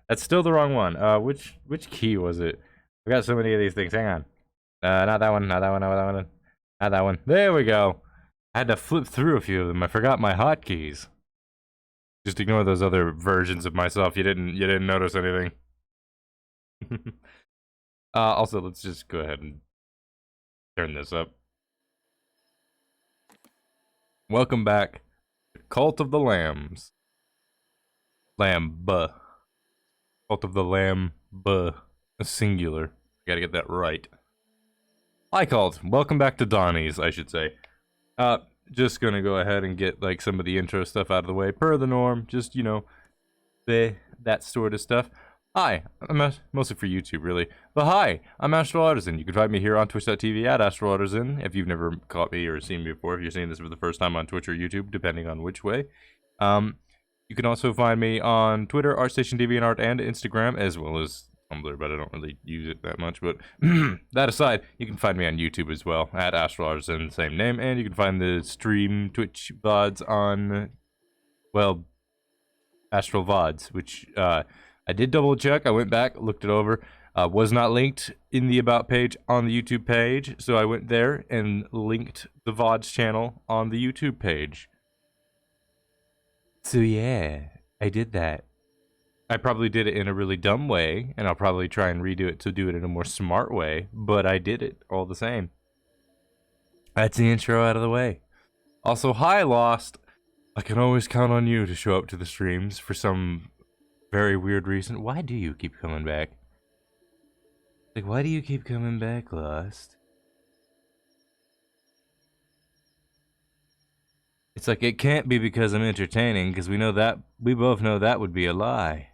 That's still the wrong one. Which key was it? We got so many of these things. Hang on. Not that one. Not that one. Not that one. Not that one. There we go. I had to flip through a few of them. I forgot my hotkeys. Just ignore those other versions of myself. You didn't notice anything. Also, let's just go ahead and turn this up. Welcome back to Cult of the Lambs. Lamb. Cult of the Lamb. Singular. Gotta get that right. Hi, Cult. Welcome back to Donnie's, I should say. Just gonna go ahead and get, like, some of the intro stuff out of the way, per the norm. Just, you know, that sort of stuff. Hi, I'm mostly for YouTube, really. But hi, I'm Astral Artisan. You can find me here on twitch.tv at Astral Artisan, if you've never caught me or seen me before, if you're seeing this for the first time on Twitch or YouTube, depending on which way. You can also find me on Twitter, ArtStationDeviantArt, and Instagram, as well as Tumblr, but I don't really use it that much. But that aside, you can find me on YouTube as well, at Astral Artisan, same name, and you can find the stream Twitch VODs on, well, Astral VODs, which I did double check. I went back, looked it over. Was not linked in the About page on the YouTube page, so I went there and linked the VODs channel on the YouTube page. So yeah, I did that. I probably did it in a really dumb way, and I'll probably try and redo it to do it in a more smart way, but I did it all the same. That's the intro out of the way. Also, hi, Lost. I can always count on you to show up to the streams for some very weird reason. Why do you keep coming back? Like, why do you keep coming back, Lost? It's like, it can't be because I'm entertaining, because we both know that would be a lie.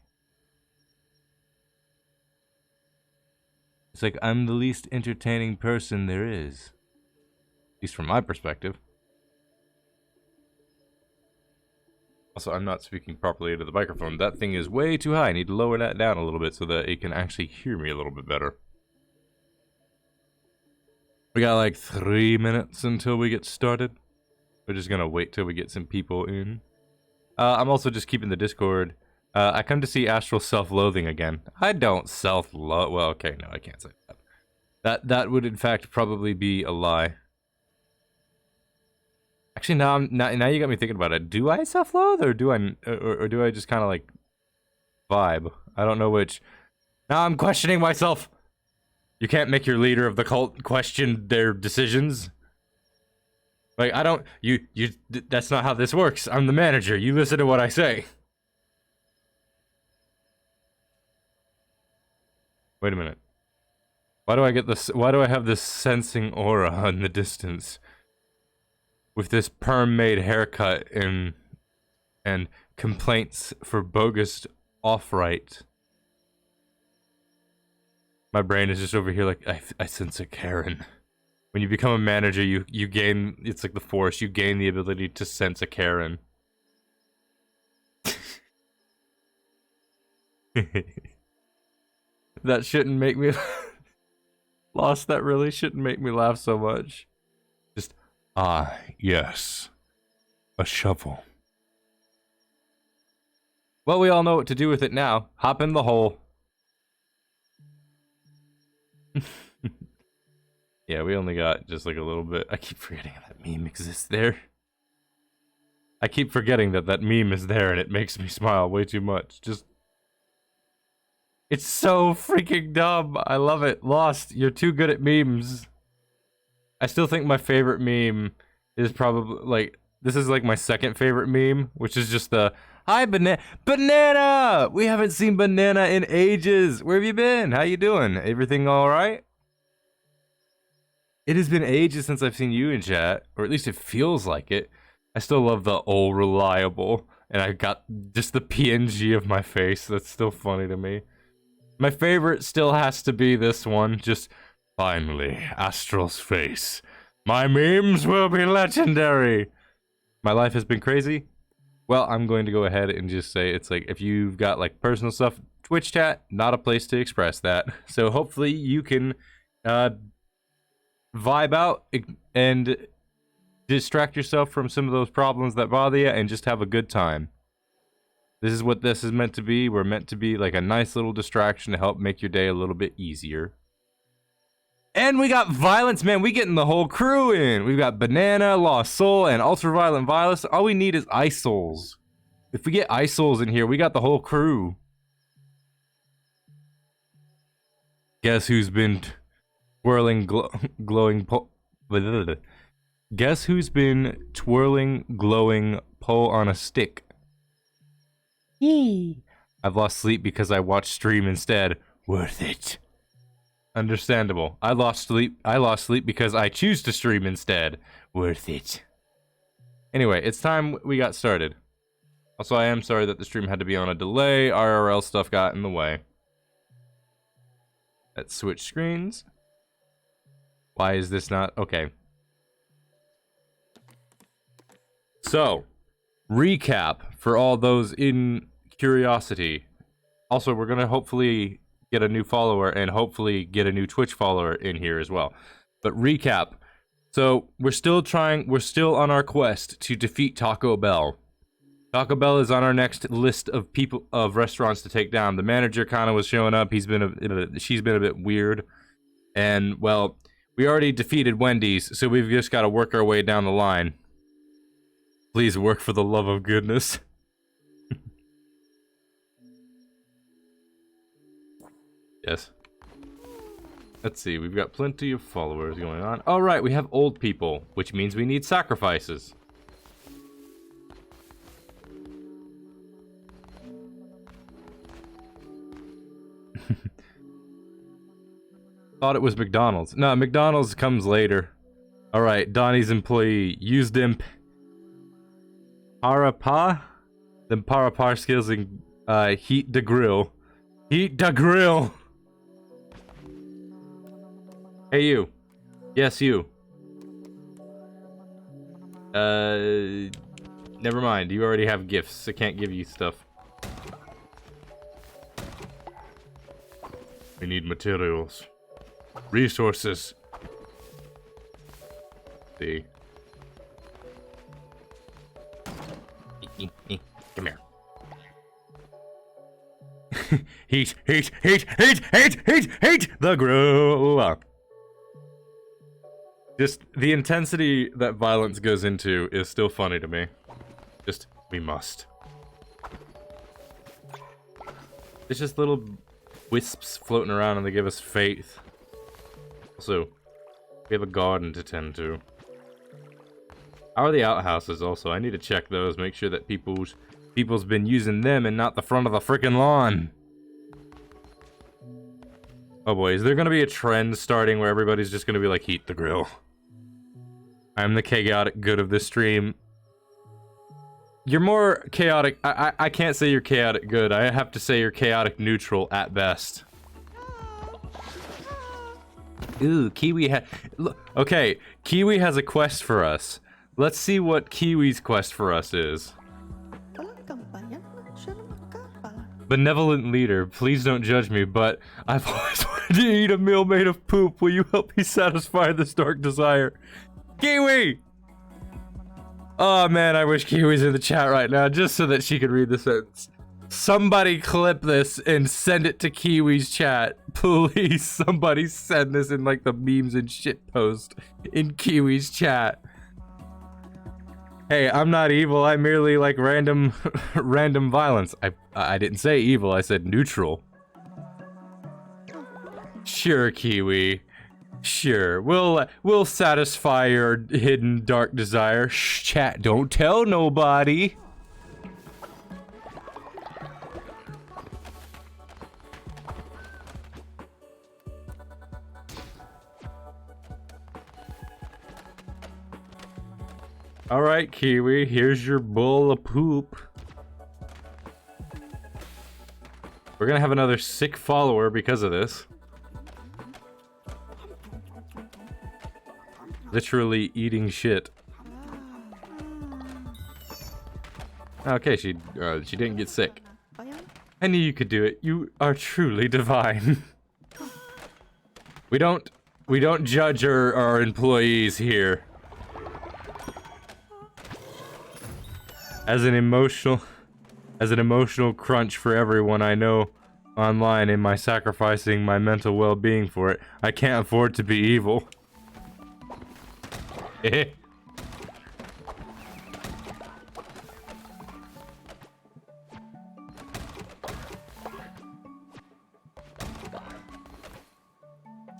It's like, I'm the least entertaining person there is. At least from my perspective. Also, I'm not speaking properly into the microphone. That thing is way too high. I need to lower that down a little bit so that it can actually hear me a little bit better. We got like 3 minutes until we get started. We're just gonna wait till we get some people in. I'm also just keeping the Discord. I come to see Astral self-loathing again. I don't self-loathe. Well, okay, no, I can't say that. That would in fact probably be a lie. Actually, now you got me thinking about it. Do I self-loathe or do I just kind of like vibe? I don't know which. Now I'm questioning myself. You can't make your leader of the cult question their decisions. Like, I don't, that's not how this works. I'm the manager. You listen to what I say. Wait a minute. Why do I have this sensing aura in the distance? With this perm-made haircut and complaints for bogus off-right. My brain is just over here like, I sense a Karen. When you become a manager, you gain, it's like the Force, you gain the ability to sense a Karen. That shouldn't make me Lost, that really shouldn't make me laugh so much. Just, yes. A shovel. Well, we all know what to do with it now. Hop in the hole. Yeah, we only got just like a little bit. I keep forgetting that meme exists there. I keep forgetting that meme is there and it makes me smile way too much. Just... It's so freaking dumb. I love it. Lost, you're too good at memes. I still think my favorite meme is probably, like, this is like my second favorite meme, which is just the, hi, Banana! We haven't seen Banana in ages. Where have you been? How you doing? Everything all right? It has been ages since I've seen you in chat, or at least it feels like it. I still love the old reliable, and I got just the PNG of my face. That's still funny to me. My favorite still has to be this one, just, finally, Astral's face. My memes will be legendary. My life has been crazy. Well, I'm going to go ahead and just say it's like, if you've got like personal stuff, Twitch chat, not a place to express that. So hopefully you can vibe out and distract yourself from some of those problems that bother you and just have a good time. This is what this is meant to be. We're meant to be like a nice little distraction to help make your day a little bit easier. And we got Violence, man. We getting the whole crew in. We've got Banana, Lost Soul, and Ultraviolent Violence. All we need is Ice Souls. If we get Ice Souls in here, we got the whole crew. Guess who's been twirling glowing pole? Guess who's been twirling glowing pole on a stick? Yee. I've lost sleep because I watched stream instead. Worth it. Understandable. I lost sleep because I choose to stream instead. Worth it. Anyway, it's time we got started. Also, I am sorry that the stream had to be on a delay. IRL stuff got in the way. Let's switch screens. Why is this not... Okay. So, recap for all those in curiosity. Also, we're gonna hopefully get a new follower and hopefully get a new Twitch follower in here as well. But recap. So, we're still on our quest to defeat Taco Bell. Taco Bell is on our next list of restaurants to take down. The manager kind of was showing up. She's been a bit weird. And, well, we already defeated Wendy's, so we've just got to work our way down the line. Please work for the love of goodness. Yes. Let's see, we've got plenty of followers going on. All right, we have old people, which means we need sacrifices. Thought it was McDonald's. No, McDonald's comes later. Alright, Donnie's employee. Use them Parapar skills and heat the grill. Heat the grill! Hey you. Yes, you. Never mind. You already have gifts. I can't give you stuff. We need materials. Resources. See. Come here. Heat the grill. Just the intensity that violence goes into is still funny to me. Just, we must. It's just little wisps floating around and they give us faith. Also, we have a garden to tend to. How are the outhouses also? I need to check those, make sure that people's been using them and not the front of the frickin' lawn. Oh boy, is there gonna be a trend starting where everybody's just gonna be like, heat the grill? I'm the chaotic good of this stream. You're more chaotic. I can't say you're chaotic good. I have to say you're chaotic neutral at best. Ooh, Kiwi okay, Kiwi has a quest for us. Let's see what Kiwi's quest for us is. Benevolent leader, please don't judge me, but I've always wanted to eat a meal made of poop. Will you help me satisfy this dark desire? Kiwi! Oh man, I wish Kiwi's in the chat right now, just so that she could read the sentence. Somebody clip this and send it to Kiwi's chat. Please, somebody send this in like the memes and shit post in Kiwi's chat. Hey, I'm not evil, I merely like random violence. I didn't say evil, I said neutral. Sure, Kiwi. Sure, we'll satisfy your hidden dark desire. Shh, chat, don't tell nobody. Alright, Kiwi, here's your bowl of poop. We're gonna have another sick follower because of this. Literally eating shit. Okay, she didn't get sick. I knew you could do it. You are truly divine. We don't judge our employees here. As an emotional crunch for everyone I know online in my sacrificing my mental well-being for it, I can't afford to be evil.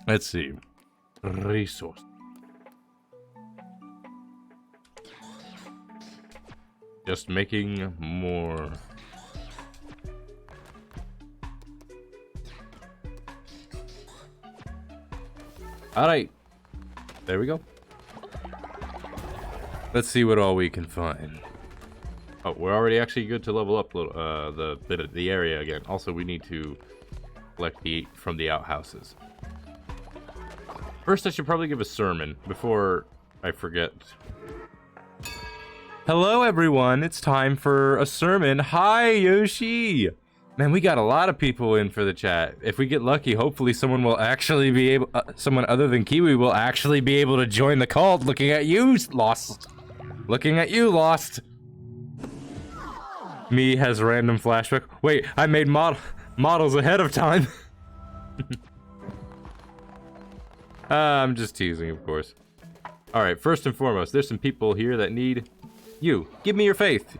Let's see. Resource. Just making more. Alright. There we go. Let's see what all we can find. Oh, we're already actually good to level up the area again. Also, we need to collect the from the outhouses. First, I should probably give a sermon before I forget. Hello, everyone. It's time for a sermon. Hi, Yoshi. Man, we got a lot of people in for the chat. If we get lucky, hopefully someone will actually be able, someone other than Kiwi will actually be able to join the cult. Looking at you, Lost. Looking at you, Lost. Me has random flashback. Wait, I made models ahead of time. I'm just teasing, of course. All right, first and foremost, there's some people here that need you. Give me your faith.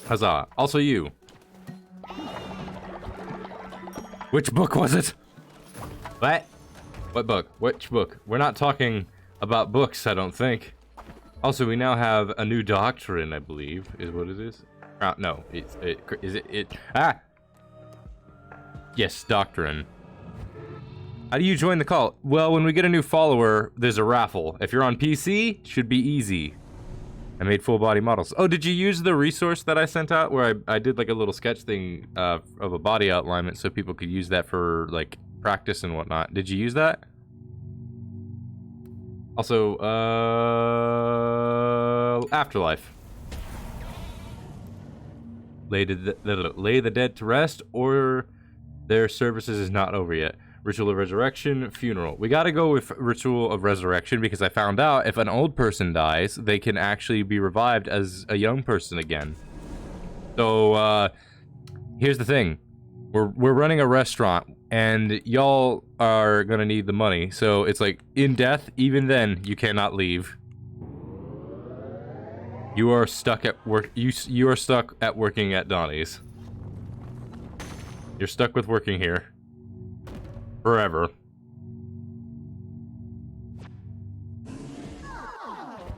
Huzzah. Also you. Which book was it? What? What book? Which book? We're not talking about books, I don't think. Also, we now have a new doctrine, I believe, is what it is. No, Yes, Doctrine. How do you join the cult? Well, when we get a new follower, there's a raffle. If you're on PC, should be easy. I made full body models. Oh, did you use the resource that I sent out where I did like a little sketch thing of a body alignment so people could use that for like practice and whatnot? Did you use that? Also, Afterlife. Lay the dead to rest, or their services is not over yet. Ritual of Resurrection, Funeral. We gotta go with Ritual of Resurrection because I found out if an old person dies, they can actually be revived as a young person again. So, here's the thing. We're running a restaurant, and y'all are gonna need the money. So it's like, in death, even then, you cannot leave. You are stuck at work. You are stuck at working at Donnie's. You're stuck with working here. Forever.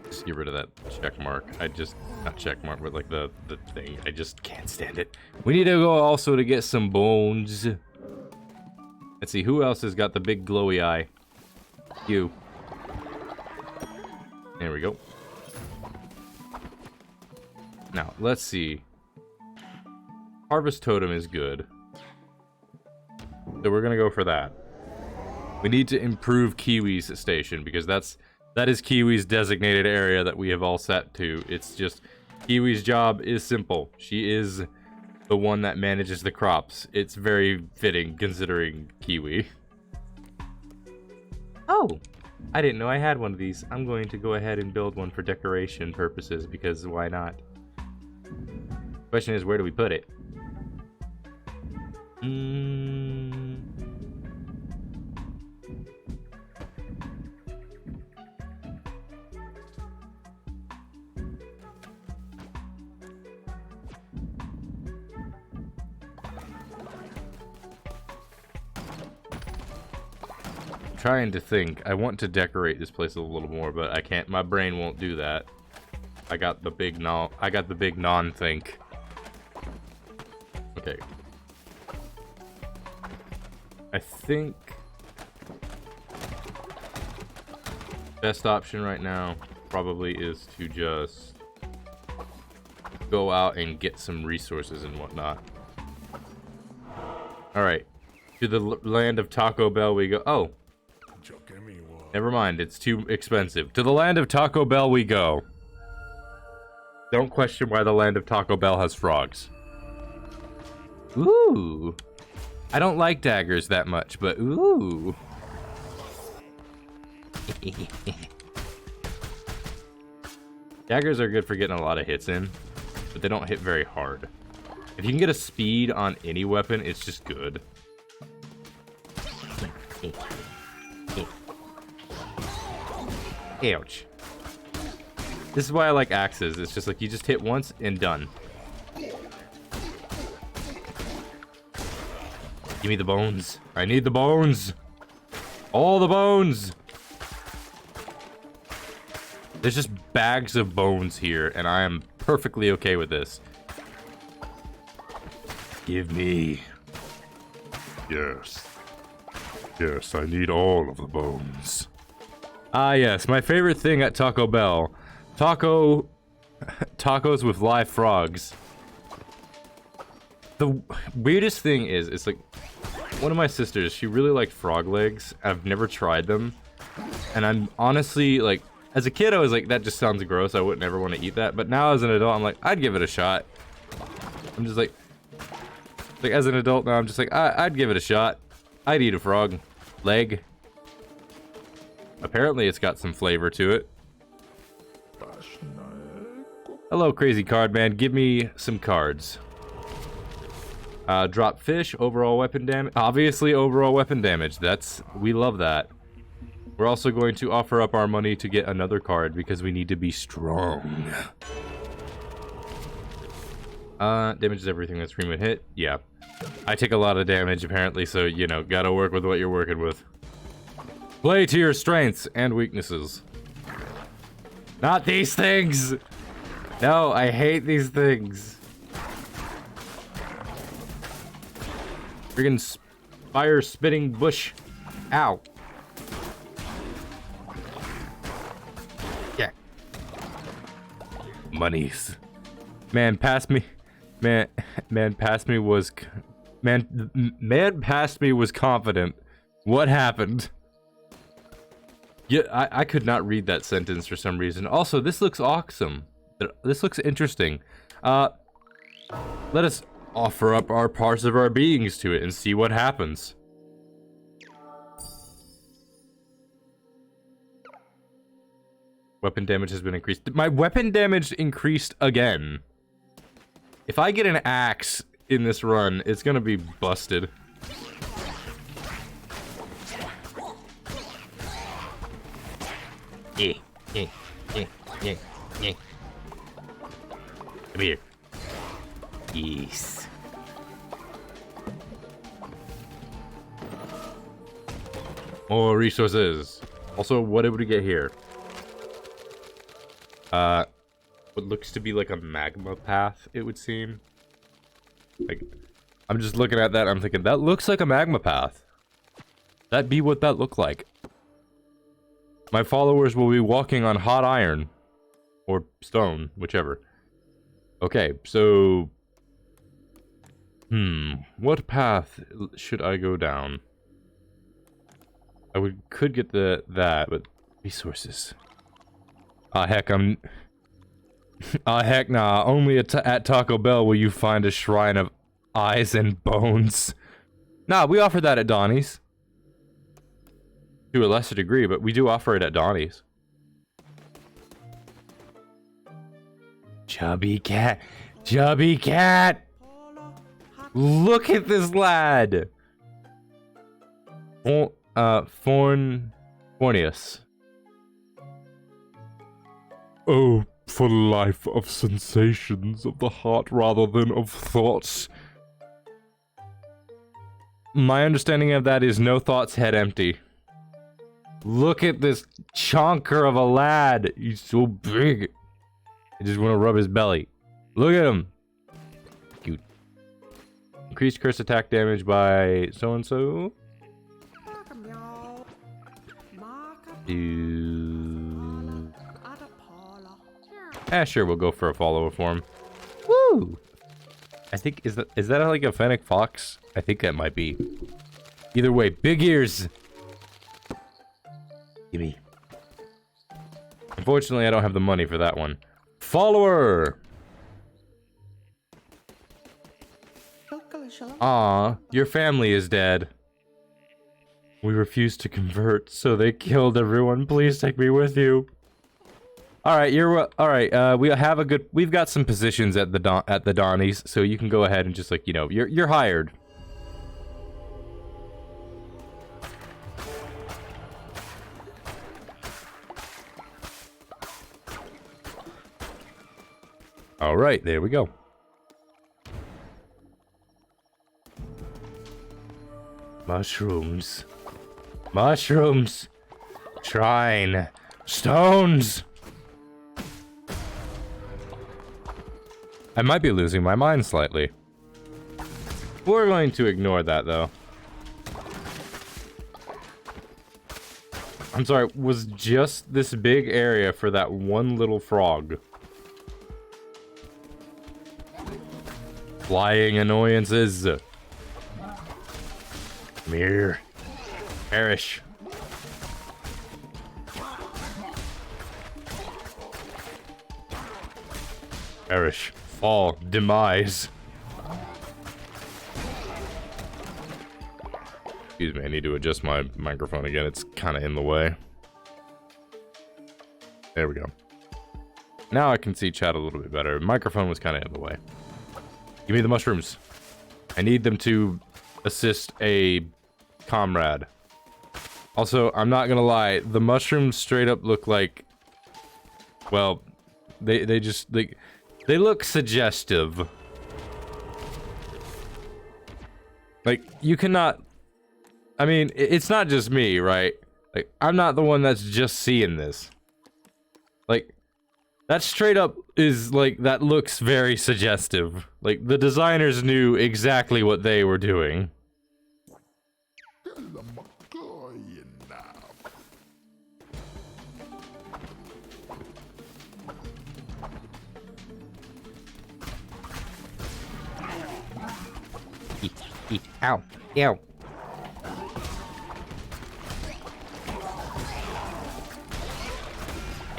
Just get rid of that check mark. Not check mark, but like the thing. I just can't stand it. We need to go also to get some bones. Let's see, who else has got the big glowy eye? You. There we go. Now, let's see. Harvest Totem is good. So we're gonna go for that. We need to improve Kiwi's station because that is Kiwi's designated area that we have all set to. It's just Kiwi's job is simple. She is the one that manages the crops. It's very fitting considering Kiwi. Oh, I didn't know I had one of these. I'm going to go ahead and build one for decoration purposes because why not? Question is, where do we put it? Trying to think. I want to decorate this place a little more, but I can't. My brain won't do that. I got the big non-think. Okay. I think best option right now probably is to just go out and get some resources and whatnot. All right, to the land of Taco Bell we go. Oh, never mind, it's too expensive. To the land of Taco Bell we go. Don't question why the land of Taco Bell has frogs. Ooh. I don't like daggers that much, but ooh. Daggers are good for getting a lot of hits in, but they don't hit very hard. If you can get a speed on any weapon, it's just good. Ouch. This is why I like axes. It's just like you just hit once and done. Give me the bones. I need the bones. All the bones. There's just bags of bones here, and I am perfectly okay with this. Give me. Yes. Yes, I need all of the bones. Ah, yes, my favorite thing at Taco Bell. Tacos with live frogs. The weirdest thing is, it's like, one of my sisters, she really liked frog legs. I've never tried them. And I'm honestly, like, as a kid, I was like, that just sounds gross. I wouldn't ever want to eat that. But now as an adult, I'm like, I'd give it a shot. I'm just like as an adult now, I'm just like, I'd give it a shot. I'd eat a frog leg. Apparently it's got some flavor to it. Hello, crazy card man. Give me some cards. Drop fish, overall weapon damage. Obviously, overall weapon damage. We love that. We're also going to offer up our money to get another card because we need to be strong. Damages everything that's frequent hit. Yeah. I take a lot of damage apparently, so, you know, gotta work with what you're working with. Play to your strengths and weaknesses. Not these things! No, I hate these things. Friggin' fire spitting bush. Ow. Yeah. Monies. Man, past me. Man past me was. Man past me was confident. What happened? Yeah, I could not read that sentence for some reason. Also, this looks awesome. This looks interesting. Let us offer up our parts of our beings to it and see what happens. Weapon damage has been increased. My weapon damage increased again. If I get an axe in this run, it's gonna be busted. Yeah. Come here. Yes. More resources. Also, what did we get here? What looks to be like a magma path, it would seem. Like, I'm just looking at that, I'm thinking, that looks like a magma path. That'd be what that looked like. My followers will be walking on hot iron. Or stone, whichever. Okay, so... what path should I go down? I could get that, but... resources. Ah, heck, heck nah. Only at Taco Bell will you find a shrine of eyes and bones. Nah, we offer that at Donnie's. To a lesser degree, but we do offer it at Donnie's. Chubby cat. Chubby cat! Look at this lad! Fornius. Oh, for life of sensations of the heart rather than of thoughts. My understanding of that is no thoughts, head empty. Look at this chonker of a lad. He's so big. I just want to rub his belly. Look at him. Cute. Increased curse attack damage by so-and-so. Sure, we'll go for a follower form. Woo! I think, is that like a fennec fox? I think that might be. Either way, big ears. Gimme. Unfortunately, I don't have the money for that one. Follower! Aw, your family is dead. We refused to convert, so they killed everyone. Please take me with you. Alright, alright, we've got some positions at the Donnies, so you can go ahead and just, like, you know, you're hired. Alright, there we go. Mushrooms. Mushrooms. Shrine. Stones. I might be losing my mind slightly. We're going to ignore that, though. I'm sorry, was just this big area for that one little frog. Flying annoyances. Come here. Perish. Perish. Fall. Demise. Excuse me, I need to adjust my microphone again. It's kind of in the way. There we go. Now I can see chat a little bit better. Microphone was kind of in the way. Give me the mushrooms. I need them to assist a comrade. Also, I'm not gonna lie. The mushrooms straight up look like... well, they look suggestive. Like, you cannot... I mean, it's not just me, right? Like, I'm not the one that's just seeing this. Like, that straight up is, like, that looks very suggestive. Like, the designers knew exactly what they were doing. Ow. Ew.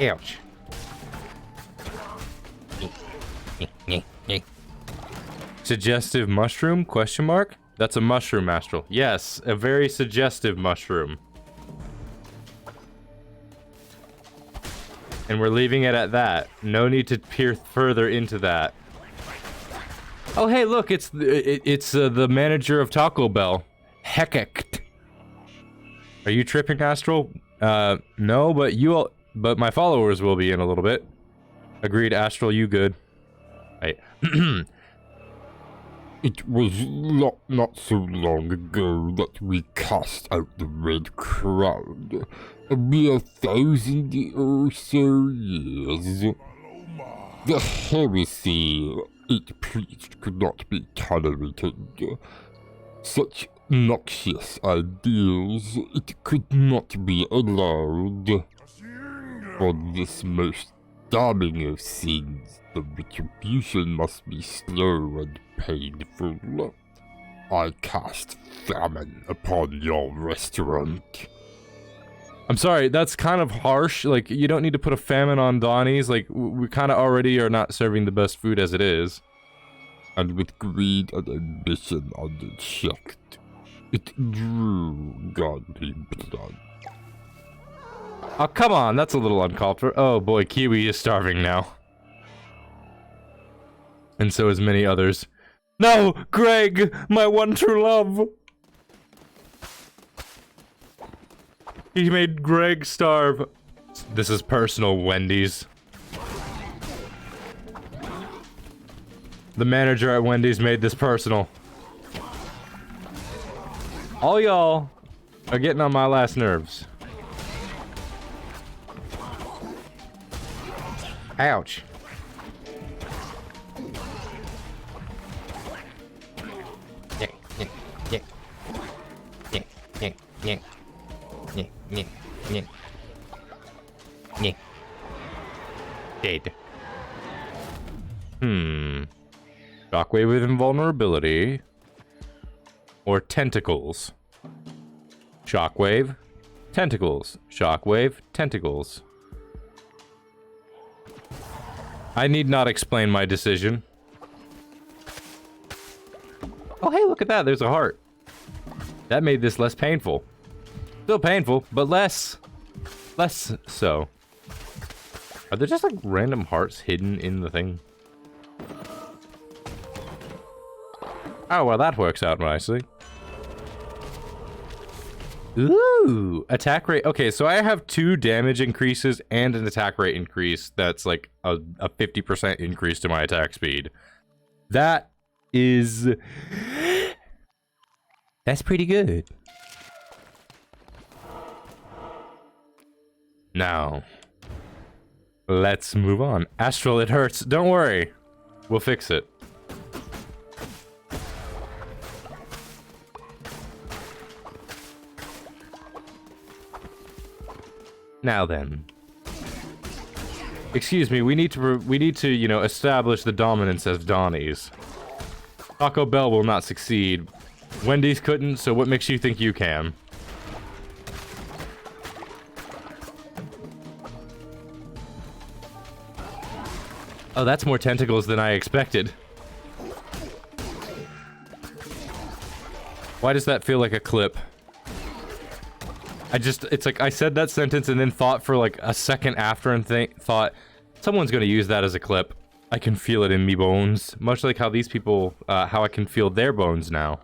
Ouch. Suggestive mushroom? Question mark? That's a mushroom, Astral. Yes, a very suggestive mushroom. And we're leaving it at that. No need to peer further into that. Oh, hey, look, it's the manager of Taco Bell. Heck. Are you tripping, Astral? No, but my followers will be in a little bit. Agreed, Astral, you good. Right. It was not so long ago that we cast out the Red Crowd. A mere 1,000 or so years. The heresy it preached could not be tolerated. Such noxious ideals, it could not be allowed. For this most damning of sins, the retribution must be slow and painful. I cast famine upon your restaurant. I'm sorry, that's kind of harsh. Like, you don't need to put a famine on Donnie's. Like, we kind of already are not serving the best food as it is. And with greed and ambition unchecked, it drew godly blood. Oh, come on, that's a little uncalled for. Oh boy, Kiwi is starving now. And so is many others. No! Greg! My one true love! He made Greg starve. This is personal, Wendy's. The manager at Wendy's made this personal. All y'all are getting on my last nerves. Ouch. Dead. Shockwave with invulnerability. Or tentacles. Shockwave. Tentacles. Shockwave. Tentacles. I need not explain my decision. Oh, hey, look at that. There's a heart. That made this less painful. Still painful, but less so. Are there just like random hearts hidden in the thing? Oh, well, that works out nicely. Ooh, attack rate. Okay, so I have 2 damage increases and an attack rate increase. That's like a 50% increase to my attack speed. That's pretty good. Now, let's move on. Astral, it hurts. Don't worry. We'll fix it. Now then. Excuse me, we need to, you know, establish the dominance of Donnie's. Taco Bell will not succeed. Wendy's couldn't, so what makes you think you can? Oh, that's more tentacles than I expected. Why does that feel like a clip? It's like I said that sentence and then thought for like a second after and thought, someone's gonna use that as a clip. I can feel it in me bones. Much like how these people, how I can feel their bones now.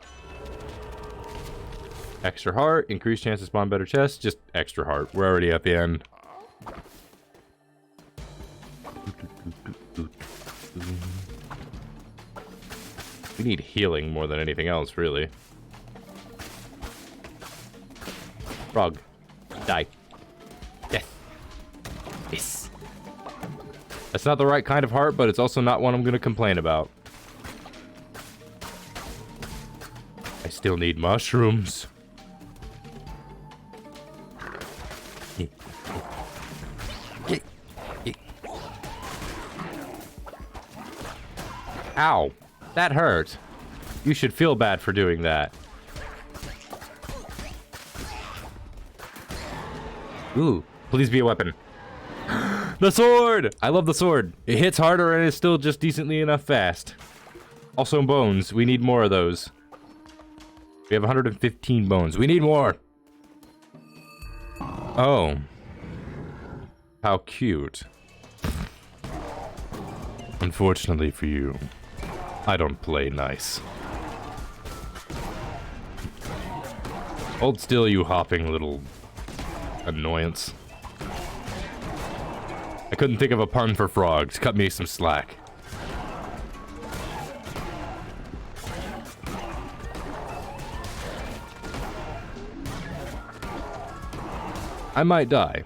Extra heart, increased chance to spawn better chest, just extra heart. We're already at the end. We need healing more than anything else, really. Frog. Die. Death. Yes. That's not the right kind of heart, but it's also not one I'm gonna complain about. I still need mushrooms. Ow. That hurt. You should feel bad for doing that. Ooh, please be a weapon. The sword! I love the sword. It hits harder and is still just decently enough fast. Also bones. We need more of those. We have 115 bones. We need more! Oh. How cute. Unfortunately for you, I don't play nice. Hold still, you hopping little annoyance. I couldn't think of a pun for frogs. Cut me some slack. I might die.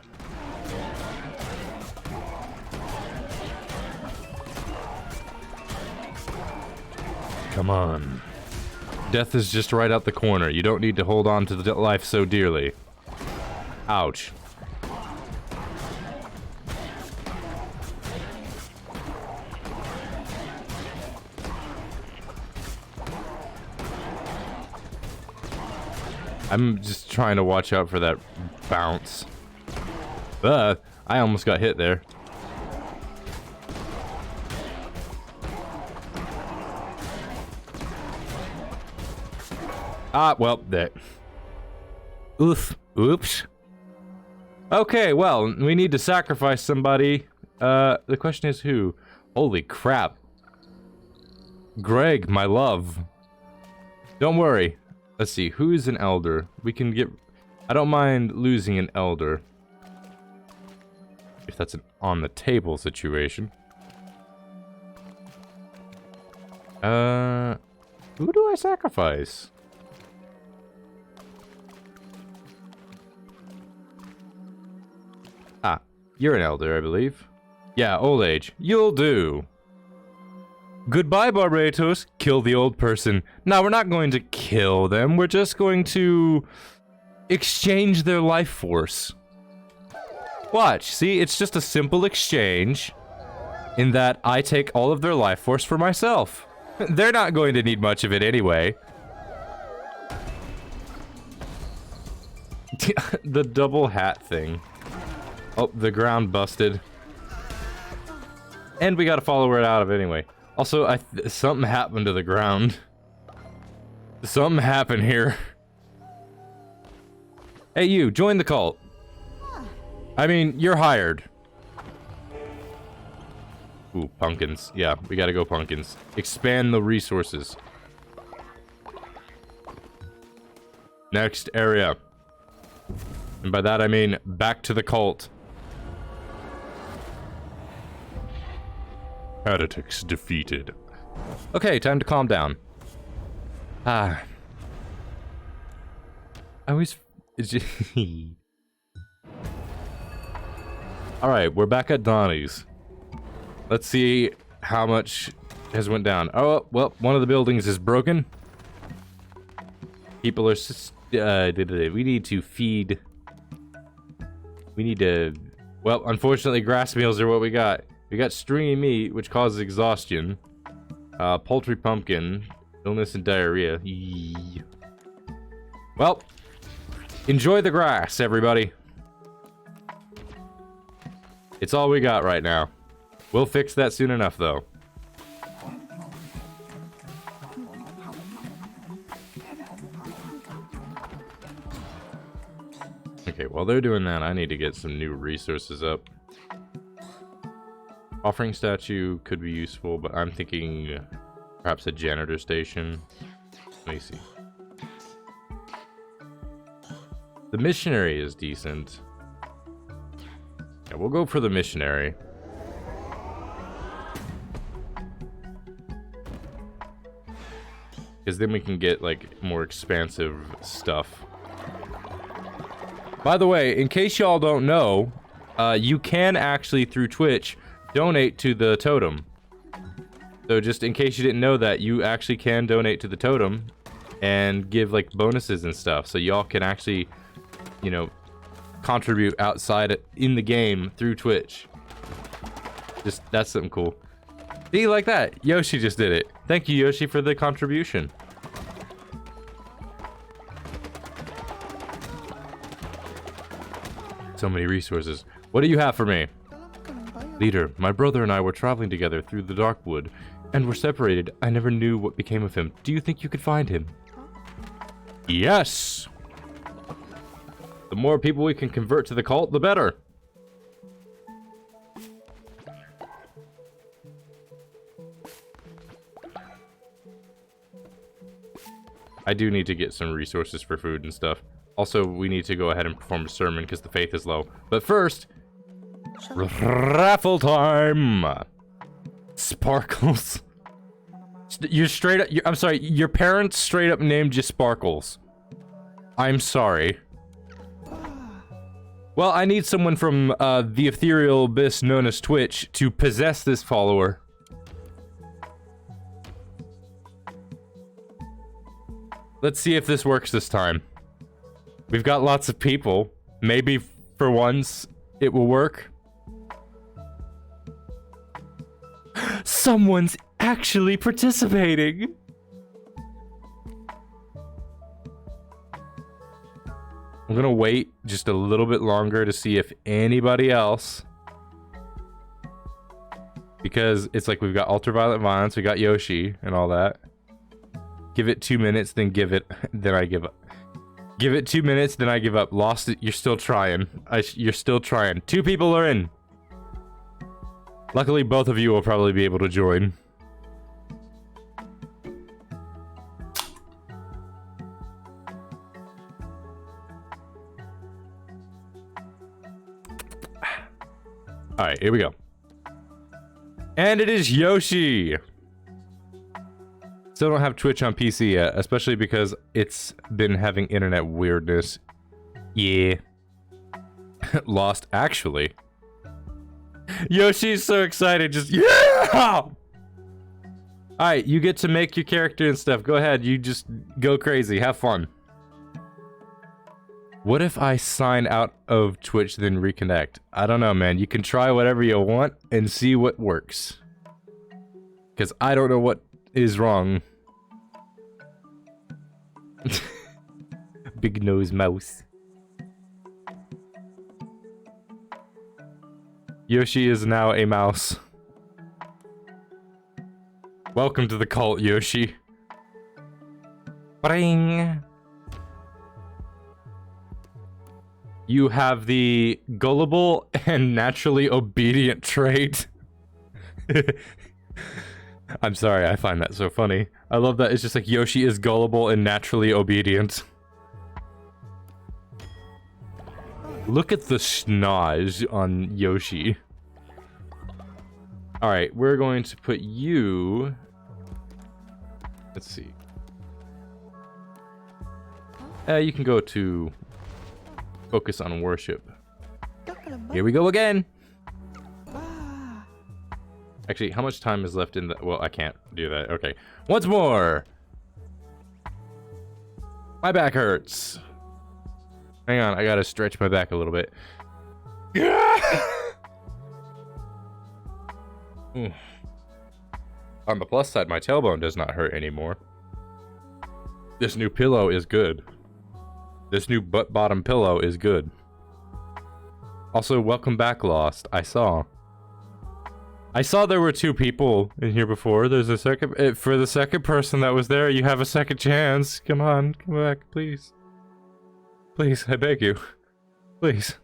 Come on. Death is just right out the corner. You don't need to hold on to the life so dearly. Ouch. I'm just trying to watch out for that bounce. I almost got hit there. Ah, well, that. Oops. Okay, well, we need to sacrifice somebody. The question is who? Holy crap. Greg, my love. Don't worry. Let's see, who's an elder? We can get... I don't mind losing an elder. If that's an on-the-table situation. Who do I sacrifice? Ah, you're an elder, I believe. Yeah, old age. You'll do. Goodbye, Barbatos. Kill the old person. Now, we're not going to kill them. We're just going to exchange their life force. Watch. See, it's just a simple exchange in that I take all of their life force for myself. They're not going to need much of it anyway. The double hat thing. Oh, the ground busted. And we gotta follow it out of it anyway. Also, something happened to the ground. Something happened here. Hey, you, join the cult. I mean, you're hired. Ooh, pumpkins. Yeah, we gotta go pumpkins. Expand the resources. Next area. And by that I mean back to the cult. Heretics defeated. Okay, time to calm down. I always... Alright, we're back at Donnie's. Let's see how much has went down. Oh, well, one of the buildings is broken. People are... we need to feed... We need to... Well, unfortunately, grass meals are what we got. We got stringy meat, which causes exhaustion. Poultry pumpkin. Illness and diarrhea. Yee. Well, enjoy the grass, everybody. It's all we got right now. We'll fix that soon enough, though. Okay, while they're doing that, I need to get some new resources up. Offering statue could be useful, but I'm thinking perhaps a janitor station. Let me see. The missionary is decent. Yeah, we'll go for the missionary. Because then we can get, like, more expansive stuff. By the way, in case y'all don't know, you can actually, through Twitch, donate to the totem. So just in case you didn't know that, you actually can donate to the totem and give, like, bonuses and stuff. So y'all can actually, you know, contribute outside in the game through Twitch. Just, that's something cool. See, like that. Yoshi just did it. Thank you, Yoshi, for the contribution. So many resources. What do you have for me? Leader, my brother and I were traveling together through the dark wood, and were separated. I never knew what became of him. Do you think you could find him? Yes! The more people we can convert to the cult, the better. I do need to get some resources for food and stuff. Also, we need to go ahead and perform a sermon because the faith is low. But first, raffle time! Sparkles. You're straight up, I'm sorry, your parents straight up named you Sparkles. I'm sorry. Well, I need someone from the ethereal abyss known as Twitch to possess this follower. Let's see if this works this time. We've got lots of people. Maybe for once it will work. Someone's actually participating. I'm gonna wait just a little bit longer to see if anybody else, because it's like we've got ultraviolet violence, we got Yoshi and all that. Give it 2 minutes, then then I give up. Give it 2 minutes, then I give up. Lost it. You're still trying. You're still trying. 2 people are in. Luckily, both of you will probably be able to join. Alright, here we go. And it is Yoshi! Still don't have Twitch on PC yet, especially because it's been having internet weirdness. Yeah. Lost, actually. Yoshi's so excited, just yeah! Alright, you get to make your character and stuff. Go ahead, you just go crazy, have fun. What if I sign out of Twitch then reconnect? I don't know, man. You can try whatever you want and see what works. Because I don't know what is wrong. Big nose mouse. Yoshi is now a mouse. Welcome to the cult, Yoshi. Bring. You have the gullible and naturally obedient trait. I'm sorry, I find that so funny. I love that it's just like Yoshi is gullible and naturally obedient. Look at the schnoz on Yoshi. Alright, we're going to put you... Let's see. You can go to... Focus on worship. Here we go again! Actually, how much time is left in the... Well, I can't do that. Okay. Once more! My back hurts. Hang on, I gotta stretch my back a little bit. On the plus side, my tailbone does not hurt anymore. This new pillow is good. This new butt bottom pillow is good. Also, welcome back, Lost. I saw there were 2 people in here before. There's a second... for the second person that was there, you have a second chance. Come on, come back, please. Please, I beg you. Please.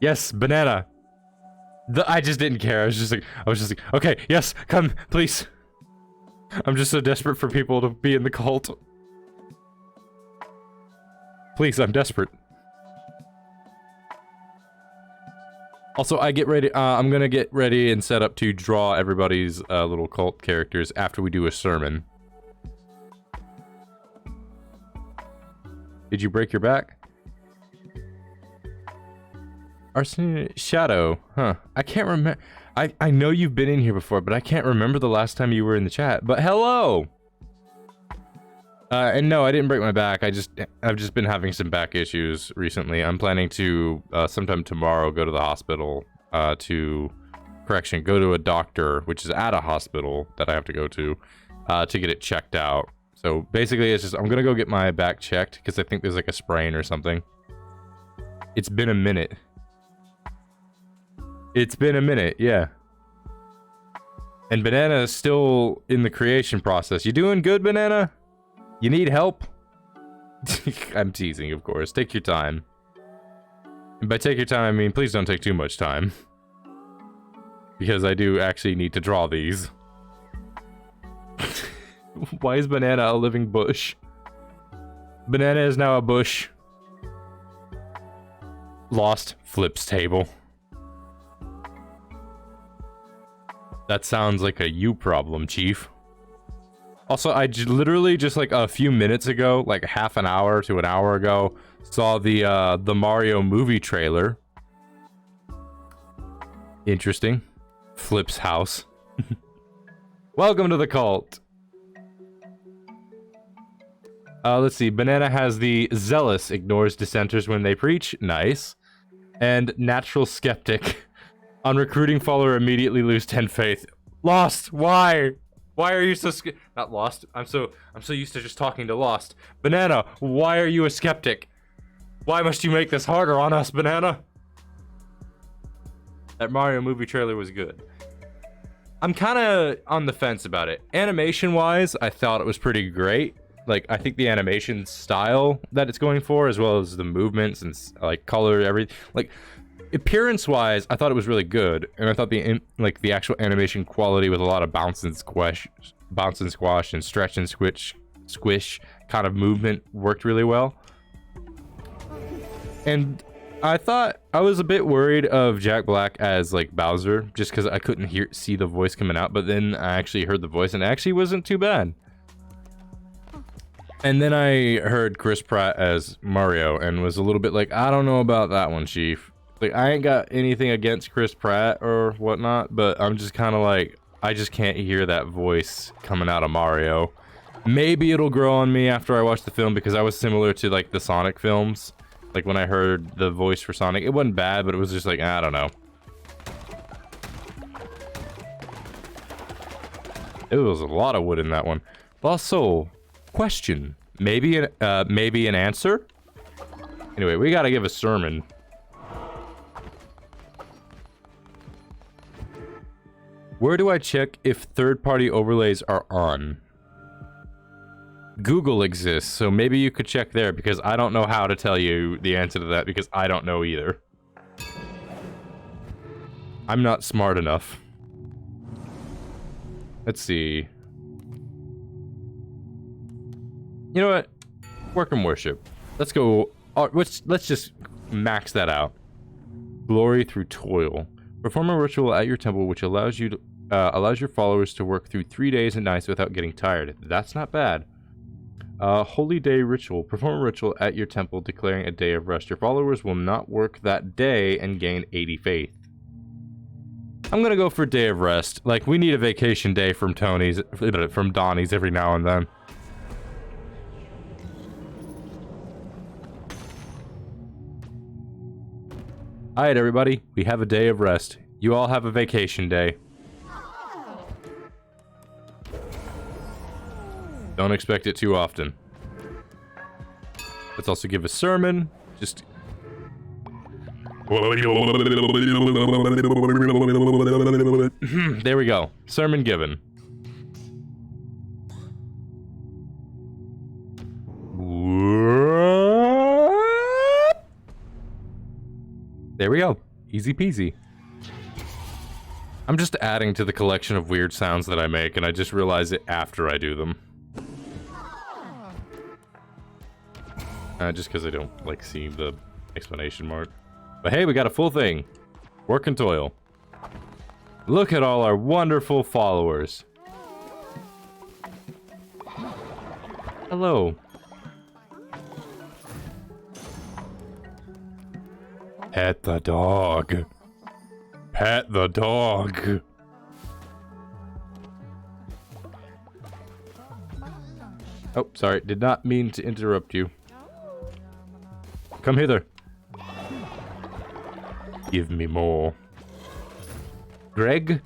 Yes, banana. I just didn't care. I was just like, okay, yes, come, please. I'm just so desperate for people to be in the cult. Please, I'm desperate. Also, I'm gonna get ready and set up to draw everybody's little cult characters after we do a sermon. Did you break your back? Shadow, huh? I can't remember. I know you've been in here before, but I can't remember the last time you were in the chat. But hello! And no, I didn't break my back. I've just been having some back issues recently. I'm planning to, sometime tomorrow, go to the hospital, go to a doctor, which is at a hospital that I have to go to get it checked out. So basically, it's just I'm gonna go get my back checked because I think there's like a sprain or something. It's been a minute. It's been a minute, yeah. And Banana is still in the creation process. You doing good, Banana? You need help? I'm teasing, of course. Take your time. And by take your time, I mean please don't take too much time. Because I do actually need to draw these. Why is Banana a living bush? Banana is now a bush. Lost flips table. That sounds like a you problem, Chief. Also, I literally just like a few minutes ago, like half an hour to an hour ago, saw the Mario movie trailer. Interesting. Flip's house. Welcome to the cult. Let's see. Banana has the zealous, ignores dissenters when they preach. Nice. And natural skeptic. On recruiting follower, immediately lose 10 faith. Lost. Why? Why are you so not lost? I'm so used to just talking to Lost. Banana, why are you a skeptic? Why must you make this harder on us, Banana? That Mario movie trailer was good. I'm kind of on the fence about it. Animation-wise, I thought it was pretty great. Like, I think the animation style that it's going for, as well as the movements and like color, everything. Like, appearance-wise, I thought it was really good, and I thought the actual animation quality with a lot of bounce and squash, and stretch and squish kind of movement worked really well. And I thought I was a bit worried of Jack Black as like Bowser, just because I couldn't see the voice coming out. But then I actually heard the voice, and it actually wasn't too bad. And then I heard Chris Pratt as Mario, and was a little bit like, I don't know about that one, Chief. Like, I ain't got anything against Chris Pratt or whatnot, but I'm just kind of like, I just can't hear that voice coming out of Mario. Maybe it'll grow on me after I watch the film, because I was similar to like the Sonic films. Like when I heard the voice for Sonic, it wasn't bad, but it was just like, I don't know. It was a lot of wood in that one. Lost Soul. Question. Maybe an answer? Anyway, we gotta give a sermon. Where do I check if third-party overlays are on? Google exists, so maybe you could check there, because I don't know how to tell you the answer to that, because I don't know either. I'm not smart enough. Let's see. You know what? Work and worship. Let's go. Let's just max that out. Glory through toil. Perform a ritual at your temple, which allows your followers to work through 3 days and nights without getting tired. That's not bad. Holy day ritual. Perform a ritual at your temple, declaring a day of rest. Your followers will not work that day and gain 80 faith. I'm gonna go for day of rest. Like, we need a vacation day from Donnie's every now and then. Alright, everybody. We have a day of rest. You all have a vacation day. Don't expect it too often. Let's also give a sermon. Just... There we go. Sermon given. There we go. Easy peasy. I'm just adding to the collection of weird sounds that I make, and I just realize it after I do them. Just because I don't like seeing the explanation mark. But hey, we got a full thing. Work and toil. Look at all our wonderful followers. Hello. Pet the dog. Pet the dog. Oh, sorry. Did not mean to interrupt you. Come hither. Give me more. Greg?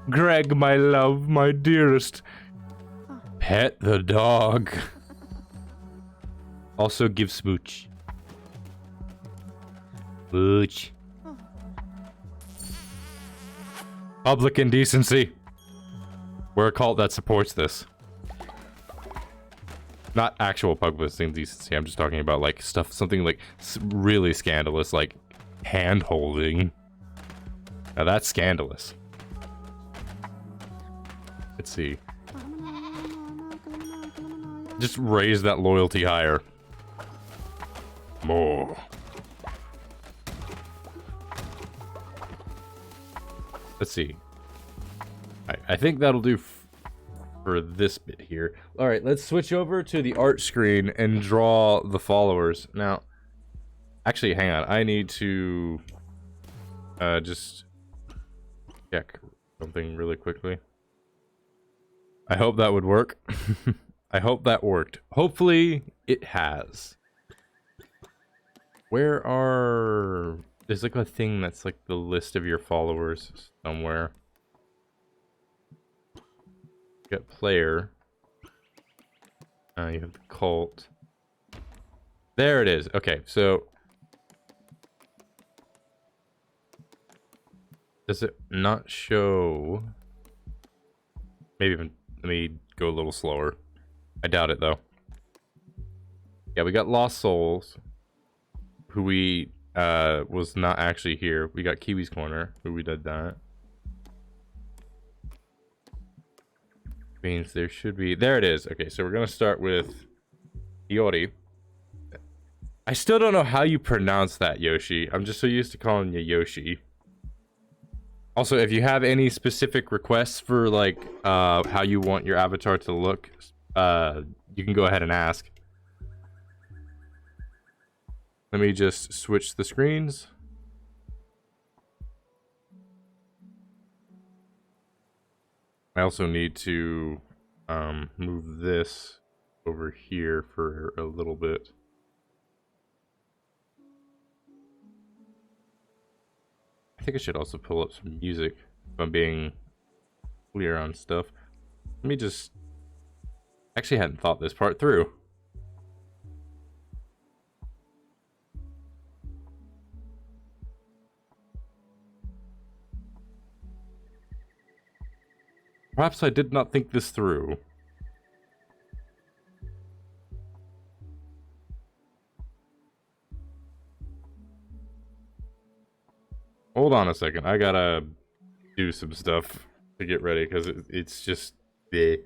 Greg, my love, my dearest. Pet the dog. Also give smooch. Smooch. Public indecency. We're a cult that supports this. Not actual public indecency. I'm just talking about like stuff, something like really scandalous, like hand holding. Now that's scandalous. Let's see. Just raise that loyalty higher. More. Let's see. I think that'll do for this bit here. All right, let's switch over to the art screen and draw the followers. Now, actually, hang on. I need to just check something really quickly. I hope that would work. I hope that worked. Hopefully, it has. Where are... There's like a thing that's like the list of your followers somewhere. You got player. You have the cult. There it is. Okay, so... Does it not show... Maybe even... Let me go a little slower. I doubt it, though. Yeah, we got Lost Souls, who we was not actually here. We got Kiwi's Corner, who we did that. Means there should be... There it is. Okay, so we're going to start with Iori. I still don't know how you pronounce that, Yoshi. I'm just so used to calling you Yoshi. Also, if you have any specific requests for, like, how you want your avatar to look, you can go ahead and ask. Let me just switch the screens. I also need to move this over here for a little bit. I think I should also pull up some music if I'm being clear on stuff. Let me just... Actually, I hadn't thought this part through. Perhaps I did not think this through. Hold on a second. I gotta do some stuff to get ready because it's just... bleh.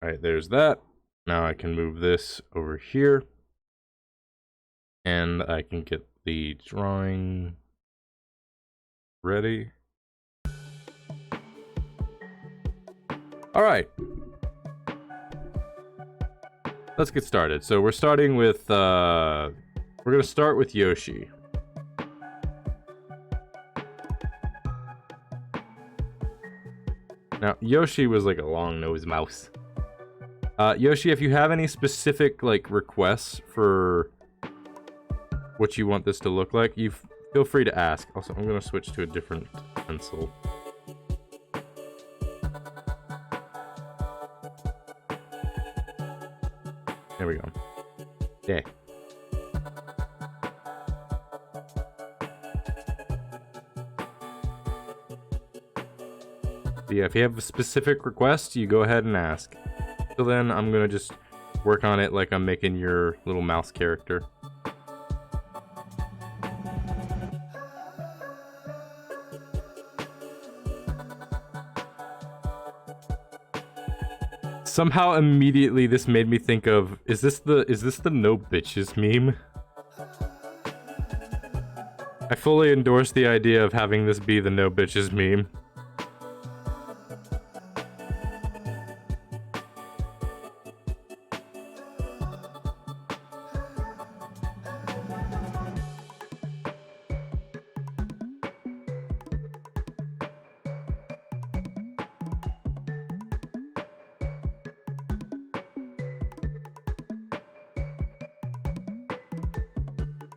Alright, there's that. Now I can move this over here. And I can get the drawing ready. Alright. Let's get started. So we're starting with, we're gonna start with Yoshi. Now, Yoshi was like a long-nosed mouse. Yoshi, if you have any specific, like, requests for what you want this to look like, you feel free to ask. Also, I'm gonna switch to a different pencil. There we go. Yeah. Yeah, if you have a specific request, you go ahead and ask. So then I'm gonna just work on it like I'm making your little mouse character. Somehow immediately this made me think of, is this the no bitches meme? I fully endorse the idea of having this be the no bitches meme.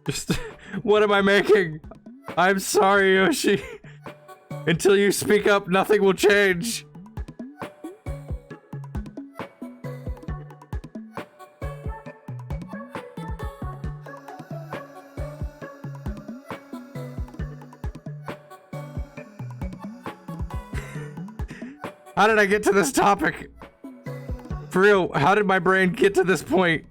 Just, what am I making? I'm sorry, Yoshi. Until you speak up, nothing will change. How did I get to this topic? For real, how did my brain get to this point?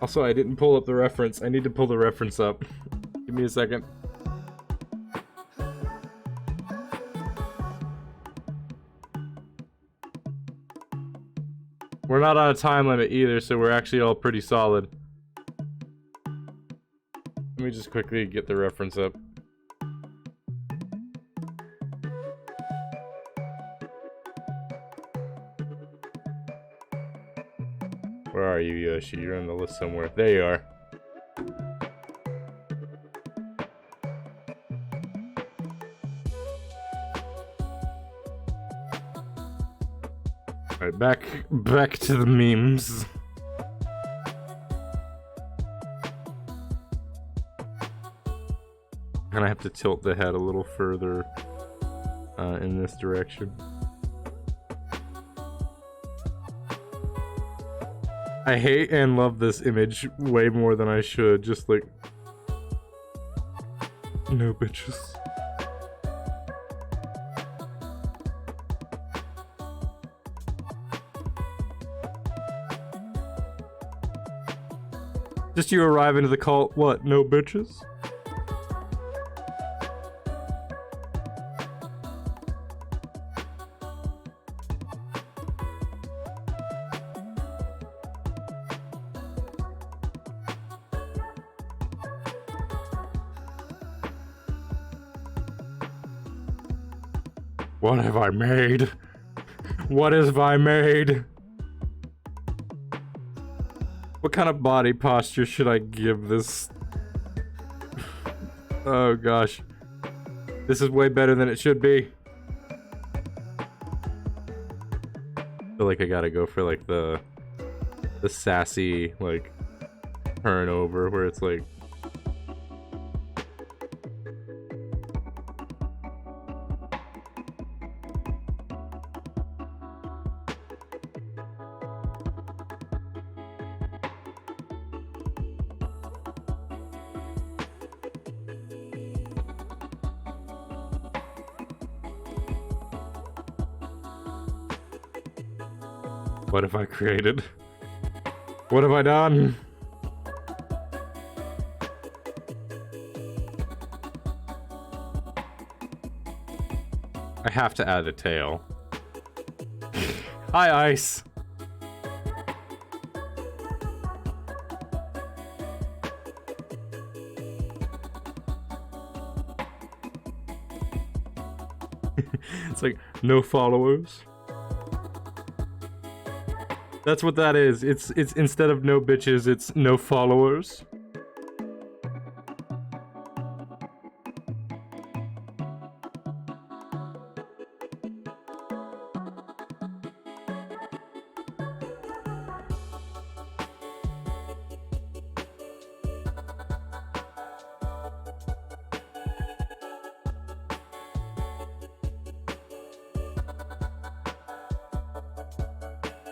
Also, I didn't pull up the reference. I need to pull the reference up. Give me a second. We're not on a time limit either, so we're actually all pretty solid. Let me just quickly get the reference up. Where are you, Yoshi? You're on the list somewhere. There you are. Alright, back to the memes. And I have to tilt the head a little further in this direction. I hate and love this image way more than I should. Just like, no bitches. Just you arrive into the cult, what, no bitches? What have I made? What have I made? What kind of body posture should I give this? Oh gosh. This is way better than it should be. I feel like I gotta go for like the sassy, like, turn over where it's like, what have I created? What have I done? I have to add a tail. Hi, Ice. It's like, no followers. That's what that is. It's instead of no bitches, it's no followers.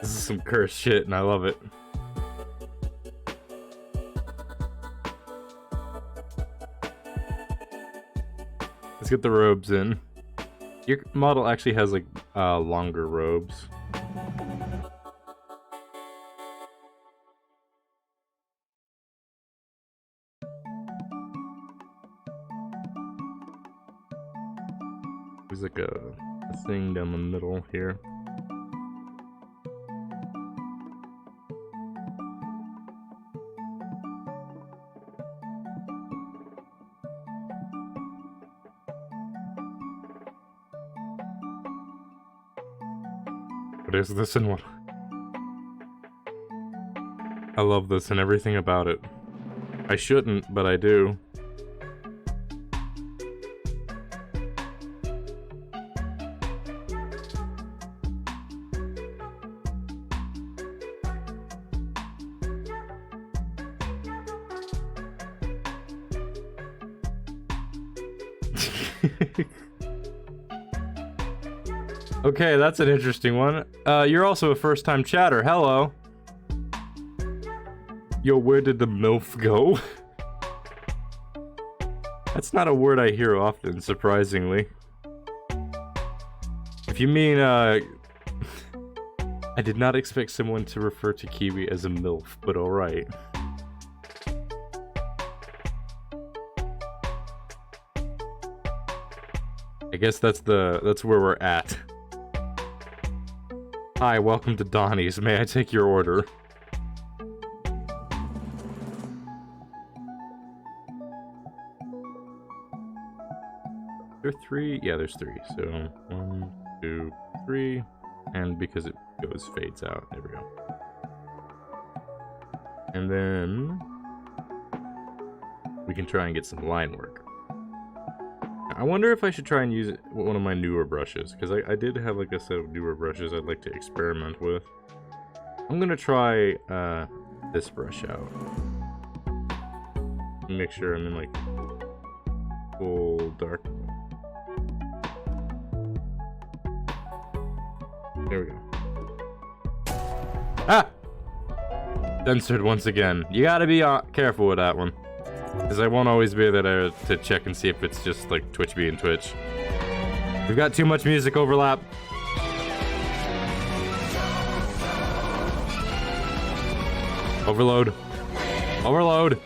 This is some cursed shit, and I love it. Let's get the robes in. Your model actually has, like, longer robes. There's like a thing down the middle here. What is this and what? I love this and everything about it. I shouldn't, but I do. Okay, that's an interesting one. You're also a first-time chatter. Hello. Yo, where did the MILF go? That's not a word I hear often, surprisingly. If you mean, I did not expect someone to refer to Kiwi as a MILF, but alright. I guess that's where we're at. Hi, welcome to Donnie's. May I take your order? There are 3? Yeah, there's 3. So, 1, 2, 3. And because it fades out. There we go. And then we can try and get some line work. I wonder if I should try and use one of my newer brushes, because I did have like a set of newer brushes I'd like to experiment with. I'm gonna try this brush out. Make sure I'm in like full dark. There we go. Ah! Censored once again. You gotta be careful with that one. Because I won't always be there to check and see if it's just like Twitch being Twitch. We've got too much music overlap. Overload. Overload.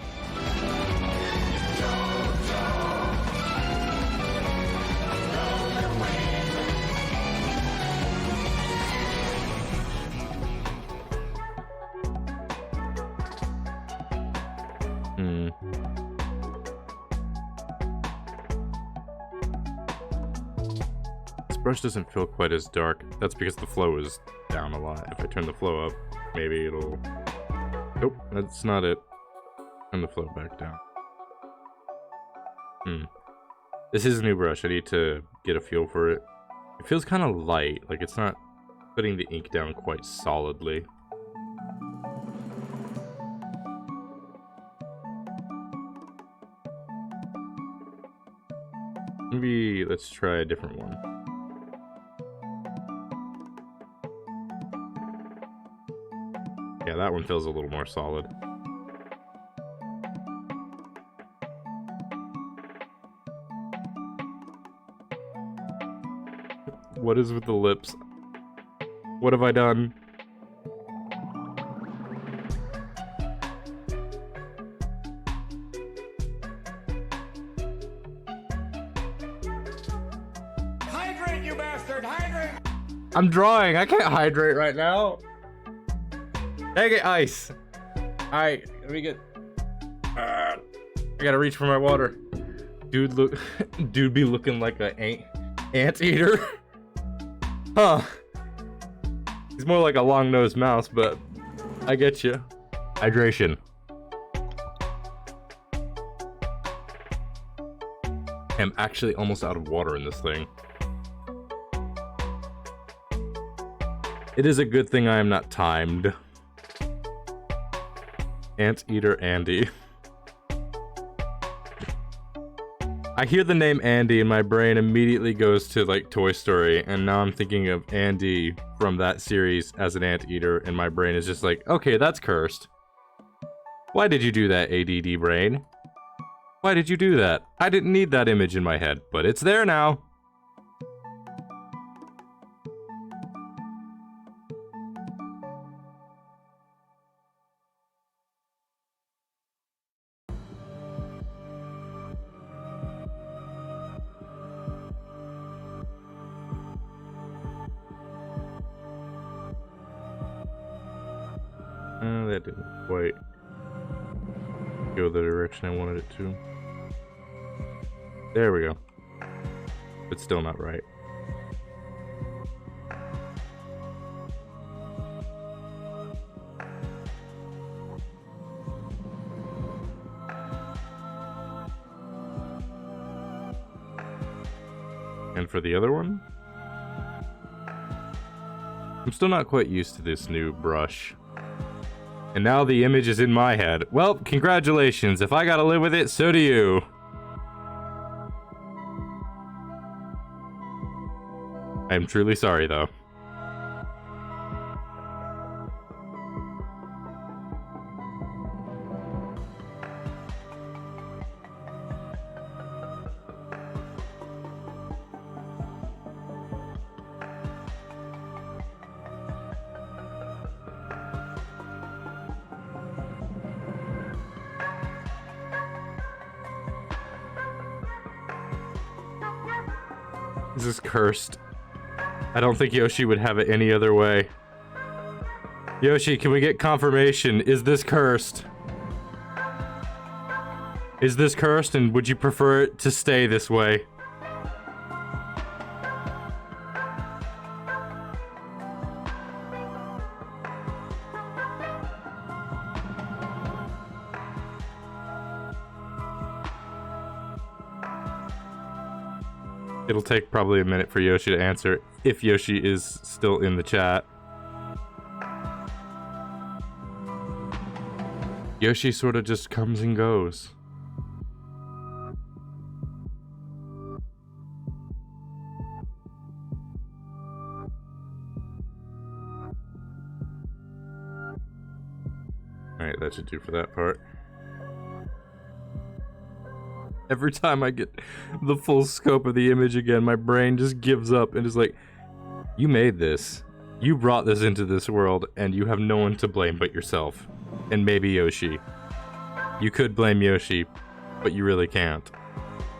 Brush doesn't feel quite as dark. That's because the flow is down a lot. If I turn the flow up, maybe it'll... Nope, that's not it. Turn the flow back down. This is a new brush. I need to get a feel for it. It feels kind of light. Like it's not putting the ink down quite solidly. Maybe let's try a different one. Yeah, that one feels a little more solid. What is with the lips? What have I done? Hydrate, you bastard! Hydrate! I'm drawing. I can't hydrate right now. Dang it, ice. Alright, let me get... I gotta reach for my water. Dude be looking like a anteater. Huh. He's more like a long-nosed mouse, but I get you. Hydration. I'm actually almost out of water in this thing. It is a good thing I am not timed. Anteater Andy. I hear the name Andy and my brain immediately goes to like Toy Story, and now I'm thinking of Andy from that series as an anteater, and my brain is just like, okay, that's cursed. Why did you do that, ADD brain? Why did you do that? I didn't need that image in my head, but it's there now. That didn't quite go the direction I wanted it to. There we go. But still not right. And for the other one? I'm still not quite used to this new brush. And now the image is in my head. Well, congratulations. If I gotta live with it, so do you. I am truly sorry, though. This is cursed. I don't think Yoshi would have it any other way. Yoshi, can we get confirmation? Is this cursed? Is this cursed, and would you prefer it to stay this way? It'll take probably a minute for Yoshi to answer, if Yoshi is still in the chat. Yoshi sort of just comes and goes. Alright, that should do for that part. Every time I get the full scope of the image again, my brain just gives up and is like, you made this. You brought this into this world, and you have no one to blame but yourself. And maybe Yoshi. You could blame Yoshi, but you really can't.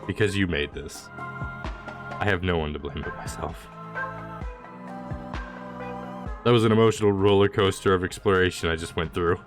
Because you made this. I have no one to blame but myself. That was an emotional roller coaster of exploration I just went through.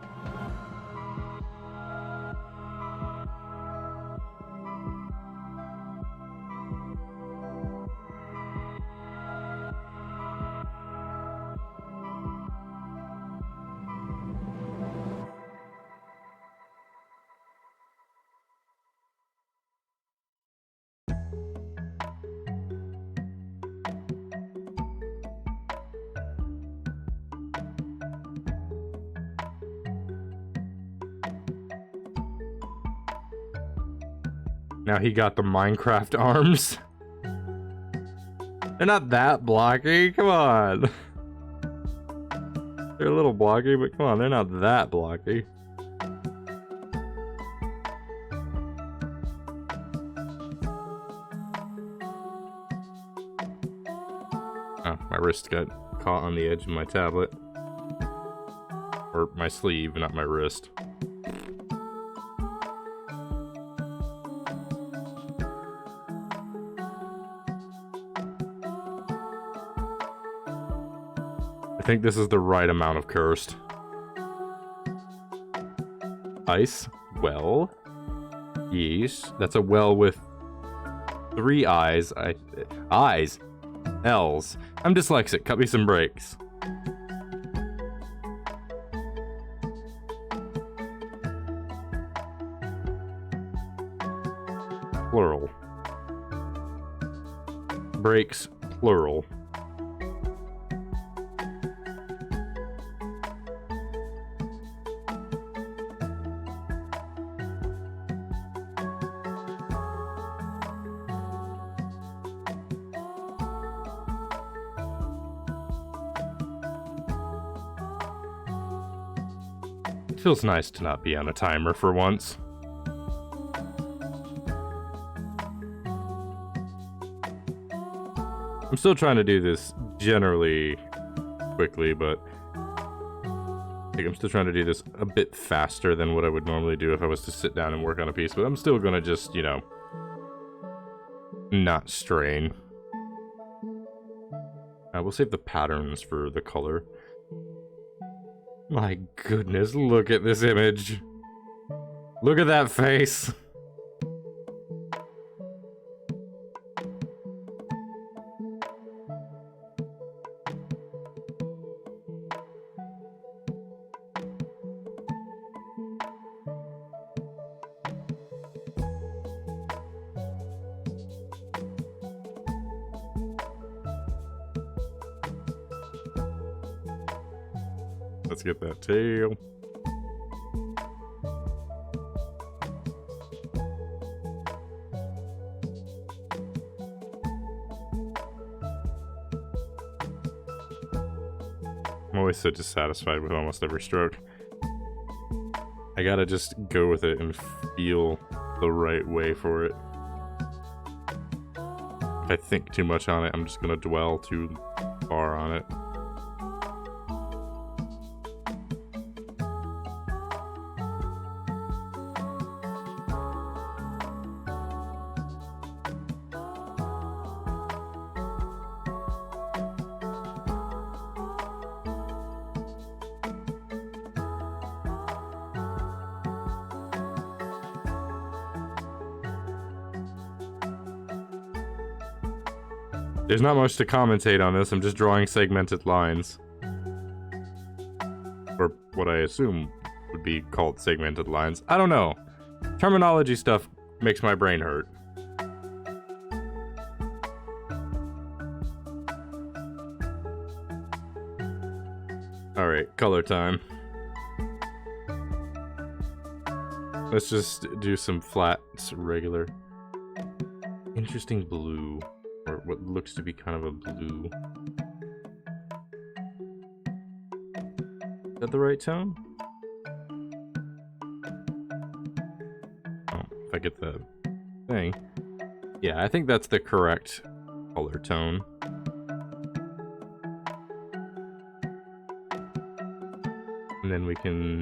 Now he got the Minecraft arms. They're not that blocky, come on. They're a little blocky, but come on, they're not that blocky. Oh, my wrist got caught on the edge of my tablet. Or my sleeve, not my wrist. I think this is the right amount of cursed. Ice well. Yeesh. That's a well with 3 eyes. Eyes. L's. I'm dyslexic. Cut me some breaks. Plural. Breaks. Plural. It feels nice to not be on a timer for once. I'm still trying to do this generally quickly, but I think I'm still trying to do this a bit faster than what I would normally do if I was to sit down and work on a piece, but I'm still gonna just, you know, not strain. We'll save the patterns for the color. My goodness, look at this image. Look at that face. Let's get that tail. always so dissatisfied with almost every stroke. I gotta just go with it and feel the right way for it. If I think too much on it, I'm just gonna dwell too far on it. There's not much to commentate on this, I'm just drawing segmented lines. Or what I assume would be called segmented lines. I don't know. Terminology stuff makes my brain hurt. Alright, color time. Let's just do some flats, regular. Interesting blue. Or what looks to be kind of a blue. Is that the right tone? Oh, if I get the thing. Yeah, I think that's the correct color tone. And then we can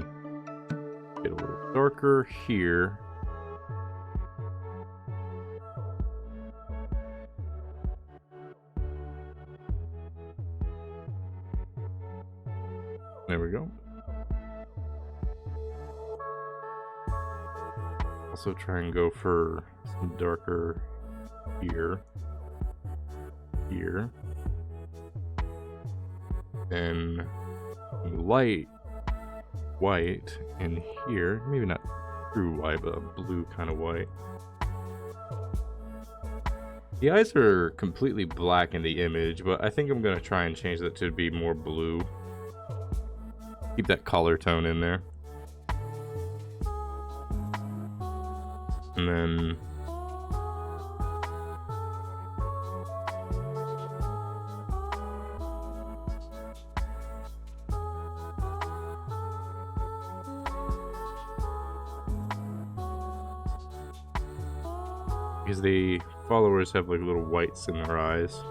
get a little darker here. There we go. Also try and go for some darker here. Here. Then light white in here. Maybe not true white, but a blue kind of white. The eyes are completely black in the image, but I think I'm going to try and change that to be more blue. Keep that color tone in there. And then because the followers have like little whites in their eyes.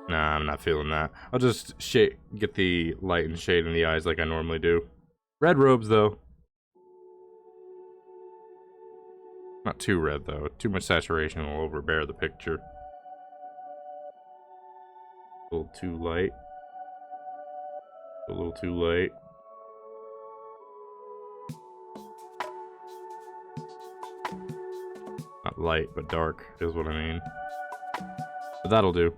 Nah, I'm not feeling that. I'll just get the light and shade in the eyes like I normally do. Red robes, though. Not too red, though. Too much saturation will overbear the picture. A little too light. A little too light. Not light, but dark is what I mean. But that'll do.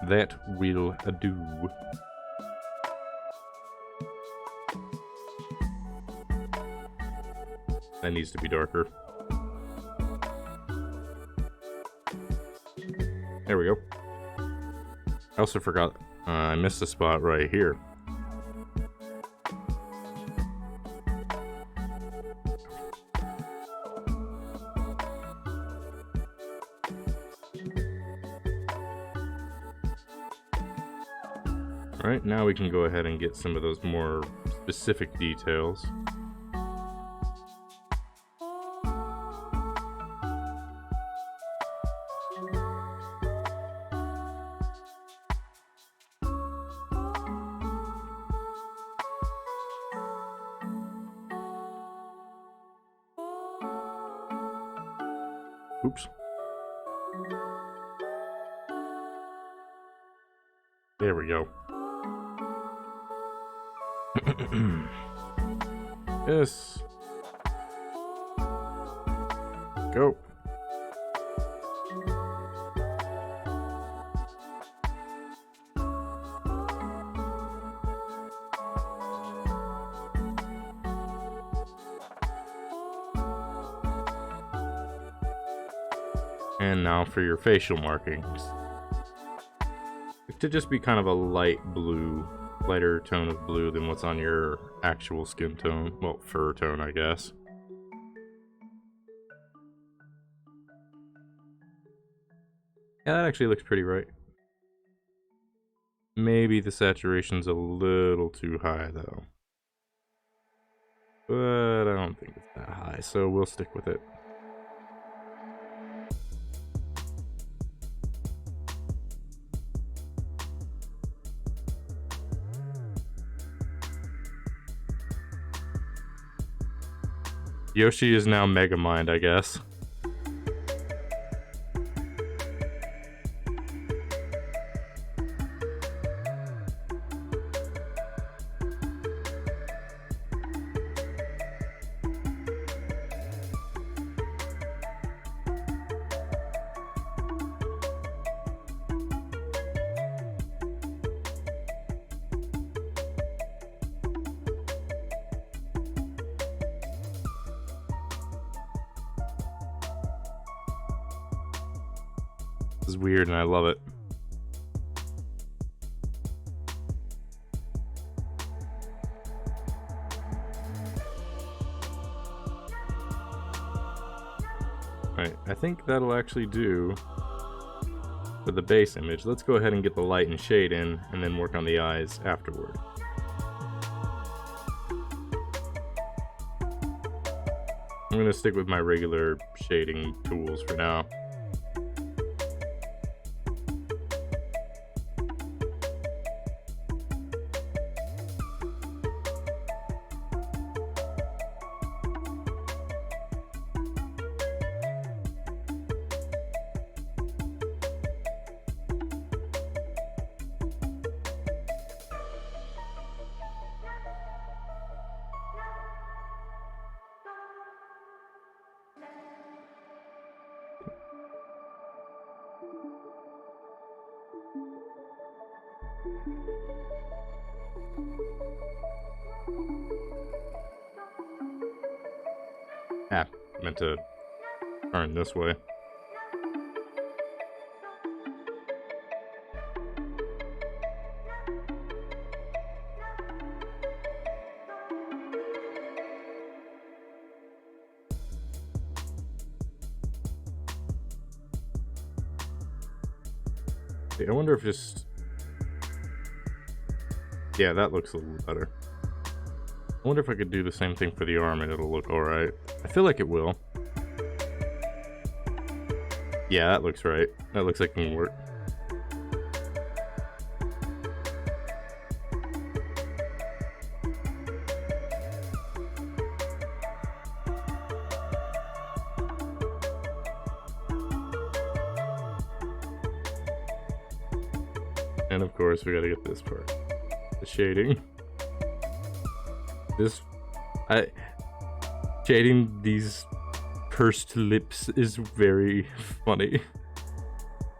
That will do. That needs to be darker. There we go. I also forgot, I missed a spot right here. Alright, now we can go ahead and get some of those more specific details. Oops. There we go. Yes. Go. And now for your facial markings. To just be kind of a light blue, lighter tone of blue than what's on your actual skin tone. Well, fur tone, I guess. Yeah, that actually looks pretty right. Maybe the saturation's a little too high, though. But I don't think it's that high, so we'll stick with it. Yoshi is now Megamind, I guess. This is weird and I love it. Alright, I think that'll actually do for the base image. Let's go ahead and get the light and shade in and then work on the eyes afterward. I'm gonna stick with my regular shading tools for now. Ah, meant to turn this way. I wonder if just... Yeah, that looks a little better. I wonder if I could do the same thing for the arm and it'll look alright. I feel like it will. Yeah, that looks right. That looks like it can work. And of course, we gotta get this part. The shading. Shading these pursed lips is very funny.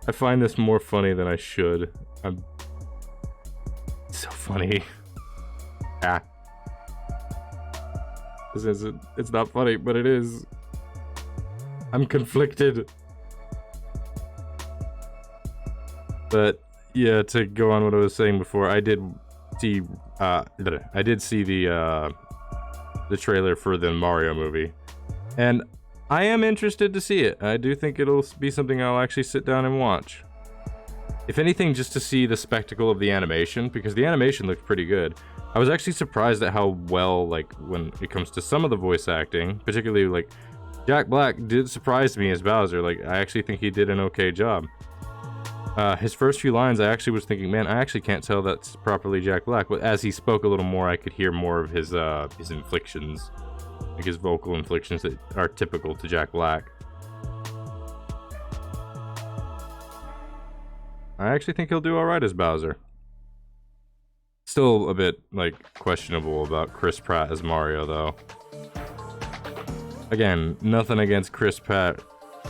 I find this more funny than I should. It's so funny. Ah. It's not funny, but it is. I'm conflicted. But yeah, to go on what I was saying before, I did see the trailer for the Mario movie, and I am interested to see it. I do think it'll be something I'll actually sit down and watch. If anything, just to see the spectacle of the animation, because the animation looked pretty good. I was actually surprised at how well, like, when it comes to some of the voice acting, particularly, like, Jack Black did surprise me as Bowser. Like, I actually think he did an okay job. His first few lines, I actually was thinking, man, I actually can't tell that's properly Jack Black. But as he spoke a little more, I could hear more of his inflections, like his vocal inflections that are typical to Jack Black. I actually think he'll do alright as Bowser. Still a bit, like, questionable about Chris Pratt as Mario, though. Again, nothing against Chris Pratt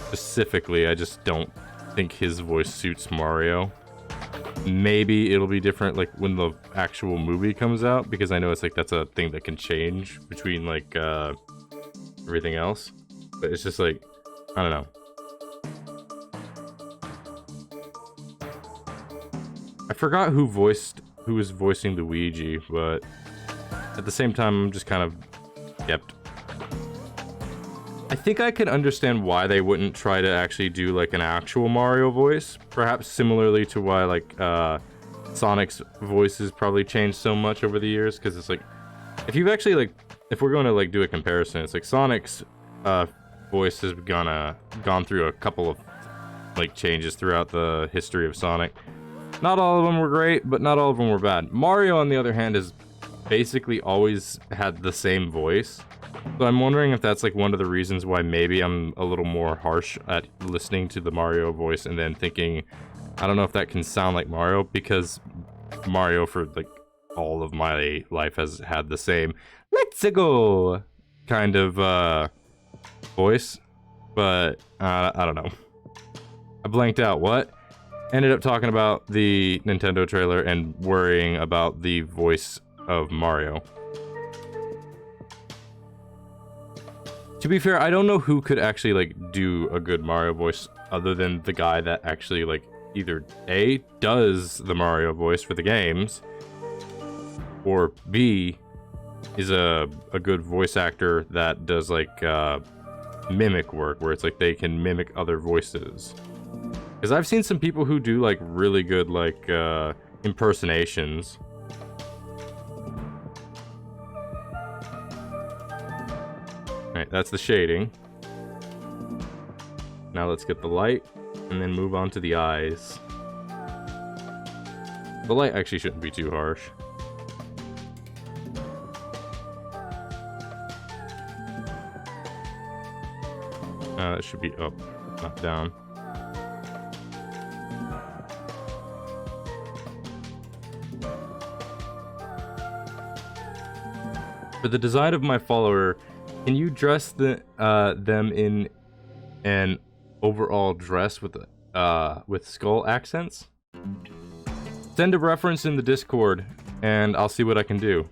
specifically, I just don't think his voice suits Mario. Maybe it'll be different, like, when the actual movie comes out, because I know it's, like, that's a thing that can change between, like, everything else. But it's just, like, I don't know. I forgot who was voicing Luigi, but at the same time, I'm just kind of kept. I think I can understand why they wouldn't try to actually do like an actual Mario voice. Perhaps similarly to why like Sonic's voices probably changed so much over the years. Because it's like, if you've actually like, if we're going to like do a comparison, it's like Sonic's voice has gone through a couple of like changes throughout the history of Sonic. Not all of them were great, but not all of them were bad. Mario, on the other hand, has basically always had the same voice. So I'm wondering if that's like one of the reasons why maybe I'm a little more harsh at listening to the Mario voice and then thinking, I don't know if that can sound like Mario, because Mario for like all of my life has had the same "let's go" kind of voice. But I don't know. I blanked out. What? Ended up talking about the Nintendo trailer and worrying about the voice of Mario. To be fair, I don't know who could actually like do a good Mario voice other than the guy that actually like either A, does the Mario voice for the games, or B, is a good voice actor that does like mimic work, where it's like they can mimic other voices. Because I've seen some people who do like really good like impersonations. Alright, that's the shading. Now let's get the light, and then move on to the eyes. The light actually shouldn't be too harsh. It should be up, not down. For the design of my follower, can you dress them in an overall dress with skull accents? Send a reference in the Discord, and I'll see what I can do.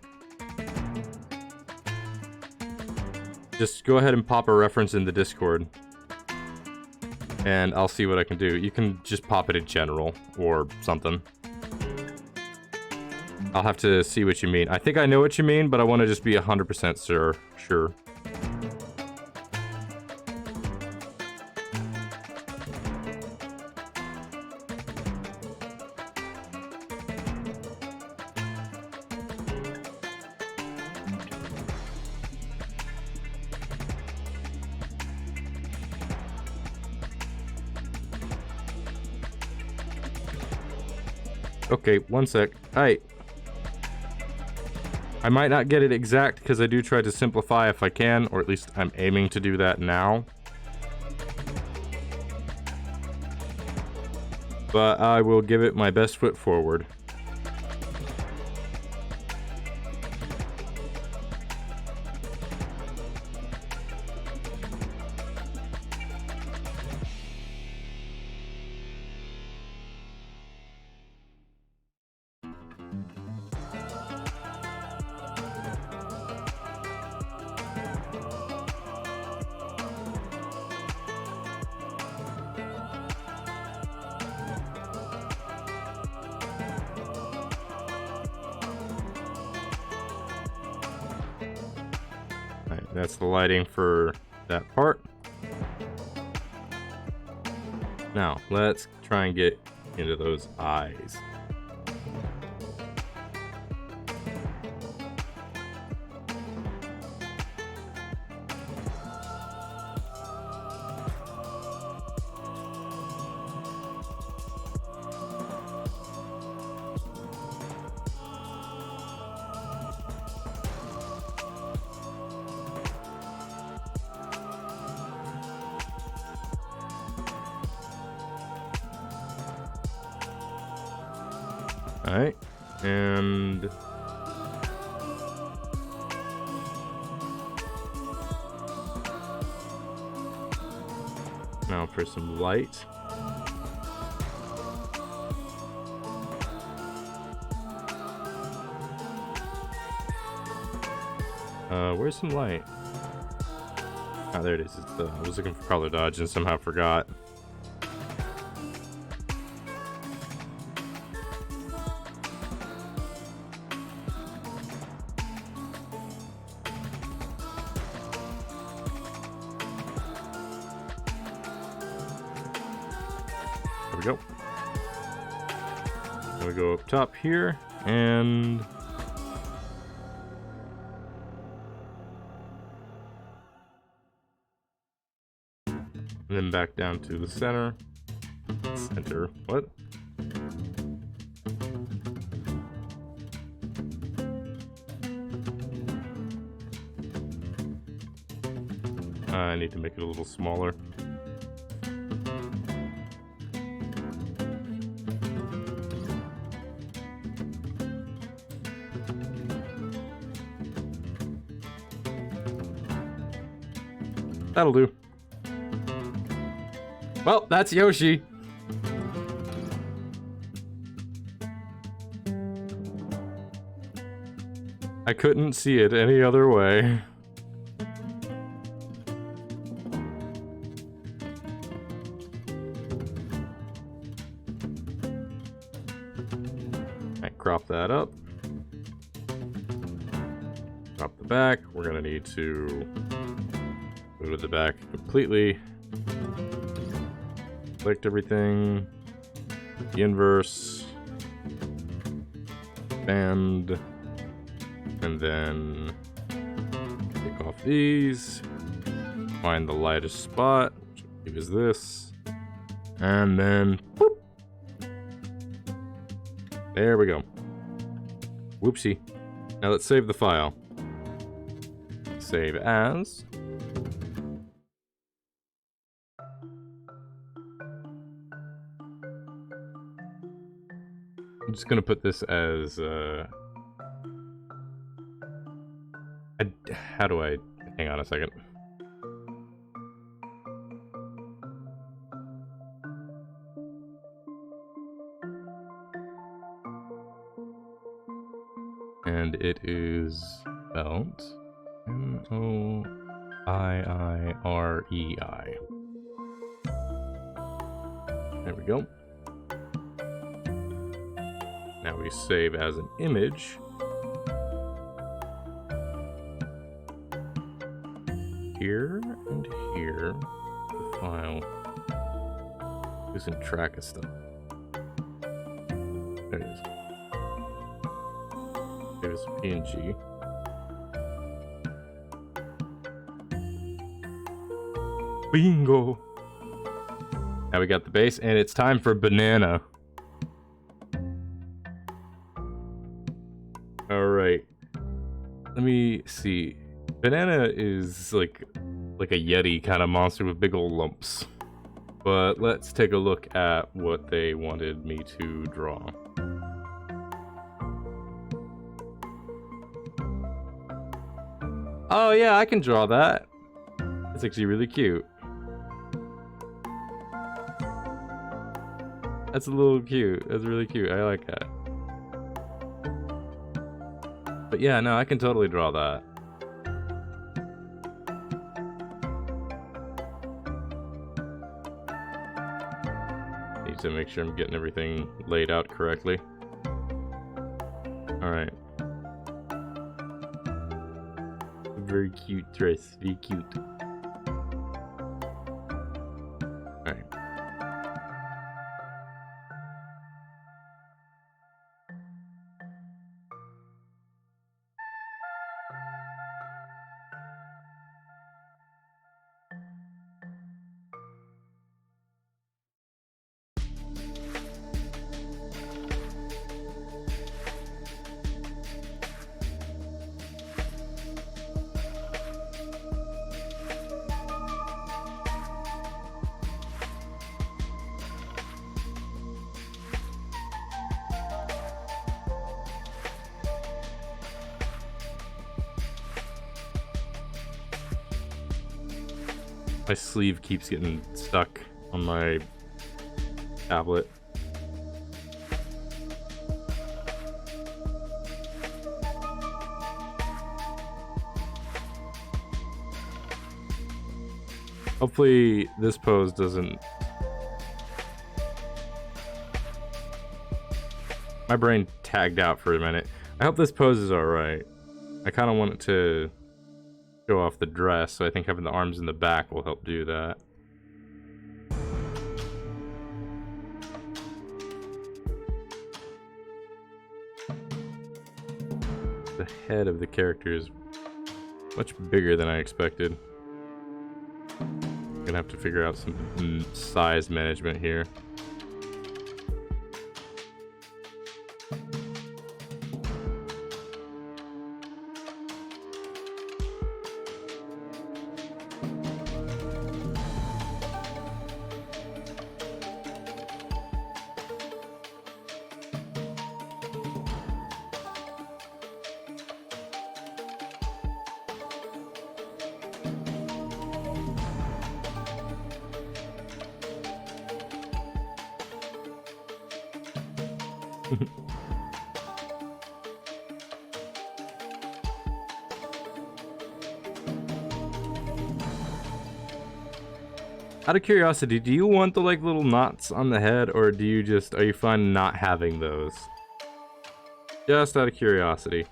Just go ahead and pop a reference in the Discord, and I'll see what I can do. You can just pop it in general or something. I'll have to see what you mean. I think I know what you mean, but I want to just be 100% sure. Okay, one sec. Alright. I might not get it exact because I do try to simplify if I can, or at least I'm aiming to do that now. But I will give it my best foot forward. That's the lighting for that part. Now, let's try and get into those eyes. Alright, and now for some light. Where's some light? Oh, there it is. I was looking for color dodge and somehow forgot. There we go. Then we go up top here, and then back down to the center. Center. What? I need to make it a little smaller. That'll do. Well, that's Yoshi. I couldn't see it any other way. I crop that up. Crop the back. We're gonna need to go to the back completely. Select everything. The inverse. Band. And then take off these. Find the lightest spot, which I believe is this. And then boop. There we go. Whoopsie. Now let's save the file. Save as. I'm just gonna put this as how do I hang on a second. And it is spelled Moiirei. There we go. Now we save as an image. Here and here, the file losing track of stuff. There it is. Save as PNG. Bingo! Now we got the base, and it's time for banana. Alright. Let me see. Banana is like a Yeti kind of monster with big old lumps. But let's take a look at what they wanted me to draw. Oh yeah, I can draw that. That's actually really cute. That's a little cute. That's really cute. I like that. But yeah, no, I can totally draw that. Need to make sure I'm getting everything laid out correctly. Alright. Very cute dress. Very cute. Alright. My sleeve keeps getting stuck on my tablet. Hopefully this pose doesn't... My brain tagged out for a minute. I hope this pose is alright. I kind of want it to show off the dress, so I think having the arms in the back will help do that. The head of the character is much bigger than I expected. I'm gonna have to figure out some size management here. Out of curiosity, do you want the like little knots on the head, or do you just, are you fine not having those? Just out of curiosity.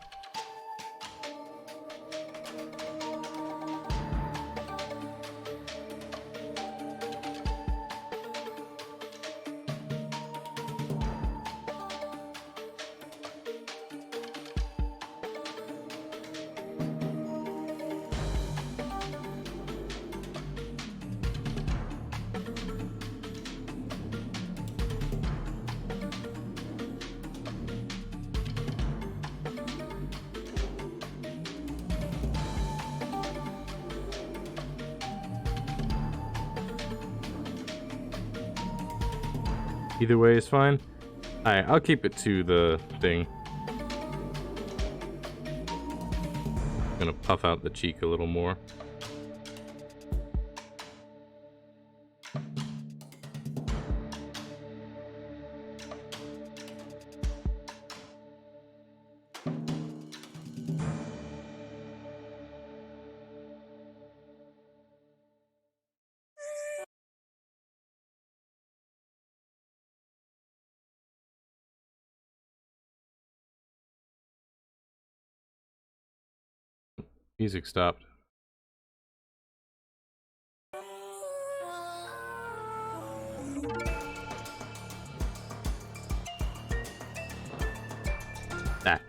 Either way is fine. Alright, I'll keep it to the thing. Gonna puff out the cheek a little more. Music stopped. That.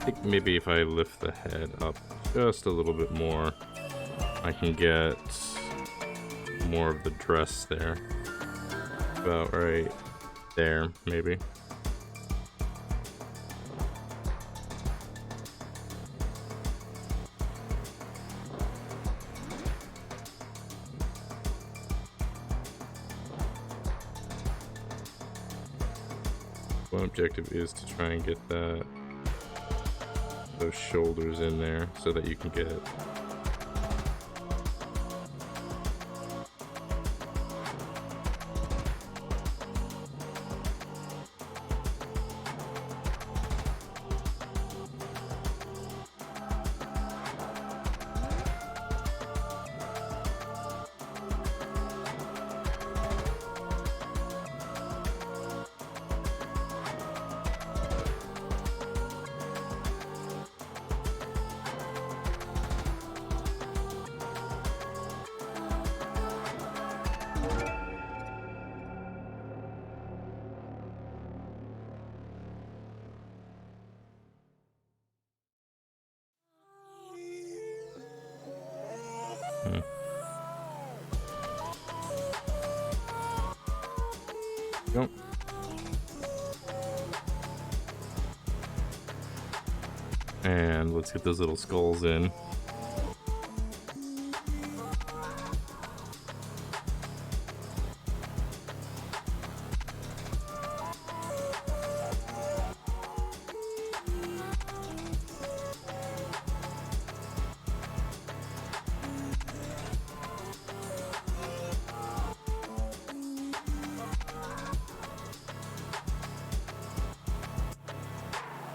I think maybe if I lift the head up just a little bit more, I can get more of the dress there. About right there, maybe. One objective is to try and get those shoulders in there so that you can get Yep. And let's get those little skulls in.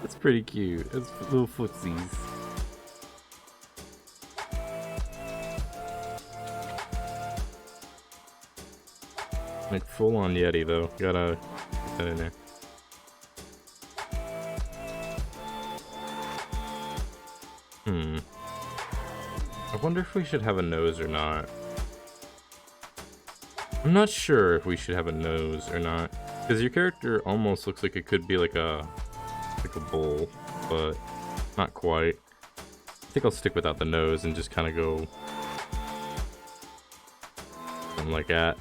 That's pretty cute. It's little footsies. Like full on Yeti though. Gotta get that in there. I wonder if we should have a nose or not. I'm not sure if we should have a nose or not. Because your character almost looks like it could be like a bull, but not quite. I think I'll stick without the nose and just kind of go something like that.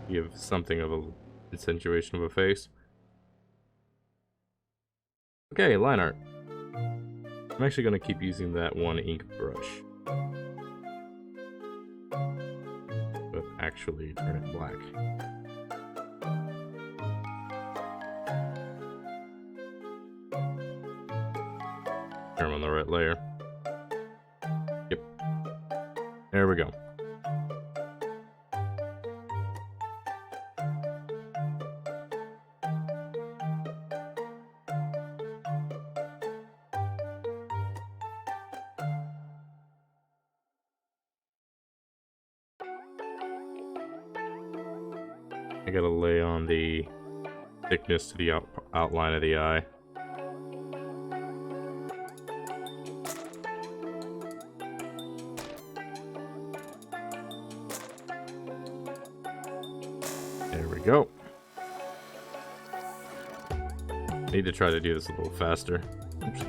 Give something of a accentuation of a face. Okay, line art. I'm actually going to keep using that one ink brush. But actually turn it black. Turn on the right layer. Yep. There we go. I gotta lay on the thickness to the outline of the eye. There we go. Need to try to do this a little faster. Oops.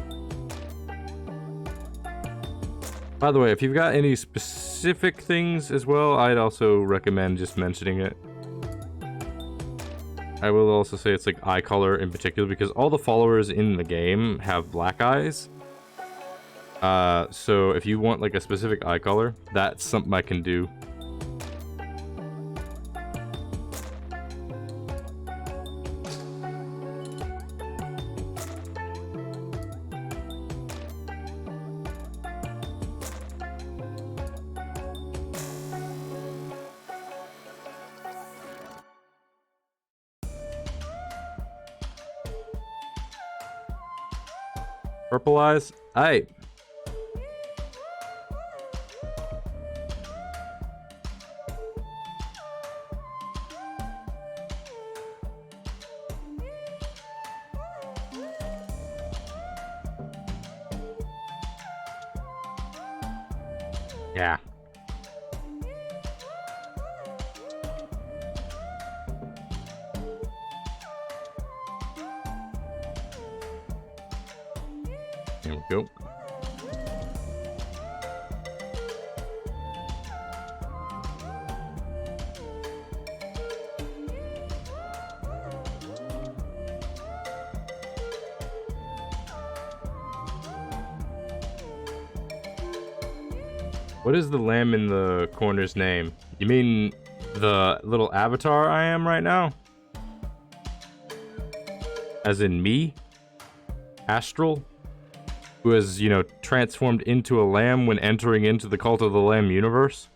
By the way, if you've got any specific things as well, I'd also recommend just mentioning it. I will also say it's like eye color in particular, because all the followers in the game have black eyes. So if you want like a specific eye color, that's something I can do. Purple eyes? Aye. Yeah. There we go. What is the lamb in the corner's name? You mean the little avatar I am right now? As in me? Astral? Who has, you know, transformed into a lamb when entering into the Cult of the Lamb universe?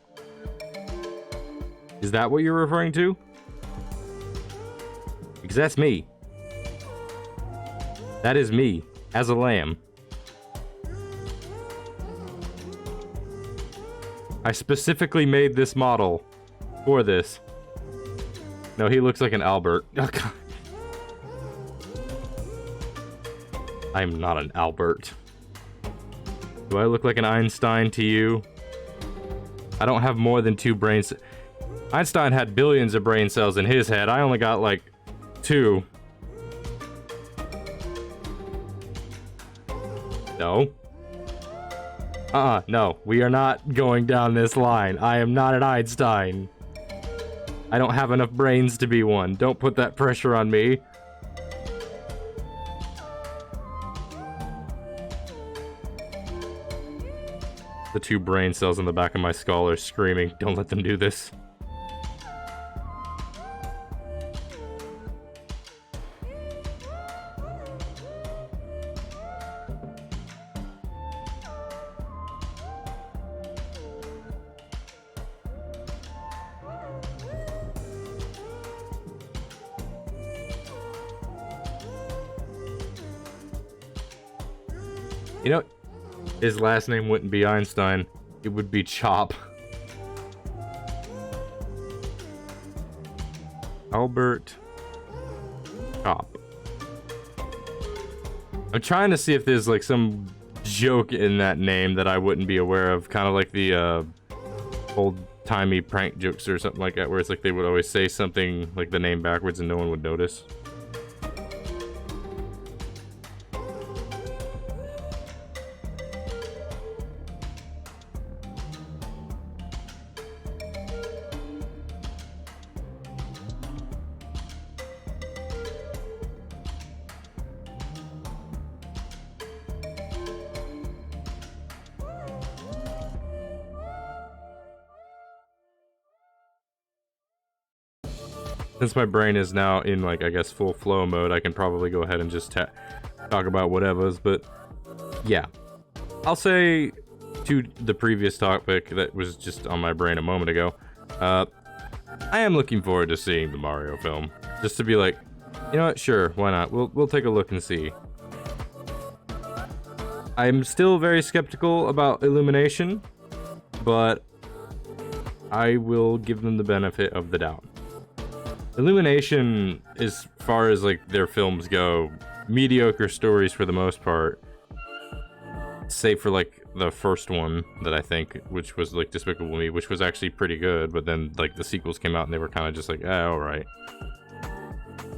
Is that what you're referring to? Because that's me. That is me, as a lamb. I specifically made this model for this. No, he looks like an Albert. Oh, God. I'm not an Albert. Do I look like an Einstein to you? I don't have more than 2 brains. Einstein had billions of brain cells in his head. I only got like 2. No. No. We are not going down this line. I am not an Einstein. I don't have enough brains to be one. Don't put that pressure on me. The 2 brain cells in the back of my skull are screaming, don't let them do this. You know, his last name wouldn't be Einstein, it would be Chop. Albert Chop. I'm trying to see if there's like some joke in that name that I wouldn't be aware of, kind of like the old-timey prank jokes or something like that, where it's like they would always say something like the name backwards and no one would notice. Since my brain is now in, like, I guess full flow mode, I can probably go ahead and just talk about whatevers, but yeah. I'll say to the previous topic that was just on my brain a moment ago, I am looking forward to seeing the Mario film. Just to be like, you know what, sure, why not? We'll take a look and see. I'm still very skeptical about Illumination, but I will give them the benefit of the doubt. Illumination, as far as like their films go, mediocre stories for the most part, save for like the first one that I think, which was like Despicable Me, which was actually pretty good, but then like the sequels came out and they were kind of just like, alright. I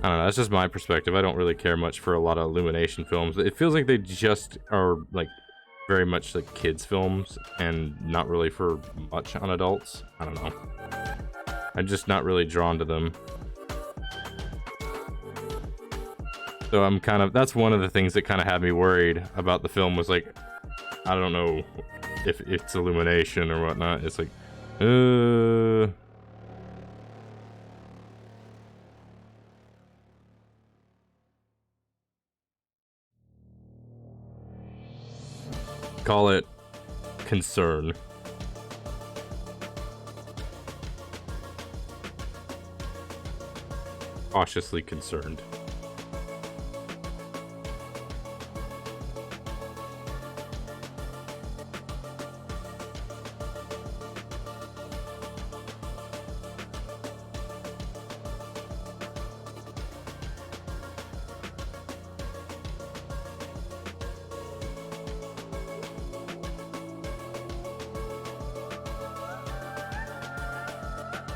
don't know, that's just my perspective. I don't really care much for a lot of Illumination films. It feels like they just are like very much like kids films and not really for much on adults. I don't know. I'm just not really drawn to them. So I'm kind of, that's one of the things that kind of had me worried about the film, was like, I don't know if it's Illumination or whatnot. It's like, call it concern. Cautiously concerned.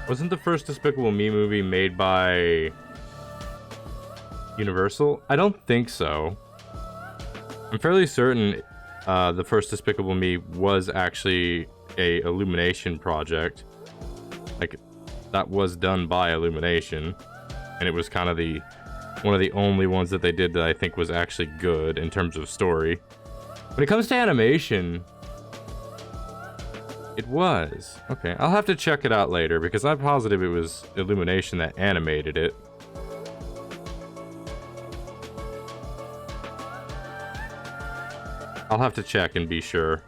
Wasn't the first Despicable Me movie made by Universal? I don't think so. I'm fairly certain the first Despicable Me was actually a Illumination project. Like, that was done by Illumination. And it was kind of one of the only ones that they did that I think was actually good in terms of story. When it comes to animation, it was. Okay, I'll have to check it out later because I'm positive it was Illumination that animated it. I'll have to check and be sure.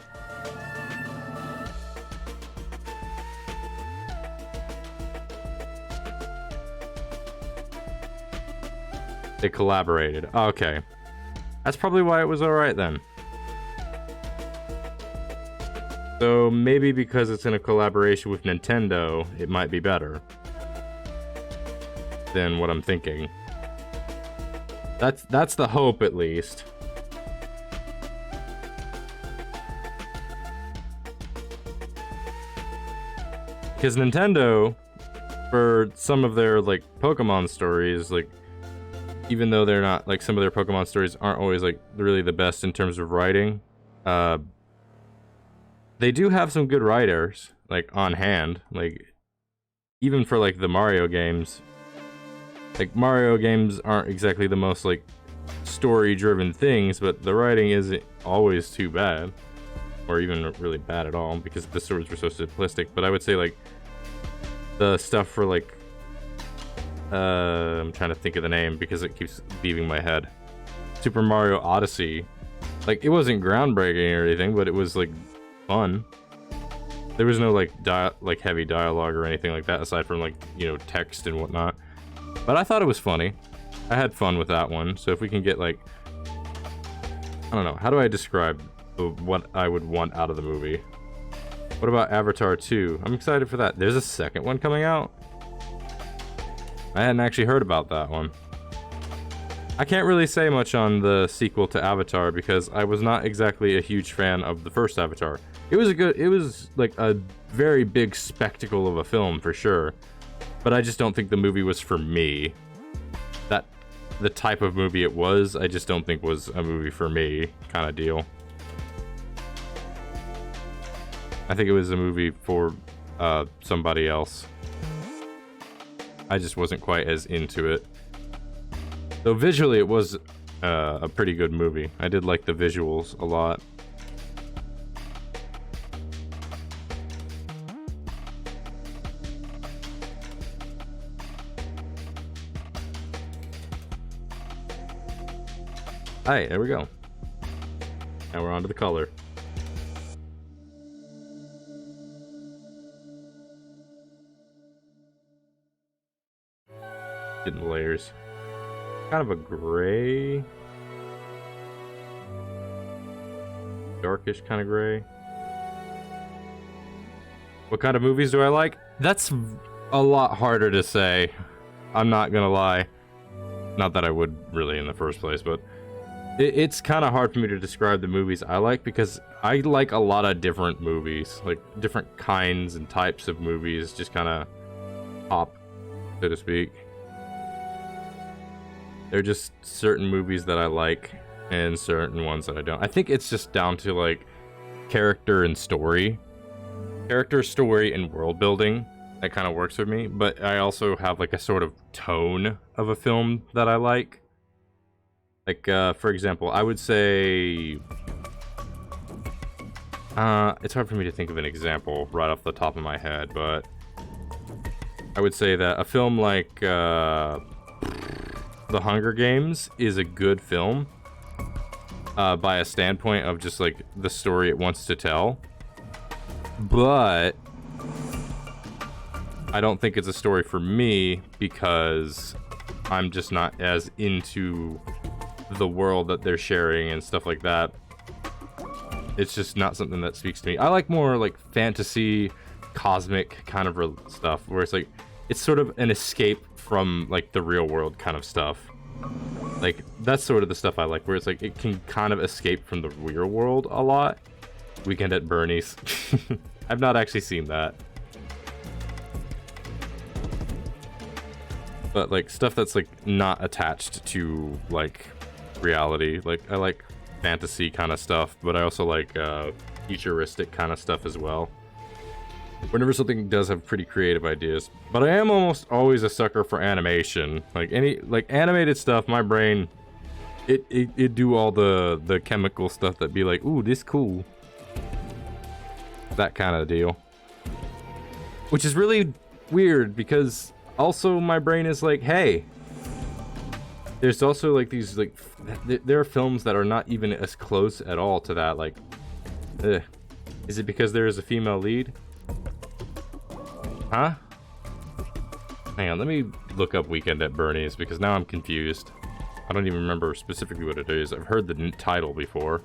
They collaborated. Okay. That's probably why it was alright then. So maybe because it's in a collaboration with Nintendo, it might be better than what I'm thinking. That's the hope, at least. Because Nintendo, for some of their like Pokemon stories, like, even though they're not, like, some of their Pokemon stories aren't always like really the best in terms of writing, they do have some good writers, like, on hand. Like, even for, like, the Mario games. Like, Mario games aren't exactly the most, like, story-driven things, but the writing isn't always too bad. Or even really bad at all, because the stories were so simplistic. But I would say, like, the stuff for, like, I'm trying to think of the name, because it keeps leaving my head. Super Mario Odyssey. Like, it wasn't groundbreaking or anything, but it was, like, fun. There was no like heavy dialogue or anything like that, aside from like, you know, text and whatnot. But I thought it was funny. I had fun with that one. So if we can get like, I don't know, how do I describe what I would want out of the movie? What about Avatar 2? I'm excited for that. There's a second one coming out. I hadn't actually heard about that one. I can't really say much on the sequel to Avatar because I was not exactly a huge fan of the first Avatar. It was like a very big spectacle of a film for sure, but I just don't think the movie was for me. The type of movie it was, I just don't think was a movie for me kind of deal. I think it was a movie for somebody else. I just wasn't quite as into it. Though visually it was a pretty good movie. I did like the visuals a lot. Hey, there we go. Now we're on to the color. Getting layers. Kind of a gray. Darkish kind of gray. What kind of movies do I like? That's a lot harder to say. I'm not gonna lie. Not that I would really in the first place, but it's kind of hard for me to describe the movies I like because I like a lot of different movies, like different kinds and types of movies, just kind of pop, so to speak. They're just certain movies that I like and certain ones that I don't. I think it's just down to like character and story. Character, story, and world building. That kind of works for me, but I also have like a sort of tone of a film that I like. Like, for example, I would say... it's hard for me to think of an example right off the top of my head, but... I would say that a film like, The Hunger Games is a good film. By a standpoint of just, like, the story it wants to tell. But... I don't think it's a story for me, because I'm just not as into the world that they're sharing and stuff like that. It's just not something that speaks to me. I like more like fantasy, cosmic kind of stuff, where it's like, it's sort of an escape from like the real world kind of stuff. Like, that's sort of the stuff I like, where it's like, it can kind of escape from the real world a lot. Weekend at Bernie's. I've not actually seen that. But like stuff that's like not attached to like reality. Like, I like fantasy kind of stuff, but I also like futuristic kind of stuff as well. Whenever something does have pretty creative ideas. But I am almost always a sucker for animation. Like any animated stuff, my brain it do all the chemical stuff that be like, ooh, this cool. That kind of deal. Which is really weird because also my brain is like, hey, there's also like these like there are films that are not even as close at all to that. Like, is it because there is a female lead? Huh? Hang on, let me look up Weekend at Bernie's because now I'm confused. I don't even remember specifically what it is. I've heard the title before.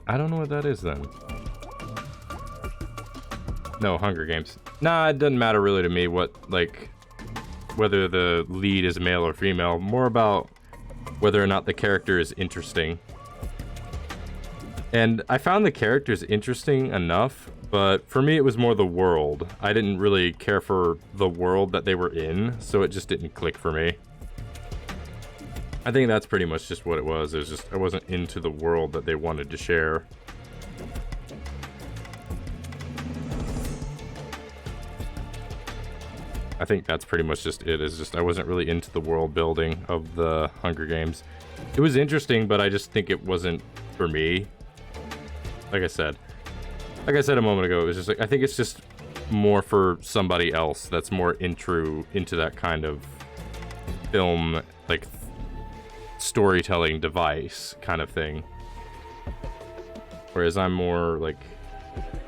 I don't know what that is then. No, Hunger Games. Nah, it doesn't matter really to me what, like, whether the lead is male or female. More about whether or not the character is interesting. And I found the characters interesting enough, but for me it was more the world. I didn't really care for the world that they were in, so it just didn't click for me. I think that's pretty much just what it was. It was just, I wasn't into the world that they wanted to share. I think that's pretty much just it. It's just I wasn't really into the world building of the Hunger Games. It was interesting, but I just think it wasn't for me. Like I said a moment ago, it was just like, I think it's just more for somebody else that's more into that kind of film, like storytelling device kind of thing. Whereas I'm more like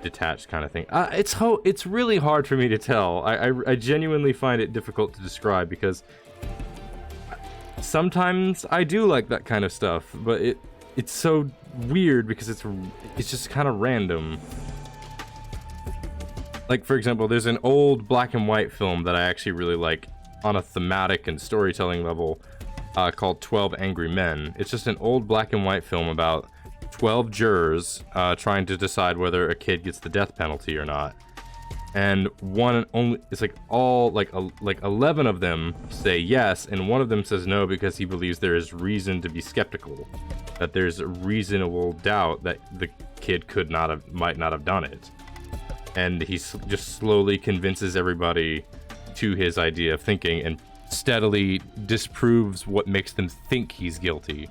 detached kind of thing. It's really hard for me to tell. I genuinely find it difficult to describe because sometimes I do like that kind of stuff, but it's so weird because it's just kind of random. Like, for example, there's an old black and white film that I actually really like on a thematic and storytelling level called 12 Angry Men. It's just an old black and white film about 12 jurors trying to decide whether a kid gets the death penalty or not. And it's like 11 of them say yes, and one of them says no because he believes there is reason to be skeptical, that there's a reasonable doubt that the kid might not have done it. And he just slowly convinces everybody to his idea of thinking and steadily disproves what makes them think he's guilty.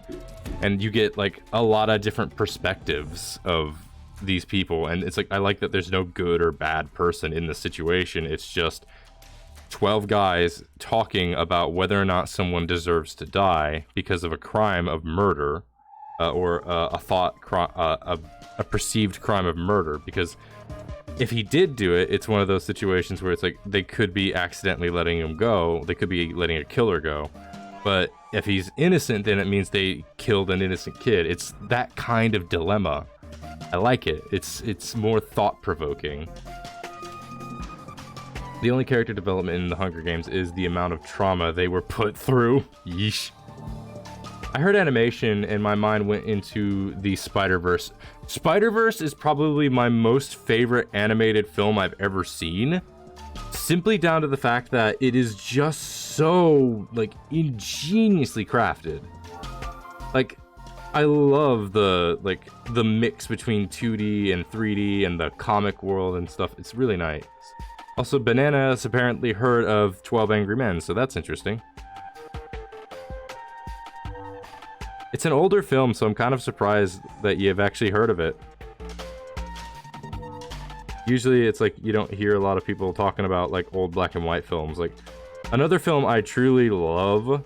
And you get like a lot of different perspectives of these people, and it's like, I like that there's no good or bad person in the situation. It's just 12 guys talking about whether or not someone deserves to die because of a crime of murder, or a perceived crime of murder. Because if he did do it, it's one of those situations where it's like they could be accidentally letting him go, they could be letting a killer go. But if he's innocent, then it means they killed an innocent kid. It's that kind of dilemma. I like it. It's more thought-provoking. The only character development in the Hunger Games is the amount of trauma they were put through. Yeesh. I heard animation and my mind went into the Spider-Verse. Spider-Verse is probably my most favorite animated film I've ever seen. Simply down to the fact that it is just so, like, ingeniously crafted. Like, I love the mix between 2D and 3D and the comic world and stuff. It's really nice. Also, Banana has apparently heard of 12 Angry Men, so that's interesting. It's an older film, so I'm kind of surprised that you've actually heard of it. Usually it's like you don't hear a lot of people talking about like old black and white films. Like, another film I truly love,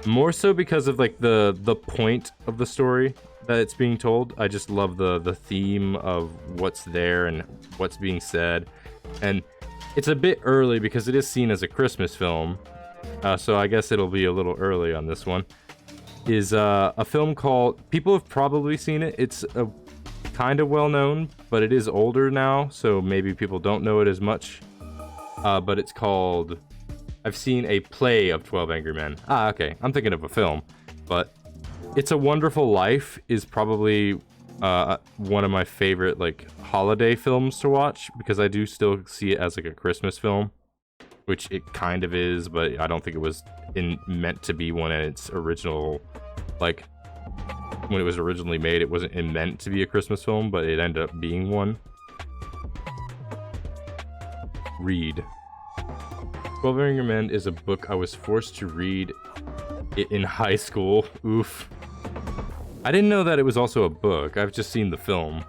more so because of like the point of the story that it's being told. I just love the theme of what's there and what's being said. And it's a bit early because it is seen as a Christmas film, so I guess it'll be a little early on this one. Is a film called, people have probably seen it. It's kind of well known, but it is older now, so maybe people don't know it as much. But it's called, I've seen a play of 12 Angry Men. Okay, I'm thinking of a film. But It's a Wonderful Life is probably one of my favorite like holiday films to watch, because I do still see it as like a Christmas film, which it kind of is, but I don't think it was meant to be one in its original, like when it was originally made. It wasn't meant to be a Christmas film, but it ended up being one. Read. 12 Angry Men is a book I was forced to read in high school. Oof. I didn't know that it was also a book. I've just seen the film.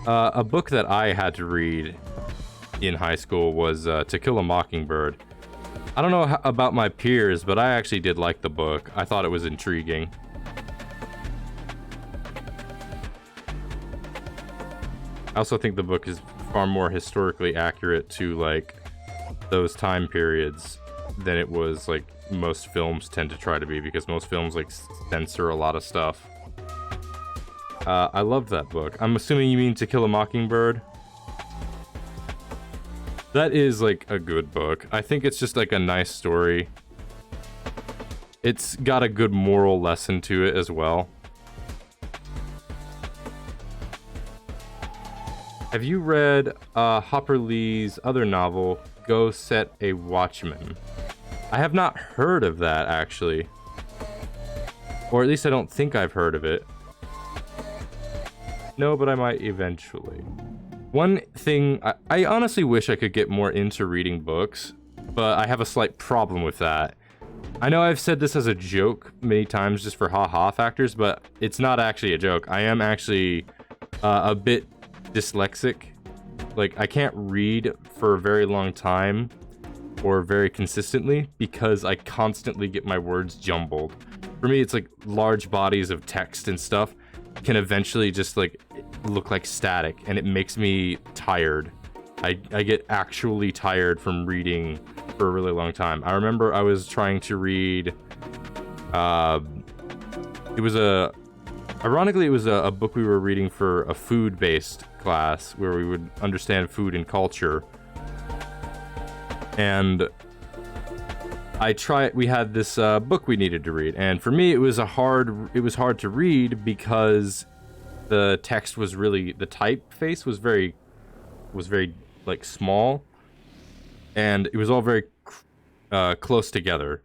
A book that I had to read in high school was To Kill a Mockingbird. I don't know about my peers, but I actually did like the book. I thought it was intriguing. I also think the book is far more historically accurate to like those time periods than it was like most films tend to try to be, because most films like censor a lot of stuff. I loved that book. I'm assuming you mean To Kill a Mockingbird. That is like a good book. I think it's just like a nice story. It's got a good moral lesson to it as well. Have you read Harper Lee's other novel, Go Set a Watchman? I have not heard of that, actually. Or at least I don't think I've heard of it. No, but I might eventually. One thing, I honestly wish I could get more into reading books, but I have a slight problem with that. I know I've said this as a joke many times just for ha-ha factors, but it's not actually a joke. I am actually a bit dyslexic. Like, I can't read for a very long time or very consistently because I constantly get my words jumbled. For me, it's like large bodies of text and stuff can eventually just like look like static, and it makes me tired. I get actually tired from reading for a really long time. I remember I was trying to read, ironically, it was a book we were reading for a food-based class where we would understand food and culture. And we had this book we needed to read, and for me it was hard to read because the text was really, the typeface was very like small, and it was all very close together.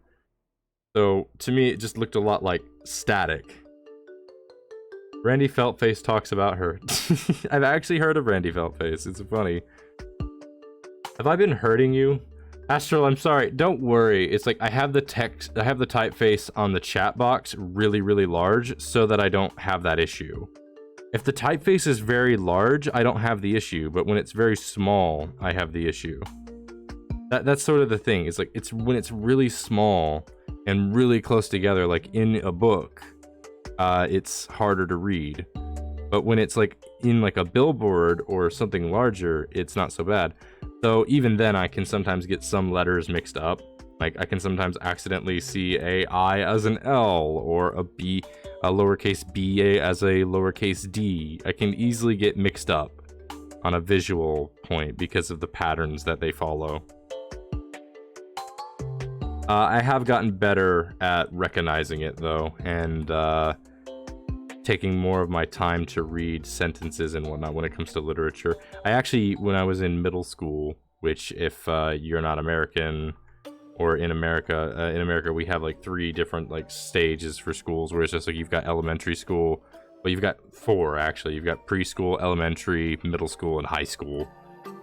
So to me, it just looked a lot like static. Randy Feltface talks about her. I've actually heard of Randy Feltface. It's funny. Have I been hurting you? Astral, I'm sorry. Don't worry. It's like I have the typeface on the chat box really, really large so that I don't have that issue. If the typeface is very large, I don't have the issue, but when it's very small, I have the issue. That's sort of the thing. It's like when it's really small and really close together, like in a book, it's harder to read. But when it's like in like a billboard or something larger, it's not so bad. So even then, I can sometimes get some letters mixed up. Like I can sometimes accidentally see a I as an L or a lowercase b as a lowercase d. I can easily get mixed up on a visual point because of the patterns that they follow. I have gotten better at recognizing it though, and taking more of my time to read sentences and whatnot when it comes to literature. I actually, when I was in middle school, which if you're not American, or in America we have like 3 different like stages for schools, where it's just like you've got elementary school, but you've got 4 actually. You've got preschool, elementary, middle school, and high school,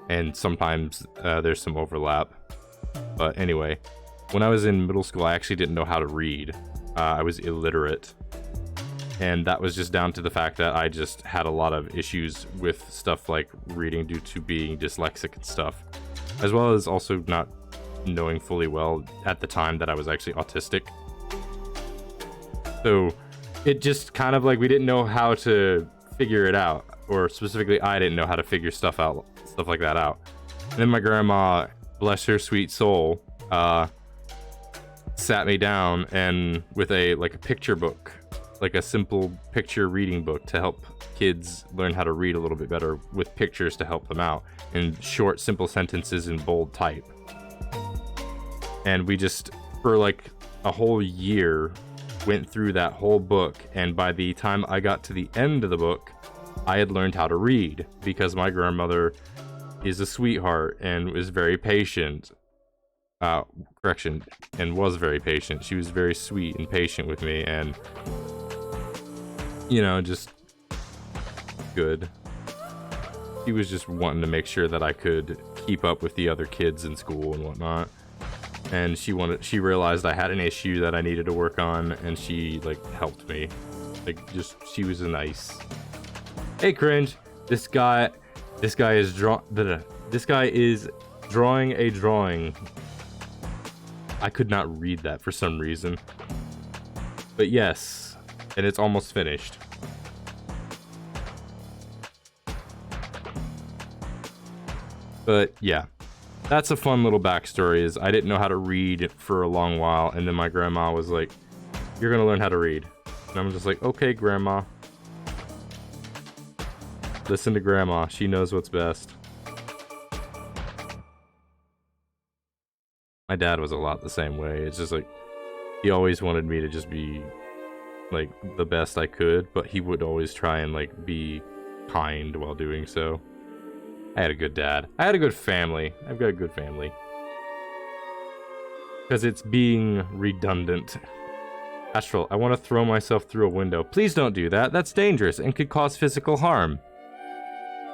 and sometimes there's some overlap. But anyway, when I was in middle school, I actually didn't know how to read. I was illiterate. And that was just down to the fact that I just had a lot of issues with stuff like reading due to being dyslexic and stuff, as well as also not knowing fully well at the time that I was actually autistic. So it just kind of like we didn't know how to figure it out, or specifically I didn't know how to figure stuff like that out. And then my grandma, bless her sweet soul, sat me down and with a picture book, like a simple picture reading book to help kids learn how to read a little bit better, with pictures to help them out in short, simple sentences in bold type. And we just, for like a whole year, went through that whole book, and by the time I got to the end of the book, I had learned how to read, because my grandmother is a sweetheart and is very patient. And was very patient. She was very sweet and patient with me, and just good. She was just wanting to make sure that I could keep up with the other kids in school and whatnot. And she realized I had an issue that I needed to work on, and she helped me. She was nice. Hey, cringe. This guy is drawing a drawing. I could not read that for some reason. But yes, and it's almost finished. But yeah, that's a fun little backstory. Is I didn't know how to read for a long while, and then my grandma was like, "You're gonna learn how to read," and I'm just like, "Okay, grandma." Listen to grandma. She knows what's best. My dad was a lot the same way. It's just like, he always wanted me to just be the best I could, but he would always try and be kind while doing so. I had a good dad. I had a good family. I've got a good family. Because it's being redundant. Astral, I want to throw myself through a window. Please don't do that. That's dangerous and could cause physical harm.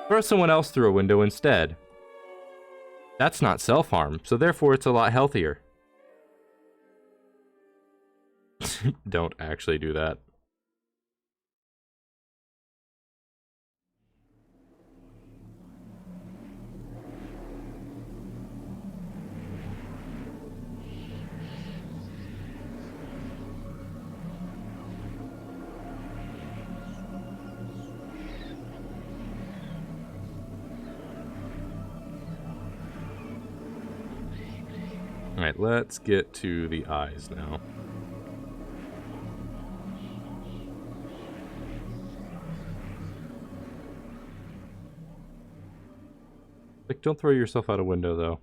Throw someone else through a window instead. That's not self-harm, so therefore it's a lot healthier. Don't actually do that. Alright, let's get to the eyes now. Like, don't throw yourself out a window, though.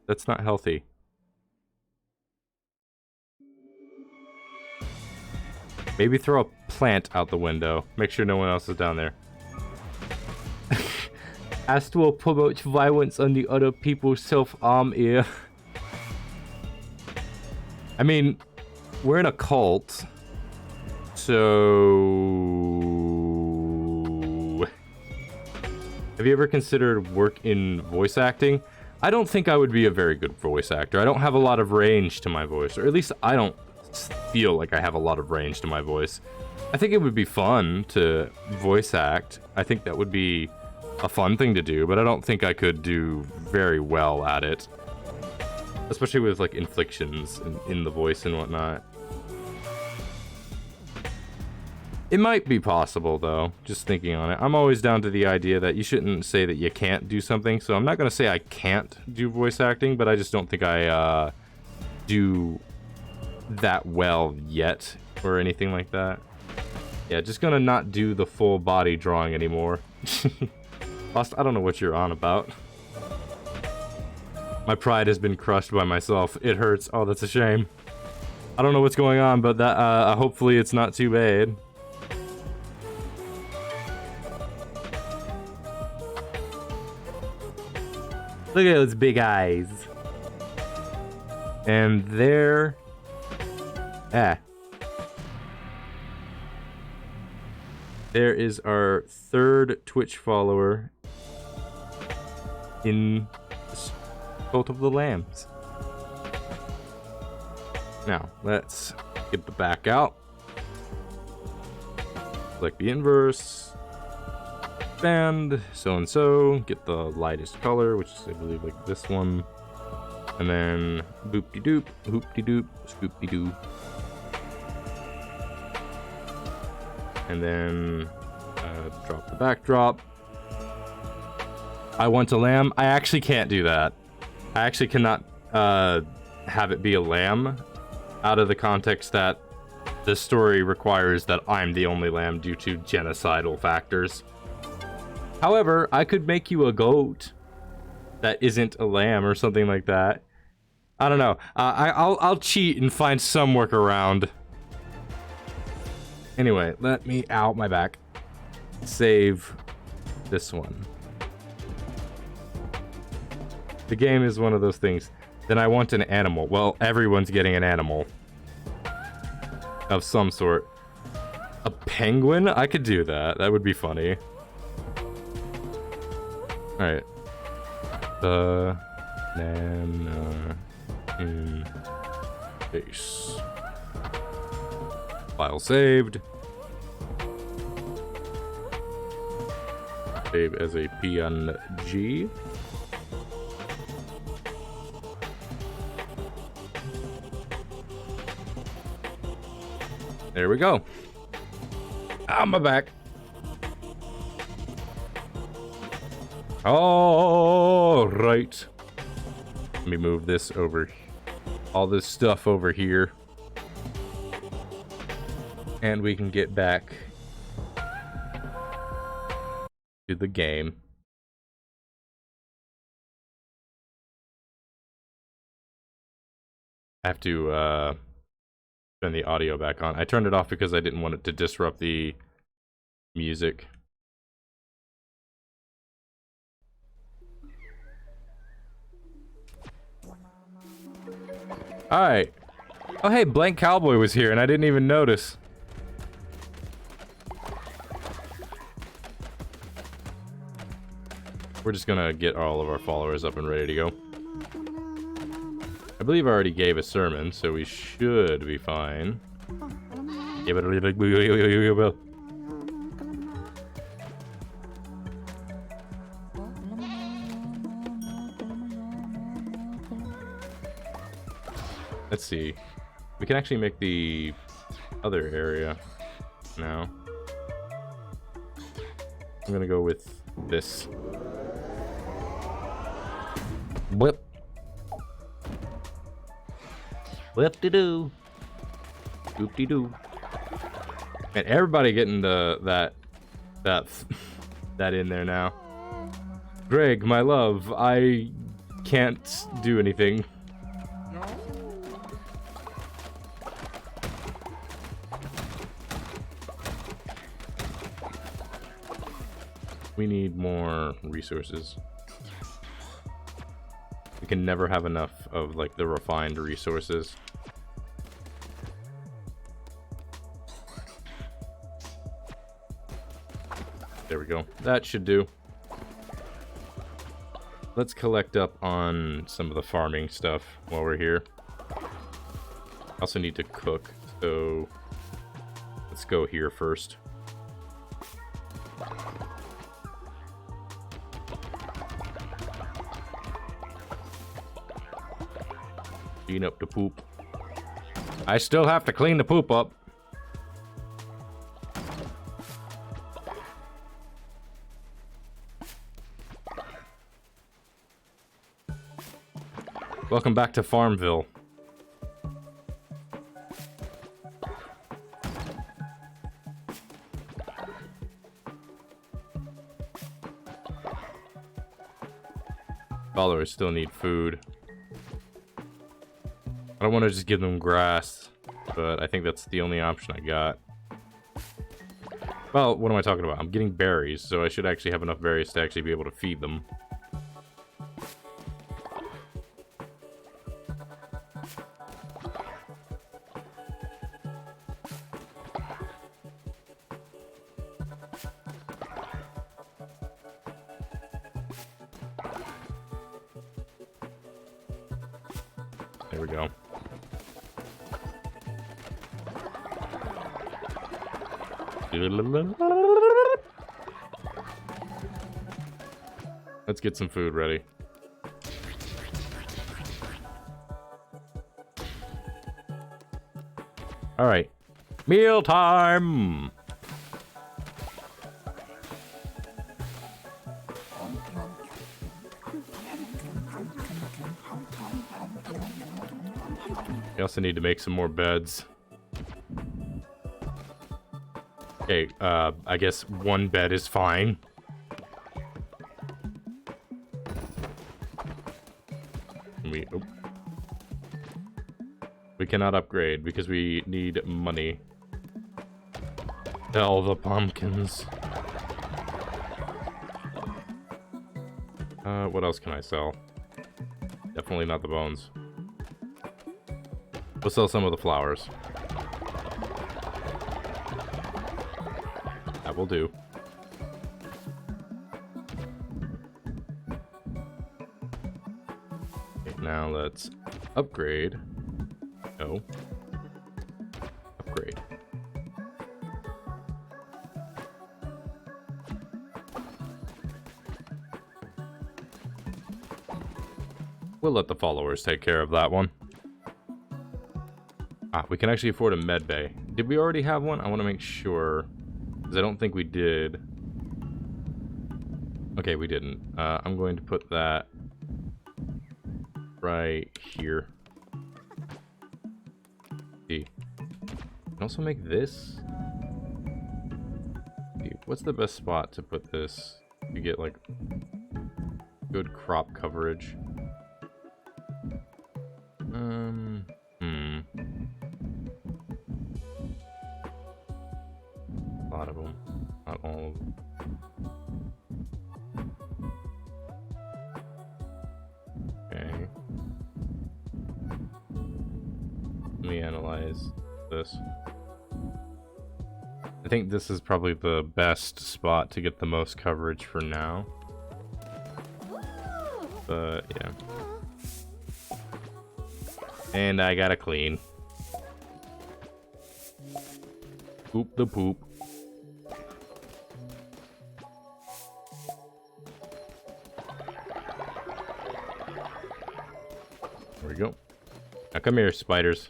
That's not healthy. Maybe throw a plant out the window. Make sure no one else is down there. Astral promotes violence on the other people's self-harm ear. I mean, we're in a cult, so... Have you ever considered work in voice acting? I don't think I would be a very good voice actor. I don't have a lot of range to my voice, or at least I don't feel like I have a lot of range to my voice. I think it would be fun to voice act. I think that would be a fun thing to do, but I don't think I could do very well at it. Especially with, like, inflections in the voice and whatnot. It might be possible, though, just thinking on it. I'm always down to the idea that you shouldn't say that you can't do something, so I'm not going to say I can't do voice acting, but I just don't think I do that well yet, or anything like that. Yeah, just gonna not do the full body drawing anymore. Lost, I don't know what you're on about. My pride has been crushed by myself. It hurts. Oh, that's a shame. I don't know what's going on, but that hopefully it's not too bad. Look at those big eyes. And there... There is our third Twitch follower in Cult of the Lambs. Now, let's get the back out. Select the inverse. Band, so-and-so. Get the lightest color, which is, I believe, like this one. And then boop-de-doop, hoop-de-doop, scoop-de-doo. And then drop the backdrop. I want a lamb. I actually can't do that. I actually cannot have it be a lamb out of the context that this story requires that I'm the only lamb due to genocidal factors. However, I could make you a goat that isn't a lamb or something like that. I don't know. I'll cheat and find some workaround. Anyway, let me out my back. Save this one. The game is one of those things. Then I want an animal. Well, everyone's getting an animal. Of some sort. A penguin? I could do that. That would be funny. Alright. Banana in base. File saved. Save as a PNG. There we go. On my back. All right. Let me move this over. All this stuff over here. And we can get back to the game. I have to turn the audio back on. I turned it off because I didn't want it to disrupt the music. Alright. Oh hey, Blank Cowboy was here and I didn't even notice. We're just gonna get all of our followers up and ready to go. I believe I already gave a sermon, so we should be fine. Let's see. We can actually make the other area now. I'm gonna go with this. Whip. Whoop-de-doo. Whoop-de-doo. And everybody getting that in there now. Greg, my love, I can't do anything. We need more resources. We can never have enough of like the refined resources. There we go. That should do. Let's collect up on some of the farming stuff while we're here. Also need to cook, so let's go here first. Clean up the poop. I still have to clean the poop up. Welcome back to Farmville. Followers still need food. I don't want to just give them grass, but I think that's the only option I got. Well, what am I talking about? I'm getting berries, so I should actually have enough berries to actually be able to feed them. There we go. Let's get some food ready. All right, meal time. We also need to make some more beds. Okay, I guess one bed is fine. We cannot upgrade because we need money. Sell the pumpkins. What else can I sell? Definitely not the bones. We'll sell some of the flowers. That will do. Okay, now let's upgrade. No. Upgrade. We'll let the followers take care of that one. Ah, we can actually afford a med bay. Did we already have one? I want to make sure, because I don't think we did. Okay, we didn't. I'm going to put that right here. See. Can also make this. See, what's the best spot to put this to get like good crop coverage? A lot of them, not all of them. Okay. Let me analyze this. I think this is probably the best spot to get the most coverage for now. But yeah. And I gotta clean. Poop the poop. There we go. Now come here, spiders.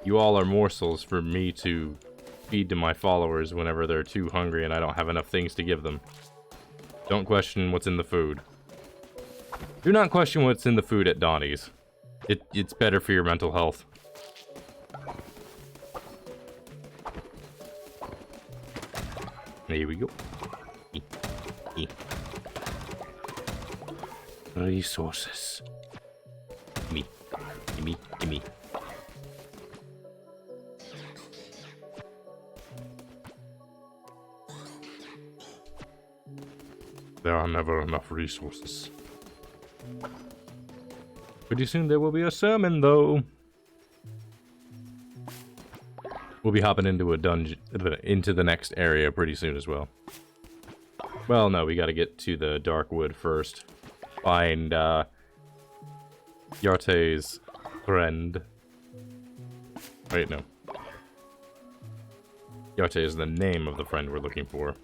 You all are morsels for me to feed to my followers whenever they're too hungry and I don't have enough things to give them. Don't question what's in the food. Do not question what's in the food at Donnie's. It's better for your mental health. There we go. Resources. Gimme. Gimme. Gimme. There are never enough resources. Pretty soon there will be a sermon, though. We'll be hopping into a dungeon, into the next area pretty soon as well. Well, no, we gotta get to the dark wood first. Find, Yarte's friend. Wait, no. Yarte is the name of the friend we're looking for.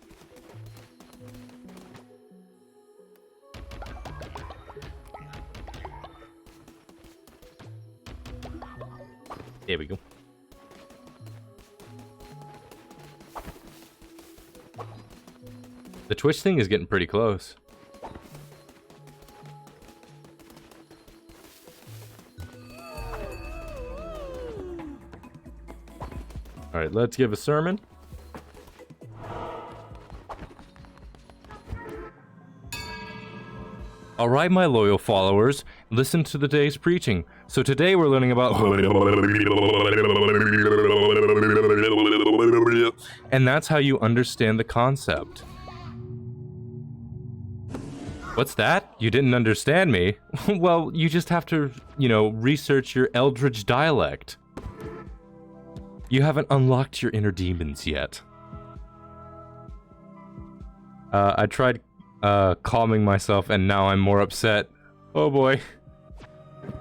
There we go. The Twitch thing is getting pretty close. Alright, let's give a sermon. Alright, my loyal followers, listen to the day's preaching. So today we're learning about... And that's how you understand the concept. What's that? You didn't understand me? Well, you just have to, you know, research your Eldritch dialect. You haven't unlocked your inner demons yet. I tried calming myself and now I'm more upset. Oh boy.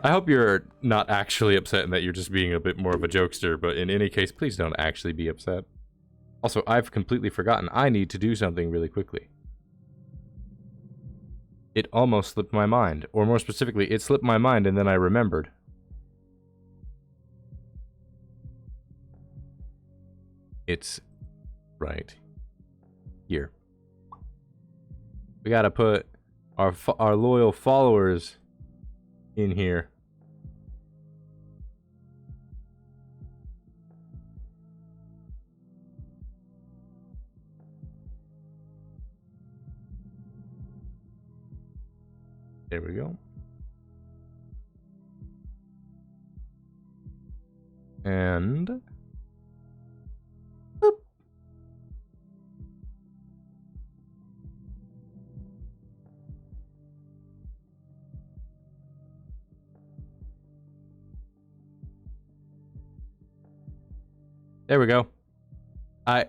I hope you're not actually upset and that you're just being a bit more of a jokester, but in any case, please don't actually be upset. Also, I've completely forgotten I need to do something really quickly. It almost slipped my mind, or more specifically, it slipped my mind and then I remembered. It's right here. We gotta put our loyal followers in here. There we go. And boop. There we go. Am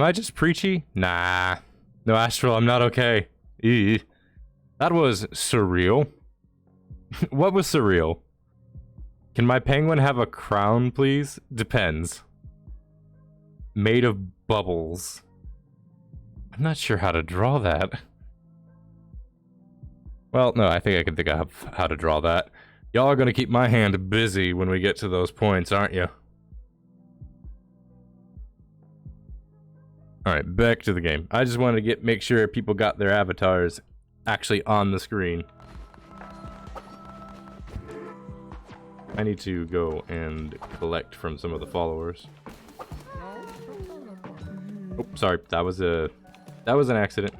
I just preachy? Nah. No, Astral, I'm not okay. Eee. That was surreal. What was surreal? Can my penguin have a crown, please? Depends. Made of bubbles. I'm not sure how to draw that. Well, no, I think I can think of how to draw that. Y'all are gonna keep my hand busy when we get to those points, aren't you? Alright, back to the game. I just wanted to make sure people got their avatars actually on the screen. I need to go and collect from some of the followers. Oh, sorry, that was an accident.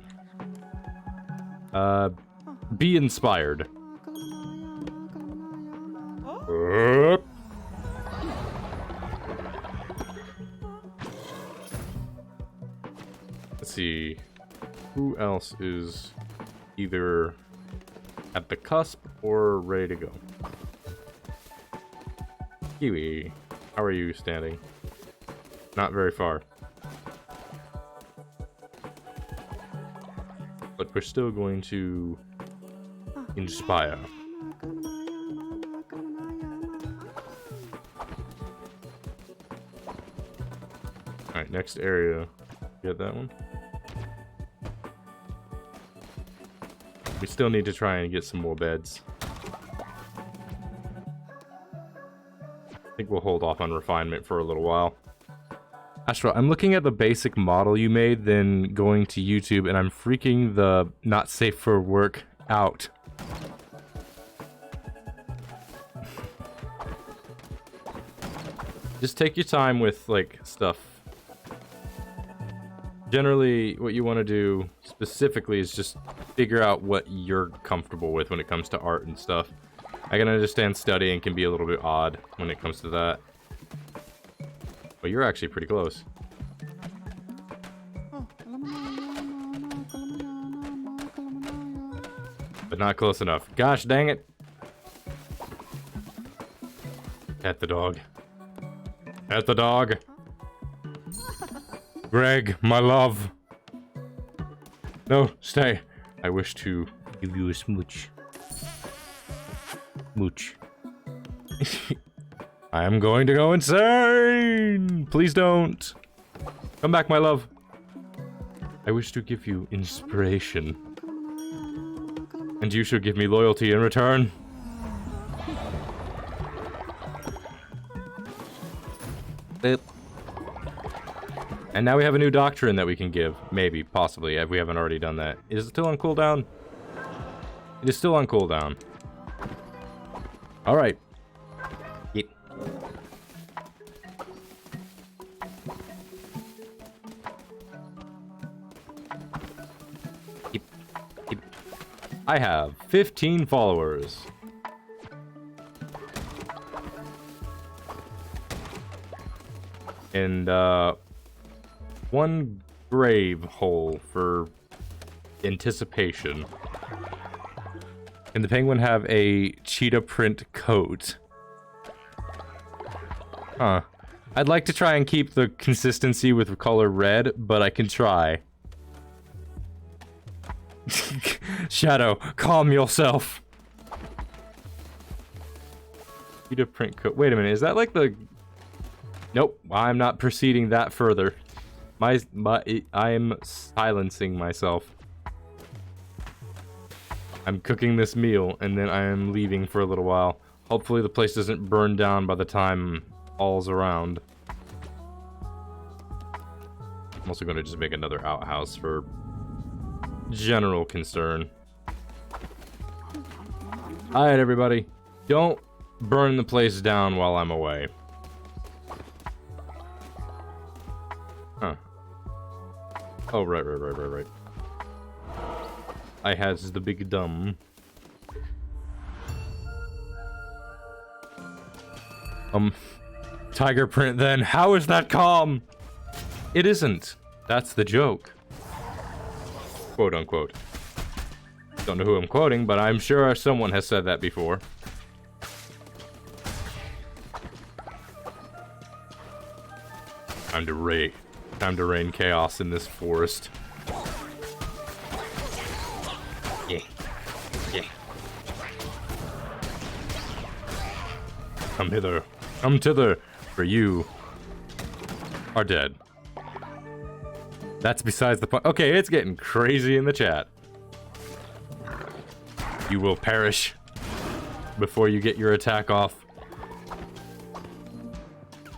Be inspired. Let's see. Who else is either at the cusp or ready to go? Kiwi, how are you standing? Not very far. But we're still going to inspire. Alright, next area. Get that one? We still need to try and get some more beds. I think we'll hold off on refinement for a little while. Astral, I'm looking at the basic model you made, then going to YouTube, and I'm freaking the not safe for work out. Just take your time with, like, stuff. Generally, what you want to do specifically is just figure out what you're comfortable with when it comes to art and stuff. I can understand studying can be a little bit odd when it comes to that. But you're actually pretty close. But not close enough. Gosh dang it. At the dog. At the dog. Greg, my love. No, stay. I wish to give you a smooch. Smooch. I am going to go insane! Please don't. Come back, my love. I wish to give you inspiration. And you should give me loyalty in return. Boop. And now we have a new doctrine that we can give. Maybe, possibly, if we haven't already done that. Is it still on cooldown? It is still on cooldown. Alright. Yep. Yep. Yep. I have 15 followers. And, one grave hole for anticipation. Can the penguin have a cheetah print coat? Huh. I'd like to try and keep the consistency with the color red, but I can try. Shadow, calm yourself. Cheetah print coat. Wait a minute, is that like the... Nope, I'm not proceeding that further. I am silencing myself. I'm cooking this meal, and then I am leaving for a little while. Hopefully the place doesn't burn down by the time all's around. I'm also going to just make another outhouse for general concern. Alright, everybody. Don't burn the place down while I'm away. Huh. Oh, right. I has the big dumb. Tiger print then. How is that calm? It isn't. That's the joke. Quote unquote. Don't know who I'm quoting, but I'm sure someone has said that before. Time to rain chaos in this forest. Yeah. Come hither. Come thither, for you are dead. That's besides the point. Okay, it's getting crazy in the chat. You will perish before you get your attack off.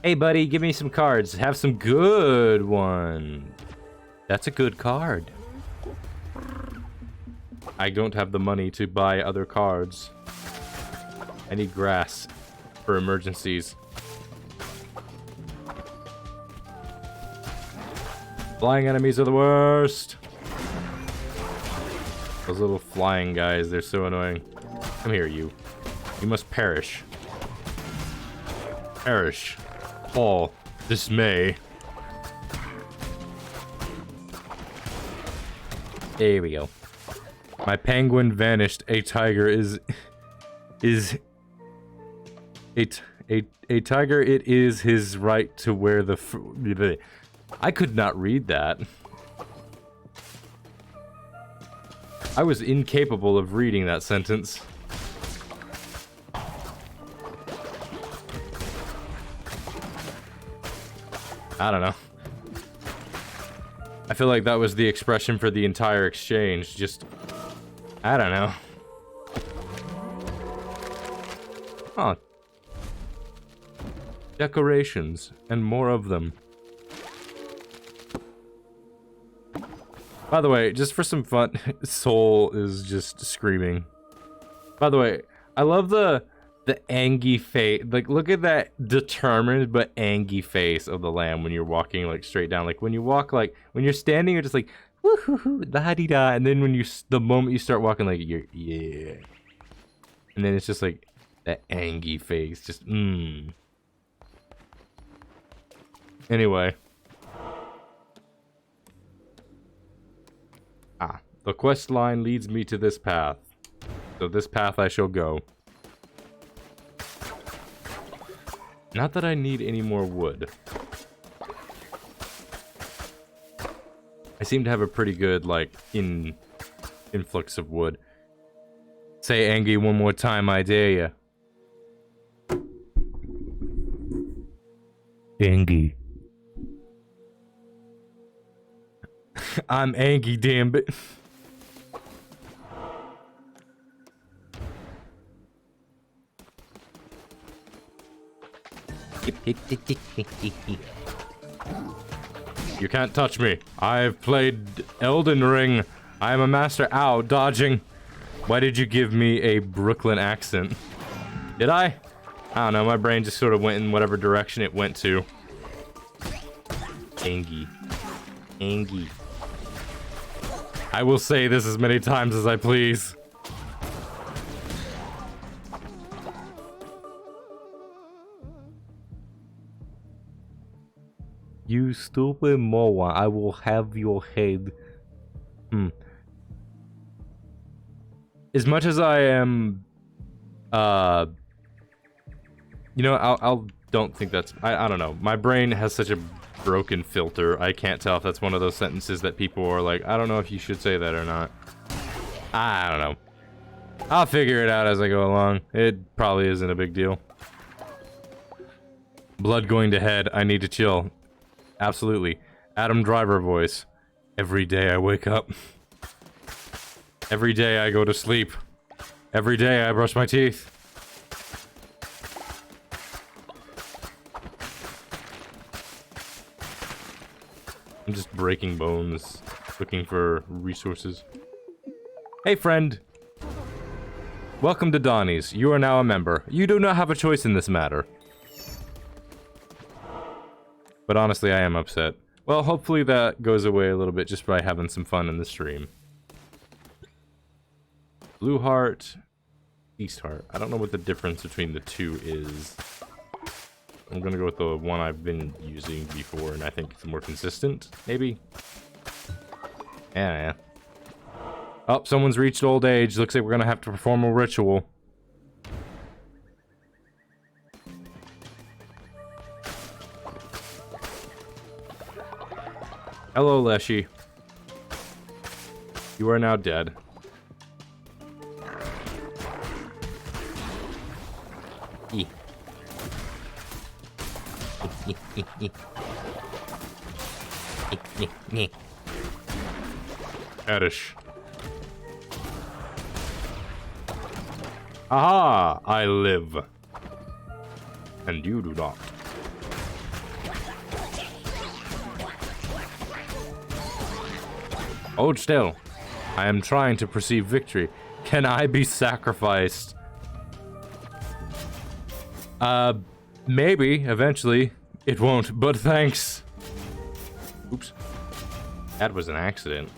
Hey, buddy, give me some cards. Have some good ones. That's a good card. I don't have the money to buy other cards. I need grass for emergencies. Flying enemies are the worst. Those little flying guys, they're so annoying. Come here, you. You must perish. Perish. Fall. Dismay. There we go. My penguin vanished. A tiger is a tiger. It is his right to wear the. I could not read that. I was incapable of reading that sentence. I don't know. I feel like that was the expression for the entire exchange. Just, I don't know. Oh. Decorations, and more of them. By the way, just for some fun, Soul is just screaming. By the way, I love the The angry face. Like, look at that determined but angry face of the lamb when you're walking, like, straight down. Like, when you walk, like, when you're standing, you're just like, woo-hoo-hoo, la-di-da. And then when you, the moment you start walking, like, you're, yeah. And then it's just like, that angry face. Just, Anyway. The quest line leads me to this path. So this path I shall go. Not that I need any more wood. I seem to have a pretty good, like, influx of wood. Say angry one more time, I dare ya. Angry. I'm angry, damn it. You can't touch me. I've played Elden Ring. I am a master. Ow, dodging. Why did you give me a Brooklyn accent? Did I? I don't know, my brain just sort of went in whatever direction it went to. Angie. Angie. I will say this as many times as I please. You stupid moron, I will have your head. As much as I am, you know, I'll don't think that's, I don't know. My brain has such a broken filter. I can't tell if that's one of those sentences that people are like, I don't know if you should say that or not. I don't know. I'll figure it out as I go along. It probably isn't a big deal. Blood going to head. I need to chill. Absolutely. Adam Driver voice. Every day I wake up. Every day I go to sleep. Every day I brush my teeth. I'm just breaking bones, looking for resources. Hey friend! Welcome to Donnie's. You are now a member. You do not have a choice in this matter. But honestly, I am upset. Well, hopefully that goes away a little bit just by having some fun in the stream. Blue heart, East heart. I don't know what the difference between the two is. I'm gonna go with the one I've been using before, and I think it's more consistent, maybe? Yeah. Oh, someone's reached old age. Looks like we're gonna have to perform a ritual. Hello, Leshy. You are now dead. Addish. Aha! I live. And you do not. Hold still. I am trying to perceive victory. Can I be sacrificed? Maybe, eventually. It won't, but thanks. Oops. That was an accident.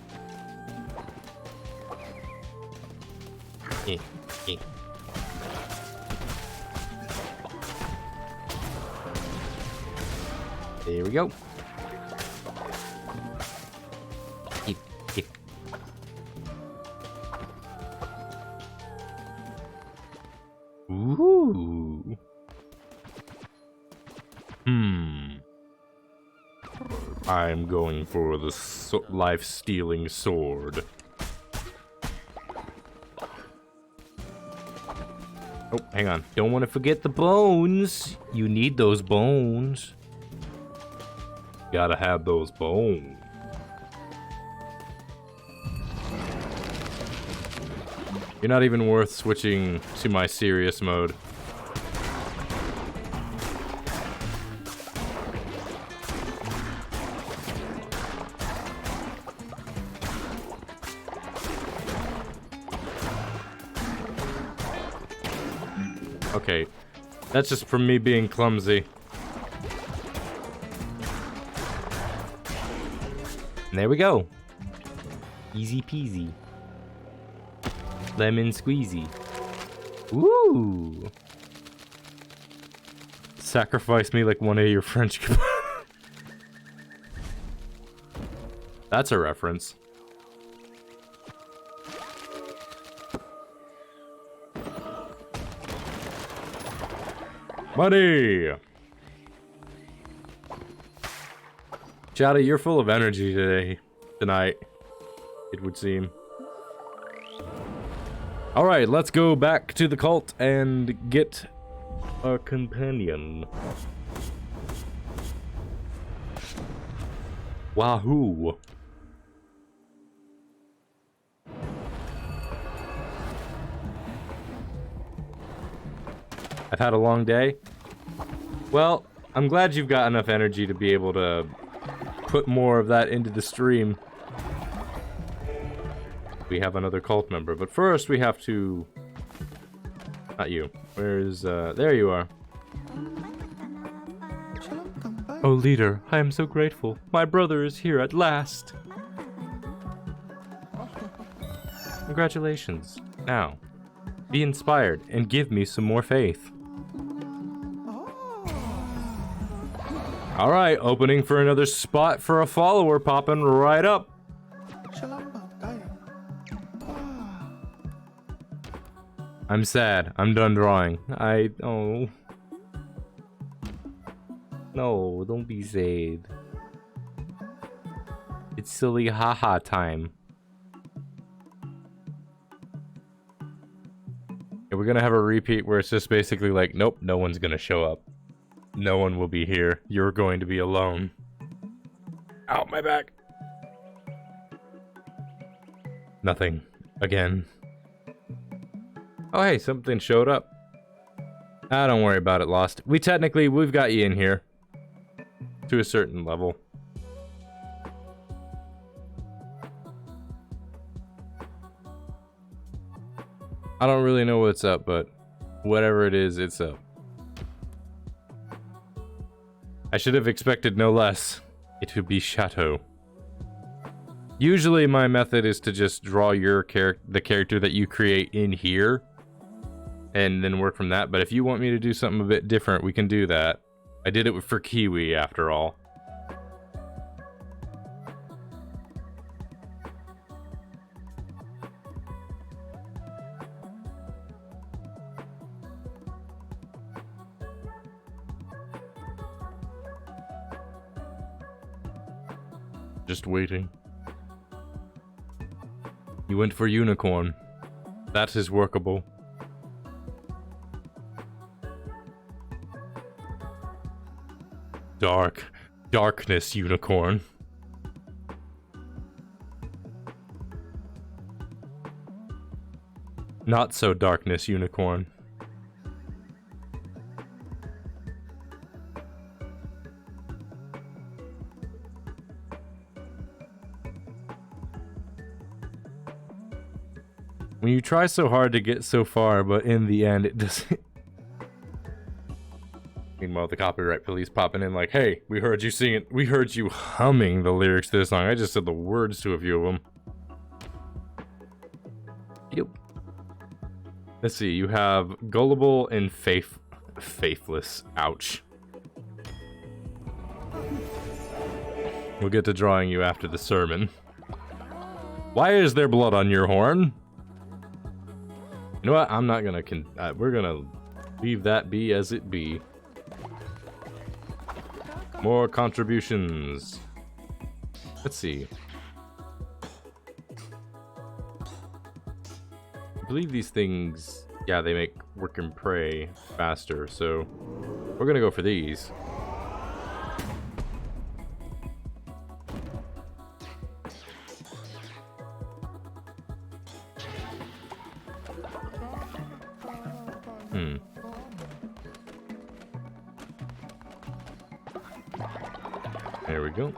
There we go. Ooh. I'm going for the life-stealing sword. Oh, hang on. Don't want to forget the bones. You need those bones. Gotta have those bones. You're not even worth switching to my serious mode. Okay. That's just from me being clumsy. And there we go. Easy peasy. Lemon squeezy. Ooh. Sacrifice me like one of your French. That's a reference. Buddy! Chowdy, you're full of energy tonight, it would seem. Alright, let's go back to the cult and get our companion. Wahoo! I've had a long day. Well, I'm glad you've got enough energy to be able to put more of that into the stream. We have another cult member, but first we have to... Not you. Where's, there you are. Oh, leader, I am so grateful. My brother is here at last. Congratulations. Now, be inspired and give me some more faith. Alright, opening for another spot for a follower popping right up. I'm sad. I'm done drawing. Oh. No, don't be sad. It's silly haha time. Yeah, we're gonna have a repeat where it's just basically like, nope, no one's gonna show up. No one will be here. You're going to be alone. Ow, my back. Nothing. Again. Oh, hey, something showed up. Ah, don't worry about it, Lost. We've got you in here. To a certain level. I don't really know what's up, but whatever it is, it's up. I should have expected no less. It would be Chateau. Usually my method is to just draw your the character that you create in here. And then work from that. But if you want me to do something a bit different, we can do that. I did it for Kiwi, after all. Just waiting. You went for unicorn. That is workable. Darkness unicorn. Not so darkness unicorn. When you try so hard to get so far, but in the end it doesn't. Meanwhile, the copyright police popping in like, hey, we heard you singing, we heard you humming the lyrics to this song. I just said the words to a few of them. Yep. Let's see, you have gullible and faithless. Ouch. We'll get to drawing you after the sermon. Why is there blood on your horn? You know what? I'm not gonna we're gonna leave that be as it be. More contributions. Let's see. I believe these things, yeah, they make work and pray faster, so we're gonna go for these. There we go.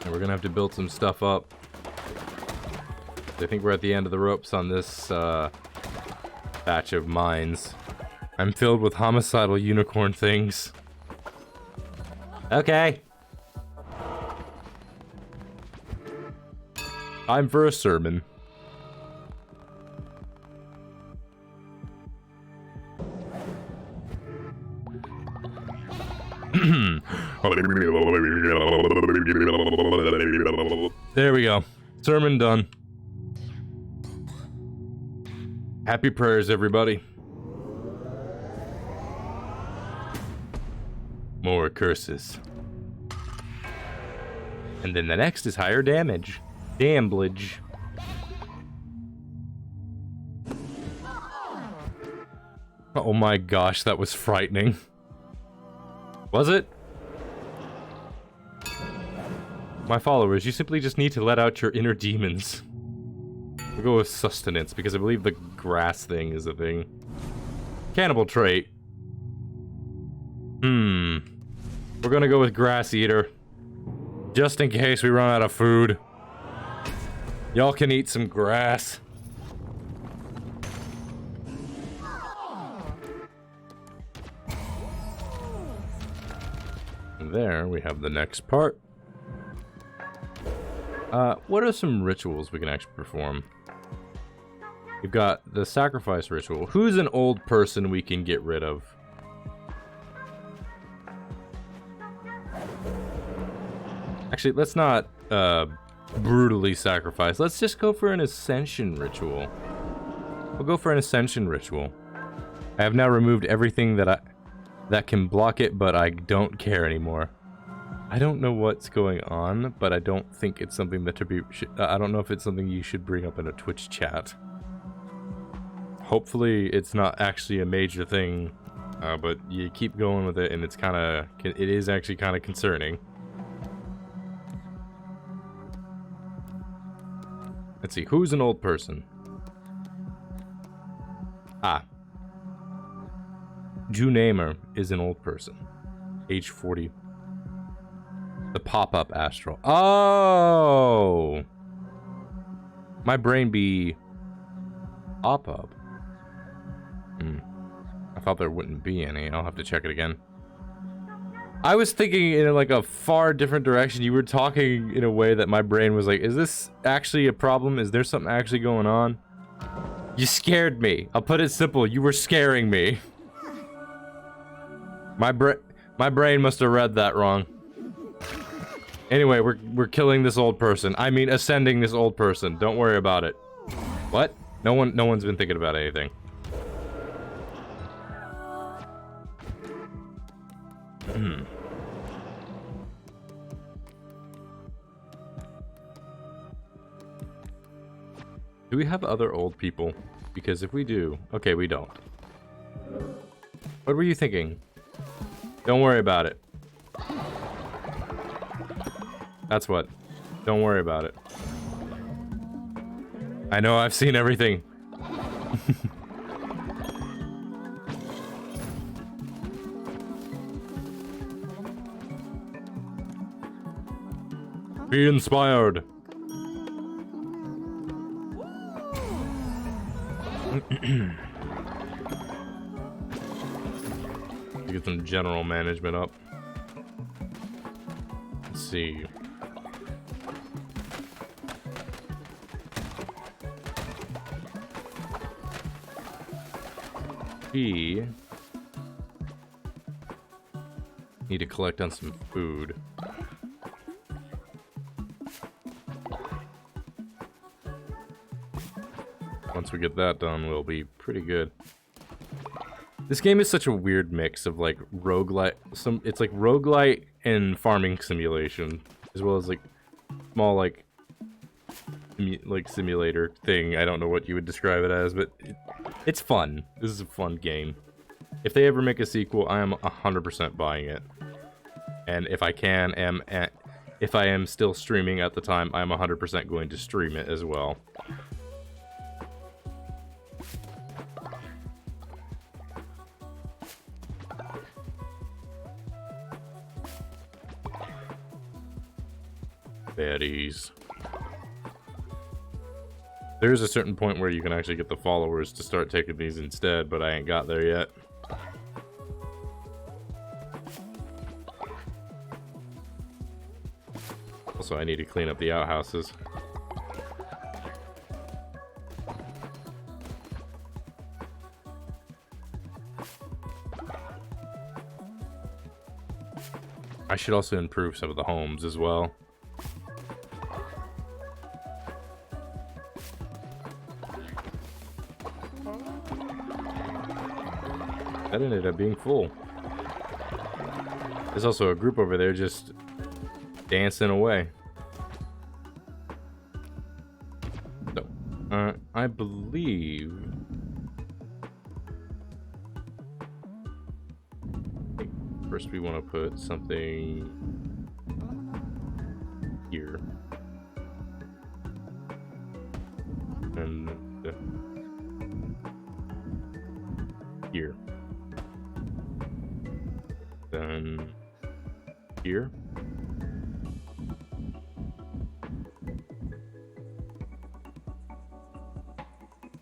And we're gonna have to build some stuff up. I think we're at the end of the ropes on this batch of mines. I'm filled with homicidal unicorn things. Okay. Time for a sermon. There we go. Sermon done. Happy prayers, everybody. More curses. And then the next is higher damage. Damblage. Oh my gosh, that was frightening. Was it? My followers, you simply just need to let out your inner demons. We'll go with sustenance, because I believe the grass thing is a thing. Cannibal trait. We're gonna go with grass eater. Just in case we run out of food. Y'all can eat some grass. And there we have the next part. What are some rituals we can actually perform? We've got the sacrifice ritual. Who's an old person we can get rid of? Actually, let's not brutally sacrifice. Let's just go for an ascension ritual. We'll go for an ascension ritual. I have now removed everything that can block it, but I don't care anymore. I don't know what's going on, but I don't think it's something that I don't know if it's something you should bring up in a Twitch chat. Hopefully it's not actually a major thing, but you keep going with it and it is actually kind of concerning. Let's see, who's an old person? Junamer is an old person. Age 40. The pop-up Astral. Oh! My brain be pop-up. I thought there wouldn't be any. I'll have to check it again. I was thinking in like a far different direction. You were talking in a way that my brain was like, is this actually a problem? Is there something actually going on? You scared me. I'll put it simple. You were scaring me. My brain must have read that wrong. Anyway, we're killing this old person. I mean, ascending this old person. Don't worry about it. What? No one's been thinking about anything. Do we have other old people? Because if we do... Okay, we don't. What were you thinking? Don't worry about it. That's what. Don't worry about it. I know, I've seen everything. Be inspired. Get some general management up. Let's see. We need to collect on some food. Once we get that done, we'll be pretty good. This game is such a weird mix of like roguelite, it's like roguelite and farming simulation, as well as like small like simulator thing. I don't know what you would describe it as, but it's fun. This is a fun game. If they ever make a sequel, I am 100% buying it. And if I if I am still streaming at the time, I'm 100% going to stream it as well. Baddies. There's a certain point where you can actually get the followers to start taking these instead, but I ain't got there yet. Also, I need to clean up the outhouses. I should also improve some of the homes as well. That ended up being full. There's also a group over there just dancing away. So, I believe... First we want to put something here. And here. Then here.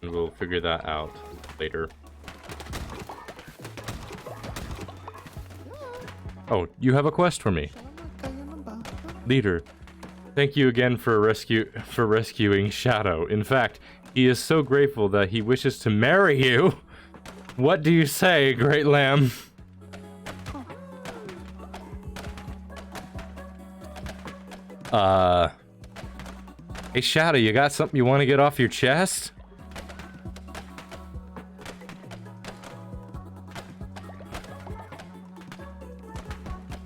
And we'll figure that out later. Oh, you have a quest for me. Leader, thank you again for rescuing Shadow. In fact, he is so grateful that he wishes to marry you. What do you say, Great Lamb? Hey Shadow, you got something you want to get off your chest?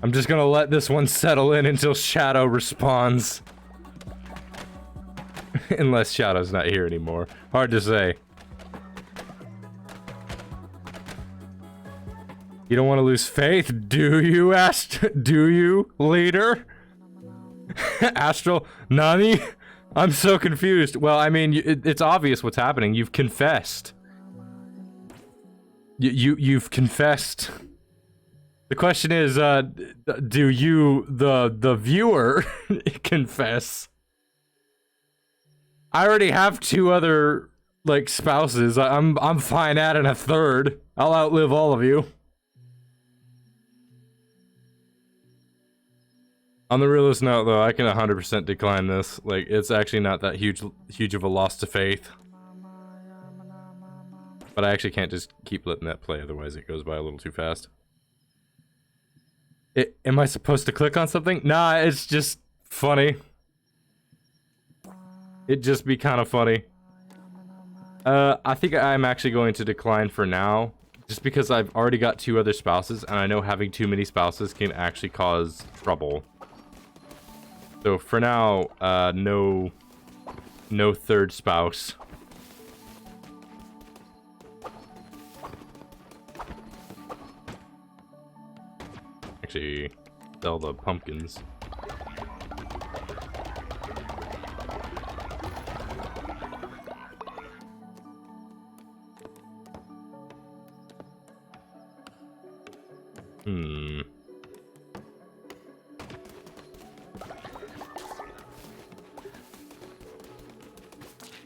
I'm just gonna let this one settle in until Shadow responds. Unless Shadow's not here anymore. Hard to say. You don't want to lose faith, do you, do you, leader? Astral? Nani? I'm so confused. Well, I mean, it's obvious what's happening. You've confessed. You've confessed. The question is, do you, the viewer, confess? I already have 2 other, like, spouses. I'm fine adding a 3rd. I'll outlive all of you. On the realist note, though, I can 100% decline this. Like, it's actually not that huge of a loss to faith. But I actually can't just keep letting that play, otherwise it goes by a little too fast. Am I supposed to click on something? Nah, it's just funny. It'd just be kind of funny. I think I'm actually going to decline for now. Just because I've already got 2 other spouses, and I know having too many spouses can actually cause trouble. So for now, no 3rd spouse. Actually, sell the pumpkins.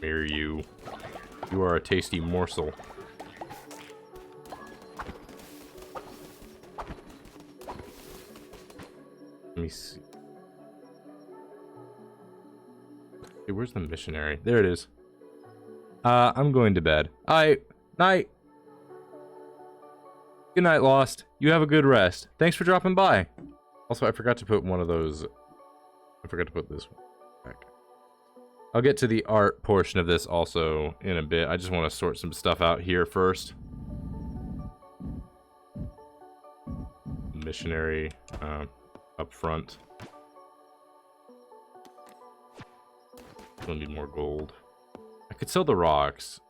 Marry you. You are a tasty morsel. Let me see. Hey, where's the missionary? There it is. I'm going to bed. Night. Good night, Lost. You have a good rest. Thanks for dropping by. Also, I forgot to put one of those. I forgot to put this one back. I'll get to the art portion of this also in a bit. I just want to sort some stuff out here first. Missionary up front. We'll need more gold. I could sell the rocks,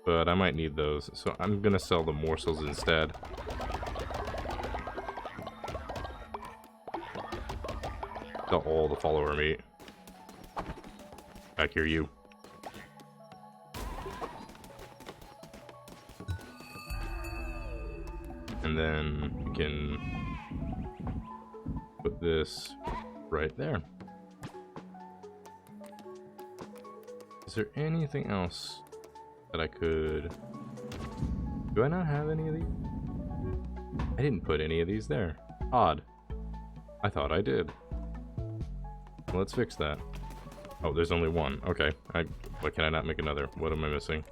but I might need those, so I'm gonna sell the morsels instead. Sell all the follower meat. Back here, you. And then we can put this right there. Is there anything else that I could... Do I not have any of these? I didn't put any of these there. Odd. I thought I did. Well, let's fix that. Oh, there's only one. Okay. Why can I not make another? What am I missing?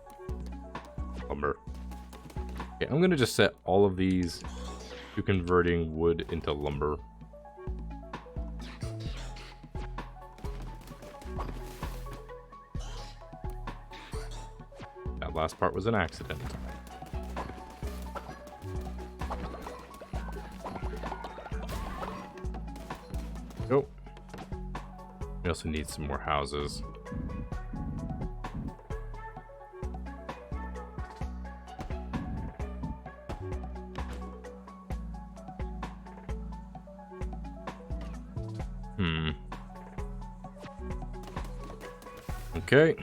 Lumber. Okay, I'm gonna just set all of these to converting wood into lumber. That last part was an accident. Oh. We also need some more houses. Okay.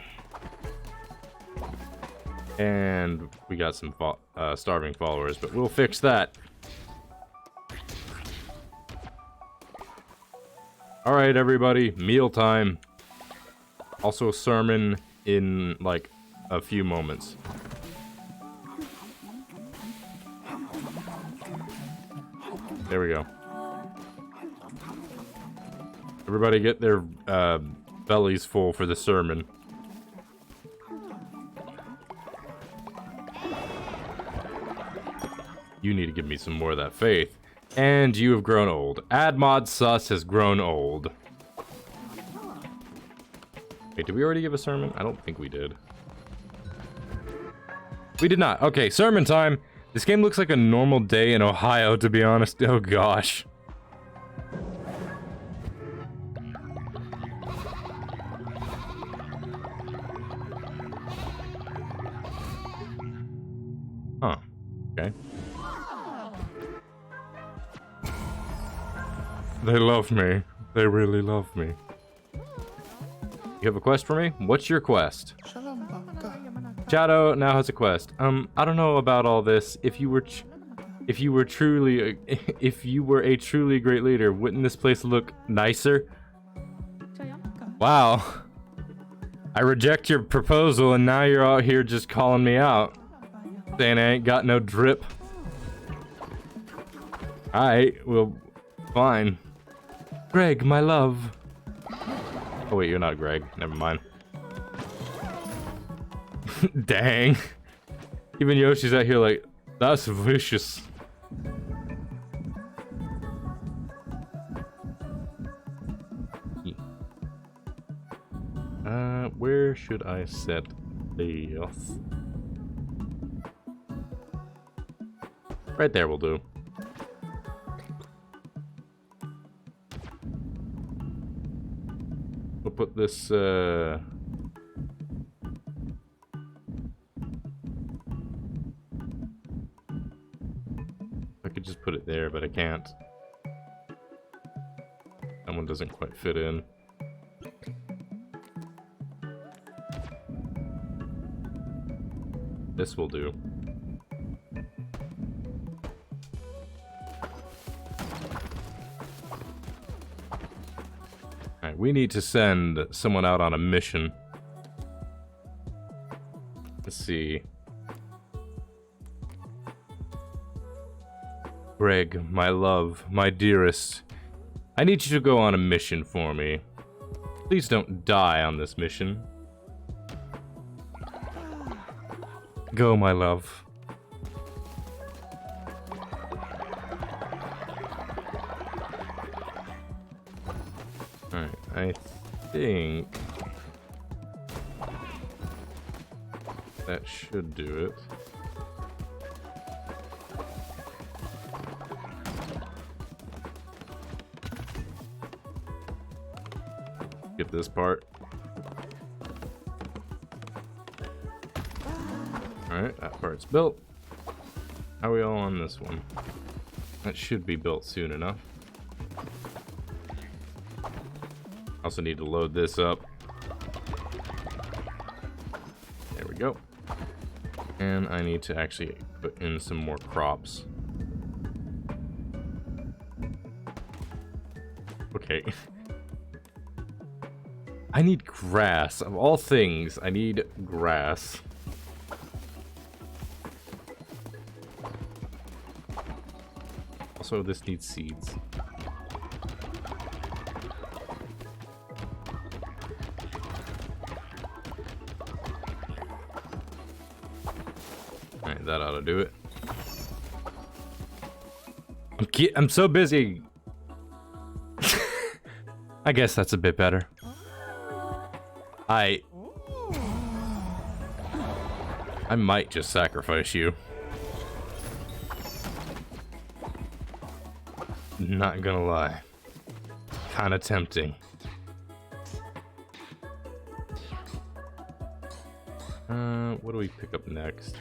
And we got some starving followers, but we'll fix that. Alright, everybody. Mealtime. Also a sermon in, like, a few moments. There we go. Everybody get their bellies full for the sermon. You need to give me some more of that faith. And you have grown old. AdMod Sus has grown old. Wait, did we already give a sermon? I don't think we did. We did not. Okay, sermon time. This game looks like a normal day in Ohio, to be honest. Oh, gosh. Huh. Okay. They love me. They really love me. You have a quest for me? What's your quest? Shadow now has a quest. I don't know about all this. If you were a truly great leader, wouldn't this place look nicer? Wow. I reject your proposal, and now you're out here just calling me out. Saying I ain't got no drip. Alright, well, fine. Greg, my love. Oh wait, you're not Greg. Never mind. Dang. Even Yoshi's out here like, that's vicious. Where should I set this? Right there will do. We'll put this, I could just put it there, but I can't. That one doesn't quite fit in. This will do. Alright, we need to send someone out on a mission. Let's see. Greg, my love, my dearest, I need you to go on a mission for me. Please don't die on this mission. Go, my love. Alright, I think that should do it. Get this part. Alright, that part's built. How are we all on this one? That should be built soon enough. Also need to load this up. There we go. And I need to actually put in some more crops. Okay. I need grass. Of all things, I need grass. Also, this needs seeds. Alright, that ought to do it. I'm so busy. I guess that's a bit better. I might just sacrifice you. Not gonna lie. Kinda tempting. What do we pick up next?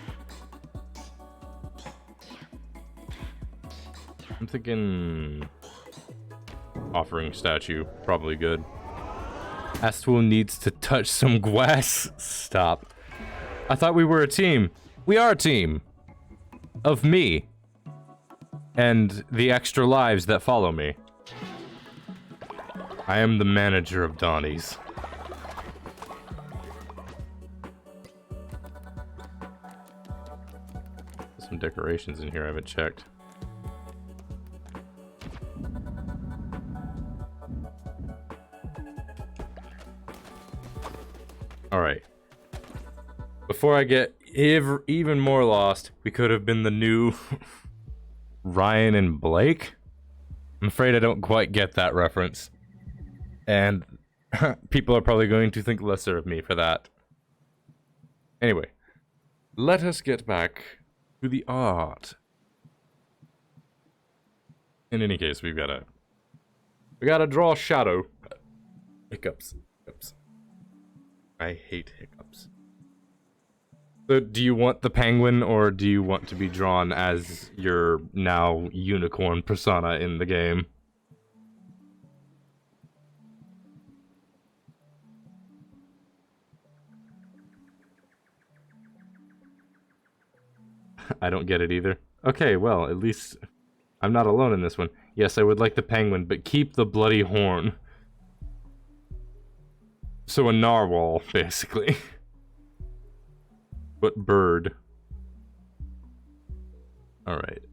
I'm thinking offering statue, probably good. Astral needs to touch some grass. Stop. I thought we were a team. We are a team. Of me. And the extra lives that follow me. I am the manager of Donnie's. Some decorations in here I haven't checked. Alright. Before I get even more lost, we could have been the new Ryan and Blake? I'm afraid I don't quite get that reference. And people are probably going to think lesser of me for that. Anyway, let us get back to the art. In any case, we gotta draw shadow. Hiccups. I hate hiccups. So, do you want the penguin, or do you want to be drawn as your now unicorn persona in the game? I don't get it either. Okay, well, at least I'm not alone in this one. Yes, I would like the penguin, but keep the bloody horn. So a narwhal, basically. But bird. Alright.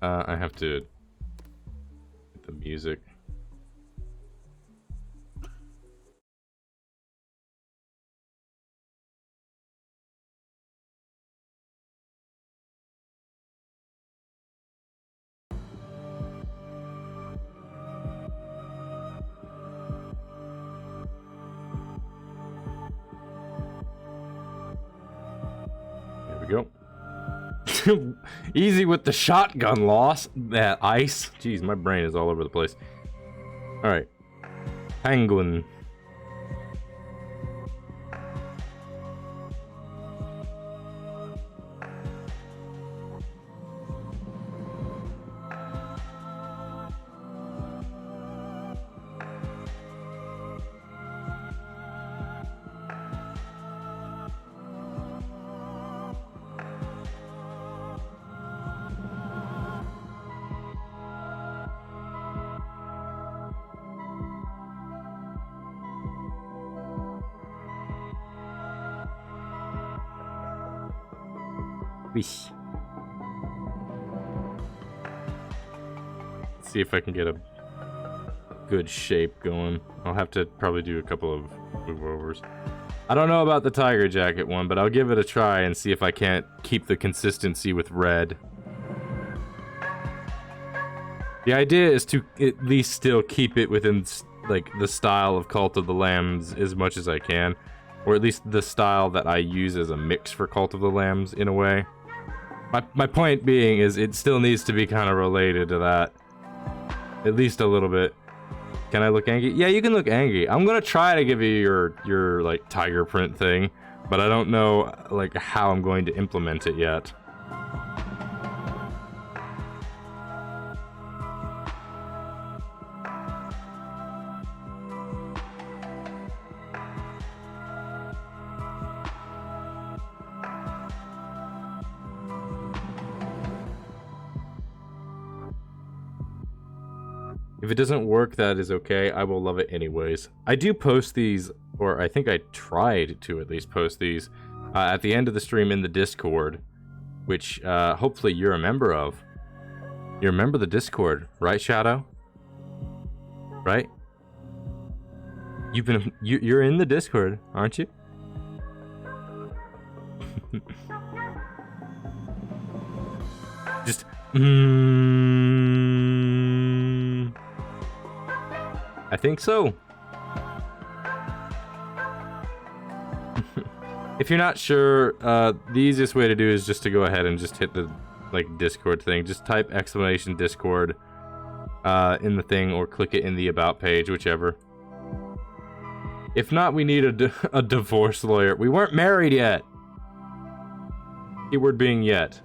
I have to get the music. Go. Easy with the shotgun loss. That ice. Jeez, my brain is all over the place. Alright. Penguin. Let's see if I can get a good shape going. I'll have to probably do a couple of move-overs. I don't know about the tiger jacket one, but I'll give it a try and see if I can't keep the consistency with red. The idea is to at least still keep it within, like, the style of Cult of the Lambs as much as I can. Or at least the style that I use as a mix for Cult of the Lambs, in a way. My point being is it still needs to be kind of related to that. At least a little bit. Can I look angry? Yeah, you can look angry. I'm gonna try to give you your like, tiger print thing. But I don't know, like, how I'm going to implement it yet. If it doesn't work, that is okay. I will love it anyways. I do post these, or I think I tried to at least post these, at the end of the stream in the Discord, which hopefully you're a member of. You remember the Discord, right, Shadow? Right? You're in the Discord, aren't you? Just I think so. If you're not sure, the easiest way to do is just to go ahead and just hit the Discord thing. Just type !Discord in the thing, or click it in the about page, whichever. If not, we need a divorce lawyer. We weren't married yet. Keyword being yet.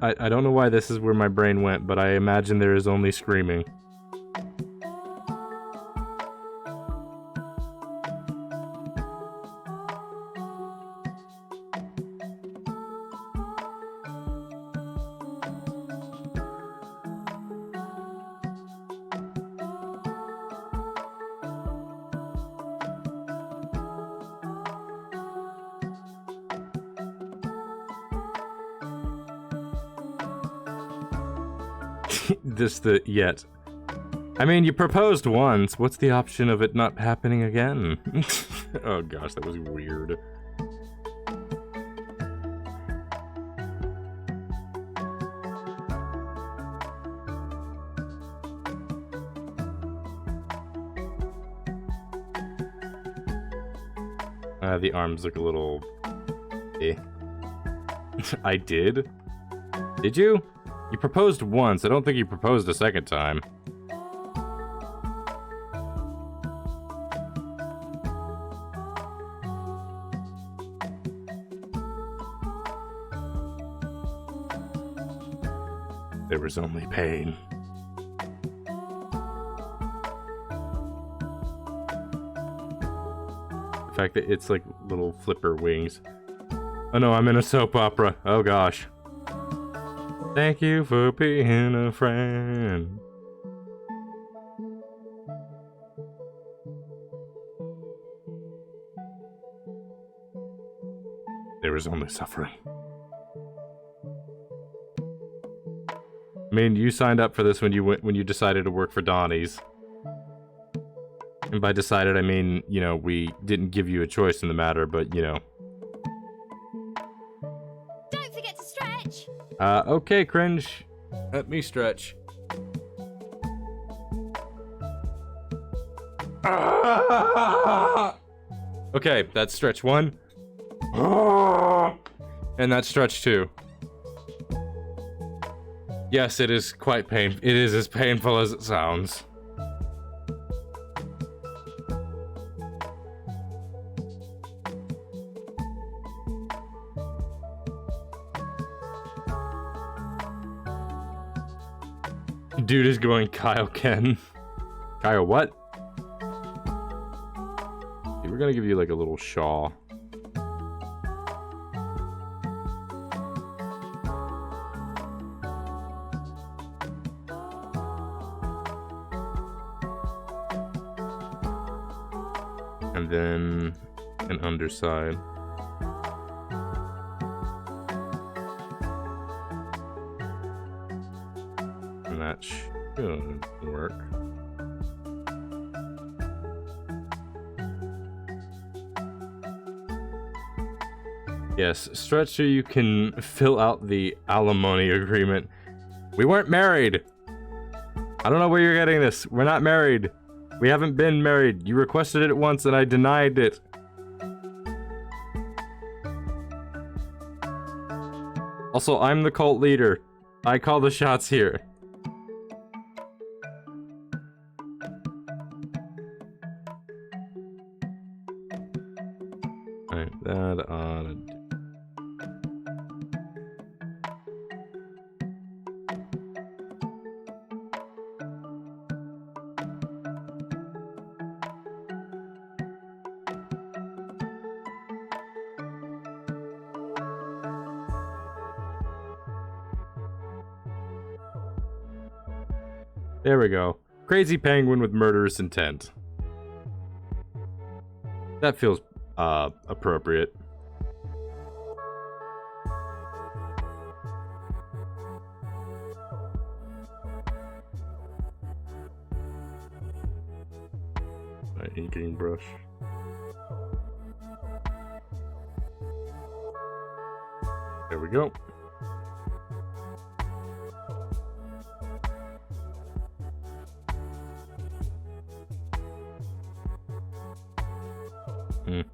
I don't know why this is where my brain went, but I imagine there is only screaming. Just the yet. I mean, you proposed once. What's the option of it not happening again? Oh gosh, that was weird. The arms look a little... eh. I did? Did you? You proposed once. I don't think you proposed a second time. There was only pain. The fact that it's like little flipper wings. Oh no, I'm in a soap opera. Oh gosh. Thank you for being a friend. There was only suffering. I mean, you signed up for this when you decided to work for Donnie's. And by decided, I mean, you know, we didn't give you a choice in the matter, but, you know. Don't forget to stretch! Okay, Cringe. Let me stretch. Okay, that's stretch 1. And that's stretch 2. Yes, it is quite painful. It is as painful as it sounds. Dude is going Kyle Ken. Kyle what? Dude, we're gonna give you like a little shaw. And then an underside. And that should work. Yes, stretch so you can fill out the alimony agreement. We weren't married. I don't know where you're getting this. We're not married. We haven't been married. You requested it once and I denied it. Also, I'm the cult leader. I call the shots here. Alright, that ought to do. There we go. Crazy penguin with murderous intent. That feels appropriate. My inking brush. There we go. There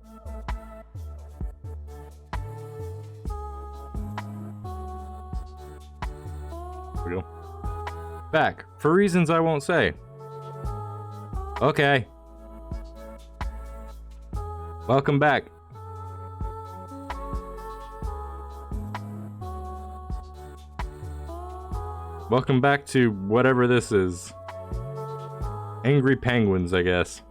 we go. Back, for reasons I won't say. Okay. Welcome back. Welcome back to whatever this is. Angry penguins, I guess.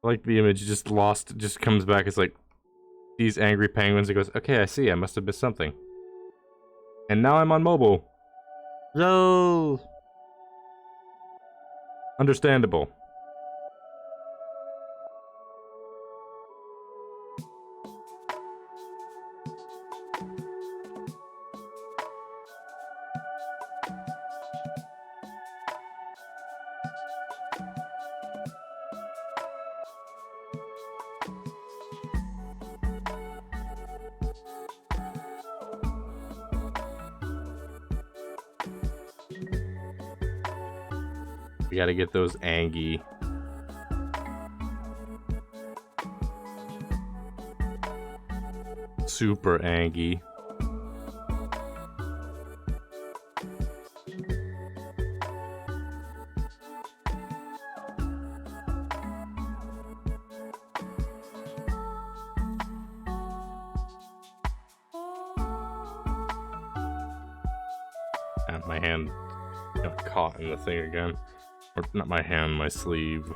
I like the image just lost, just comes back as like these angry penguins. It goes, okay, I see, I must have missed something. And now I'm on mobile. No. Understandable. We gotta get those Angie. Super Angie. And my hand got caught in the thing again. Or not my hand, my sleeve.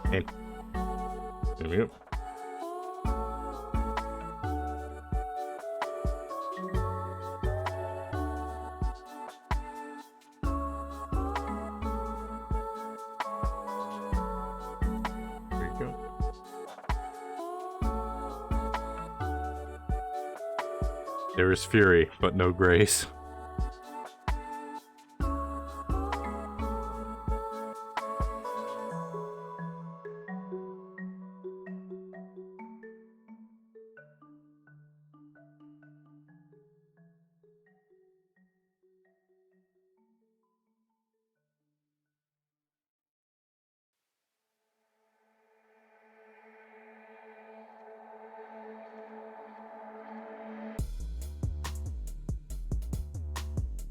Okay. There we go. There is fury, but no grace.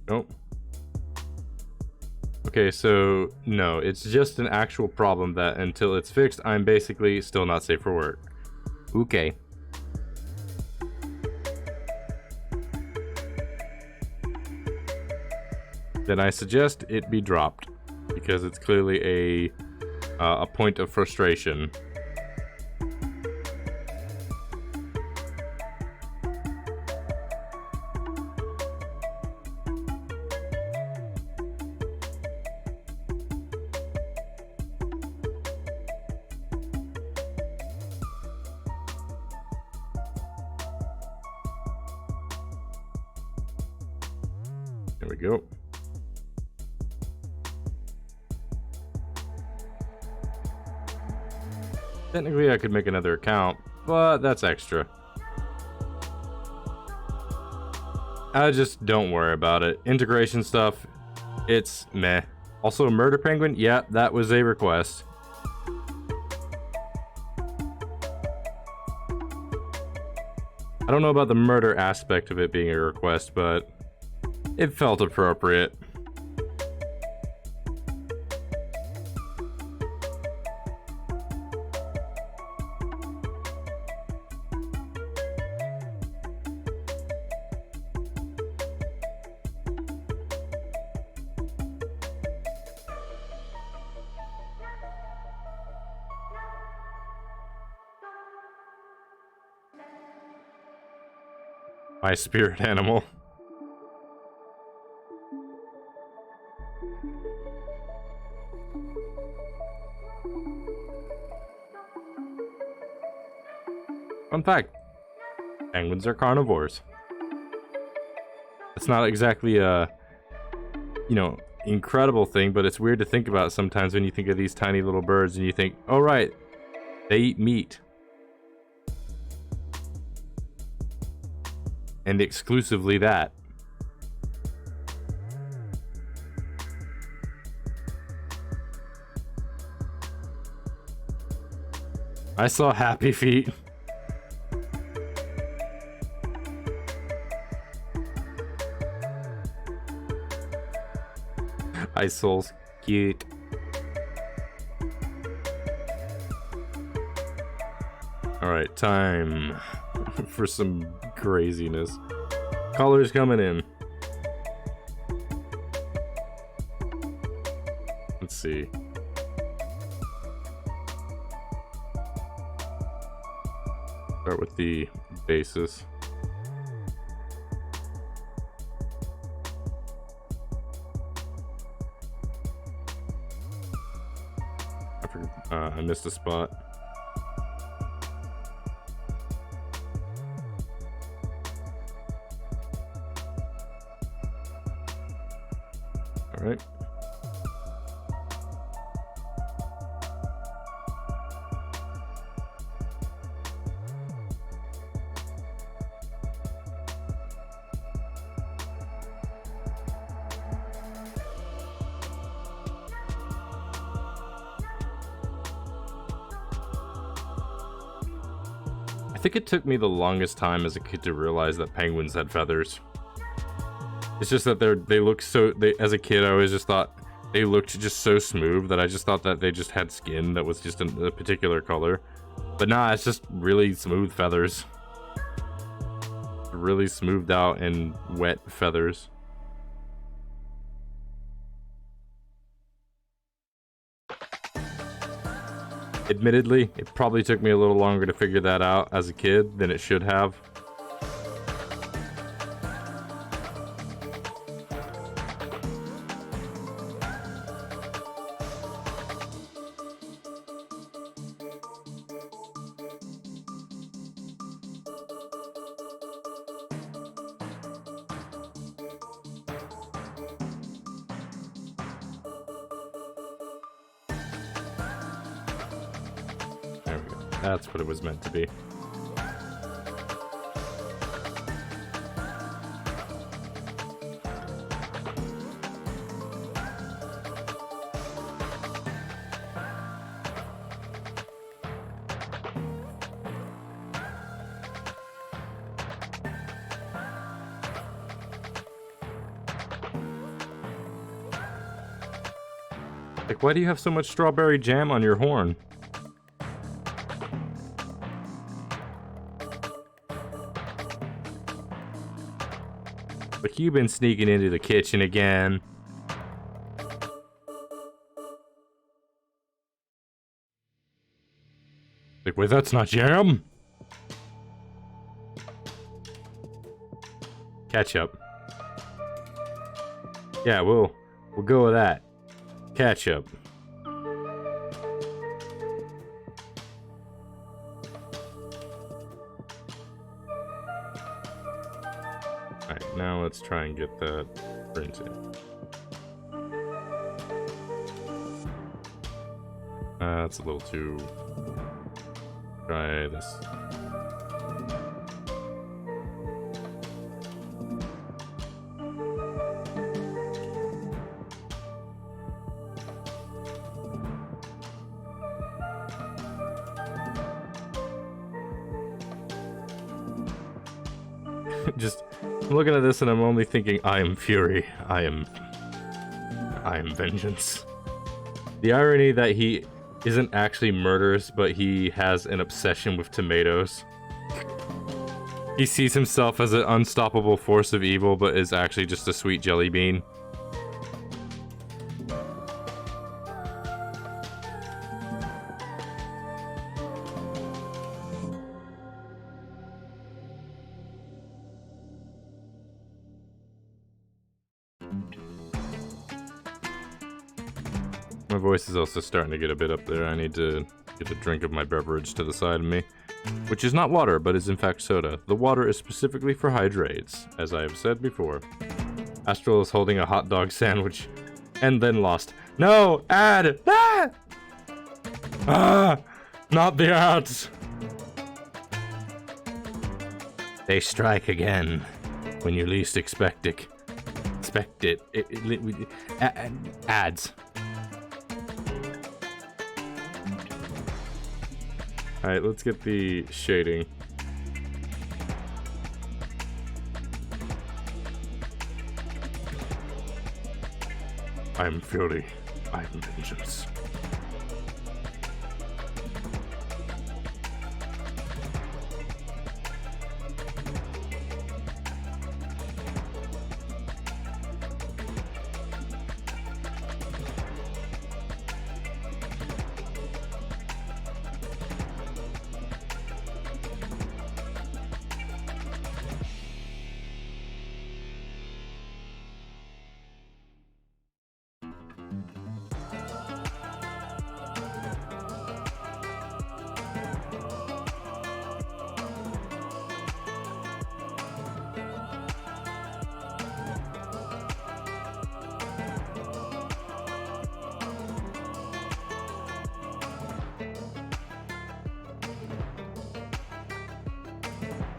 Nope. Okay, so no, it's just an actual problem that until it's fixed, I'm basically still not safe for work. Okay. Then I suggest it be dropped because it's clearly a point of frustration. There we go. Technically, I could make another account, but that's extra. I just don't worry about it. Integration stuff, it's meh. Also, Murder Penguin, yeah, that was a request. I don't know about the murder aspect of it being a request, but it felt appropriate. My spirit animal. Fun fact, penguins are carnivores. It's not exactly a, incredible thing, but it's weird to think about sometimes when you think of these tiny little birds and you think, oh right, they eat meat. And exclusively that. I saw Happy Feet. Ice Soul's cute. Alright, time for some craziness. Callers coming in. Let's see. Start with the basis. I missed a spot. All right. I think it took me the longest time as a kid to realize that penguins had feathers. It's just that they look so. As a kid, I always just thought they looked just so smooth that I just thought that they just had skin that was just a particular color. But nah, it's just really smooth feathers. Really smoothed out and wet feathers. Admittedly, it probably took me a little longer to figure that out as a kid than it should have. That's what it was meant to be. Like, why do you have so much strawberry jam on your horn? Like, you've been sneaking into the kitchen again. Like, wait, that's not jam? Ketchup. Yeah, we'll go with that. Ketchup. Alright, now let's try and get that printed. That's a little too Try this. Just I'm looking at this and I'm only thinking, I am fury. I am vengeance. The irony that he isn't actually murderous, but he has an obsession with tomatoes. He sees himself as an unstoppable force of evil, but is actually just a sweet jelly bean. My voice is also starting to get a bit up there. I need to get a drink of my beverage to the side of me, which is not water, but is in fact soda. The water is specifically for hydrates, as I have said before. Astral is holding a hot dog sandwich, and then lost. No! Ad! Ah! Ah! Not the ads! They strike again, when you least expect it. Ads. Alright, let's get the shading. I am fury. I am vengeance.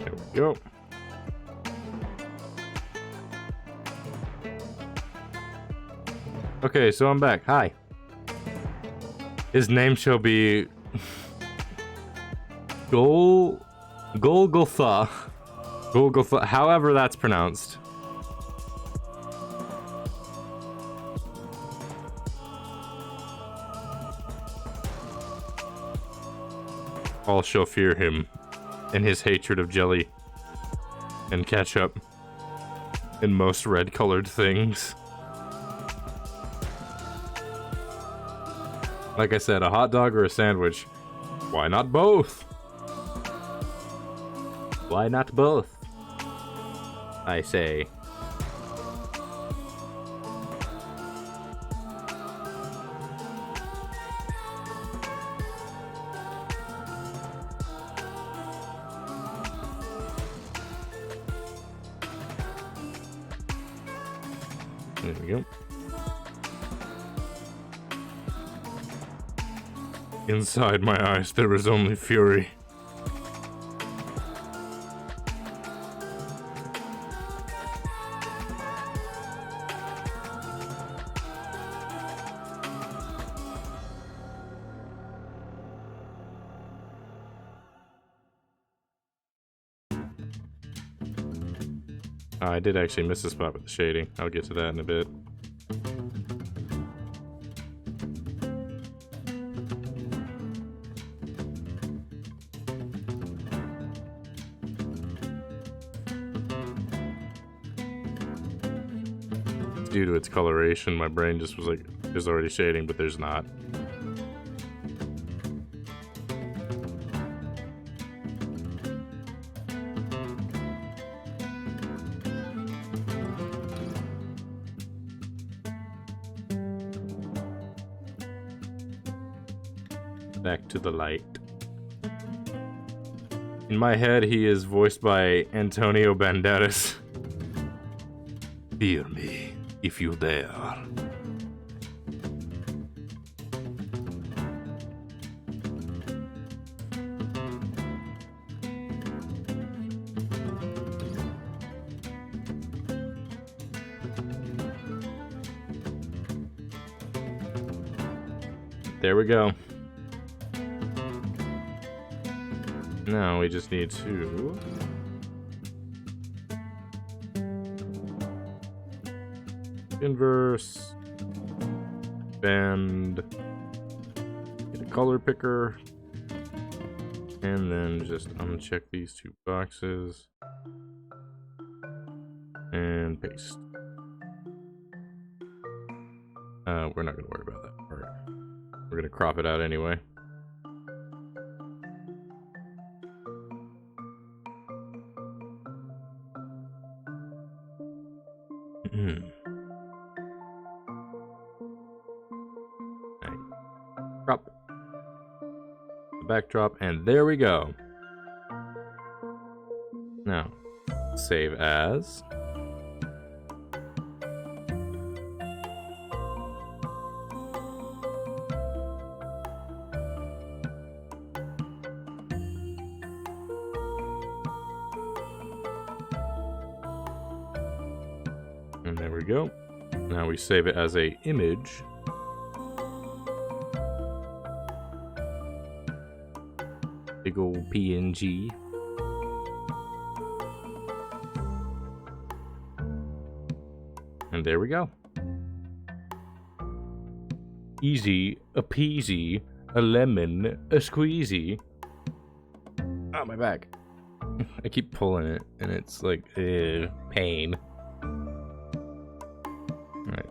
There we go. Okay, so I'm back. Hi. His name shall be Golgotha. Golgotha, however that's pronounced. All shall fear him and his hatred of jelly and ketchup and most red-colored things. Like I said, a hot dog or a sandwich. Why not both? Why not both? I say. There we go. Inside my eyes, there is only fury. I did actually miss a spot with the shading. I'll get to that in a bit. Due to its coloration, my brain just was like, there's already shading, but there's not. Back to the light. In my head, he is voiced by Antonio Banderas. Fear me, if you dare. there we go. Now we just need to inverse, bend, get a color picker, and then just uncheck these two boxes and paste. We're not going to worry about that part. We're going to crop it out anyway. Crop the backdrop, and there we go. Now, save as. And there we go. Now we save it as a image. Big old PNG. And there we go. Easy, a peasy, a lemon, a squeezy. Oh, my back. I keep pulling it, and it's like, pain. Alright.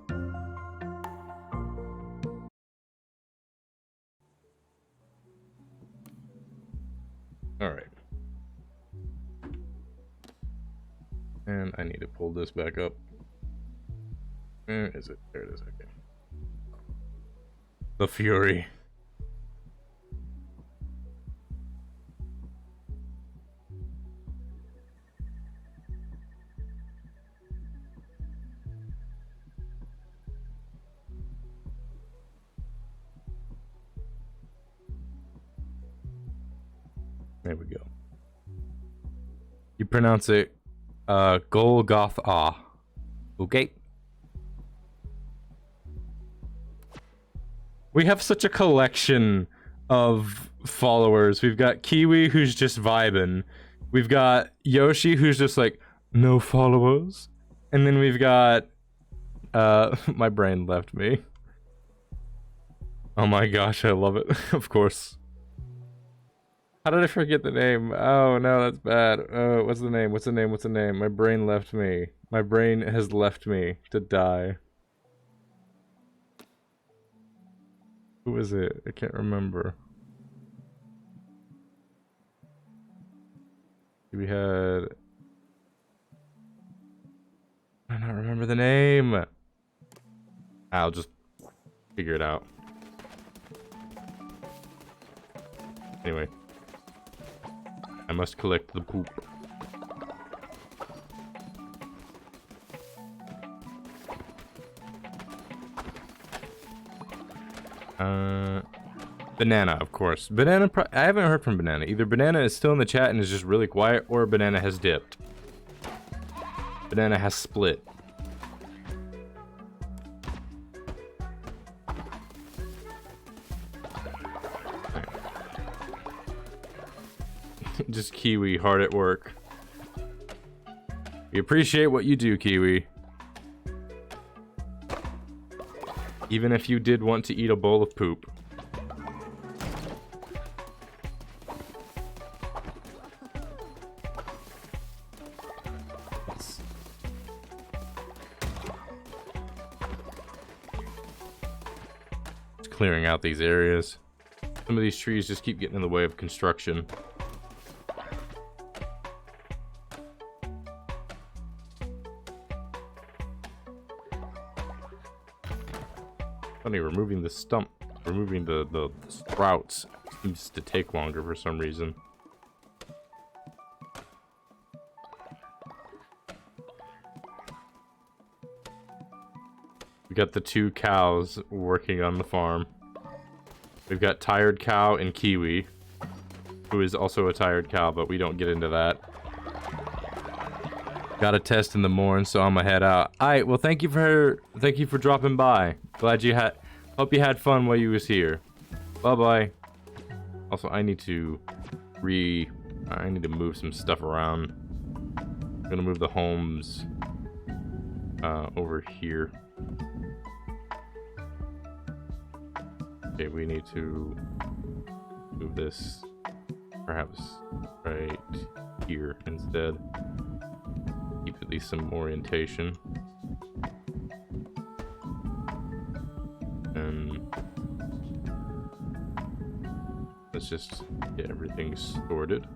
Alright. And I need to pull this back up. Where is it? There it is, okay. The Fury. There we go. You pronounce it Golgotha. Okay. We have such a collection of followers. We've got Kiwi, who's just vibing. We've got Yoshi, who's just like, no followers. And then we've got my brain left me. Oh my gosh, I love it. Of course. How did I forget the name? Oh no, that's bad. Oh, what's the name? What's the name? What's the name? My brain left me. My brain has left me to die. Who is it? I can't remember. We had... I don't remember the name. I'll just figure it out. Anyway. I must collect the poop. Banana, of course. Banana, I haven't heard from Banana. Either Banana is still in the chat and is just really quiet, or Banana has dipped. Banana has split. Just Kiwi, hard at work. We appreciate what you do, Kiwi. Even if you did want to eat a bowl of poop. Just clearing out these areas. Some of these trees just keep getting in the way of construction. Funny, removing the stump, removing the sprouts seems to take longer for some reason. We got the two cows working on the farm. We've got Tired Cow and Kiwi, who is also a tired cow, but we don't get into that. Got a test in the morning, so I'm gonna head out. Alright, well thank you for dropping by. Glad you had, hope you had fun while you was here. Bye-bye. Also, I need to move some stuff around. I'm gonna move the homes over here. Okay, we need to move this perhaps right here instead. Keep at least some orientation. And let's just get everything sorted.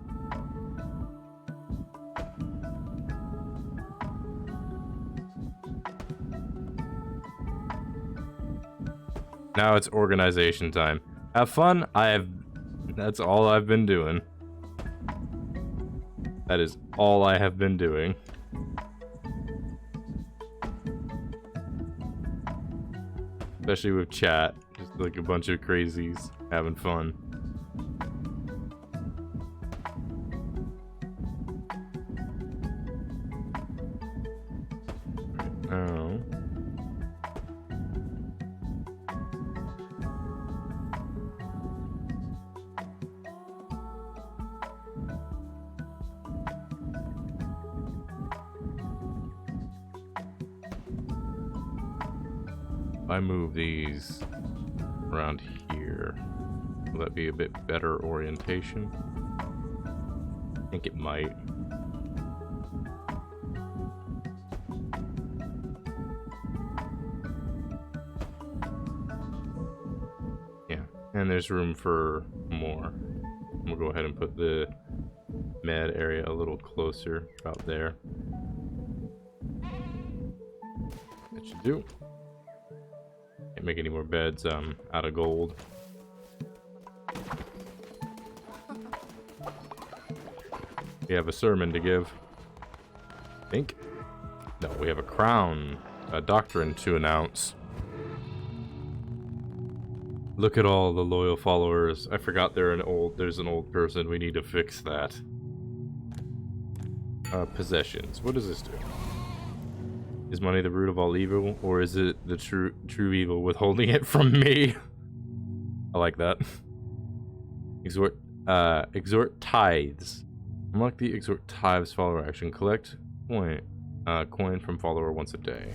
Now it's organization time. Have fun. That's all I've been doing. That is all I have been doing. Especially with chat. Just like a bunch of crazies having fun. Oh. If I move these around here, will that be a bit better orientation? I think it might. Yeah, and there's room for more. We'll go ahead and put the med area a little closer, about there. That should do. Can't make any more beds out of gold. We have a sermon to give. I think. No, we have a crown, a doctrine to announce. Look at all the loyal followers. I forgot there's an old person. We need to fix that. Possessions. What does this do? Is money the root of all evil, or is it the true evil withholding it from me? I like that. Exhort tithes. Unlock the exhort tithes follower action. Collect coin from follower once a day.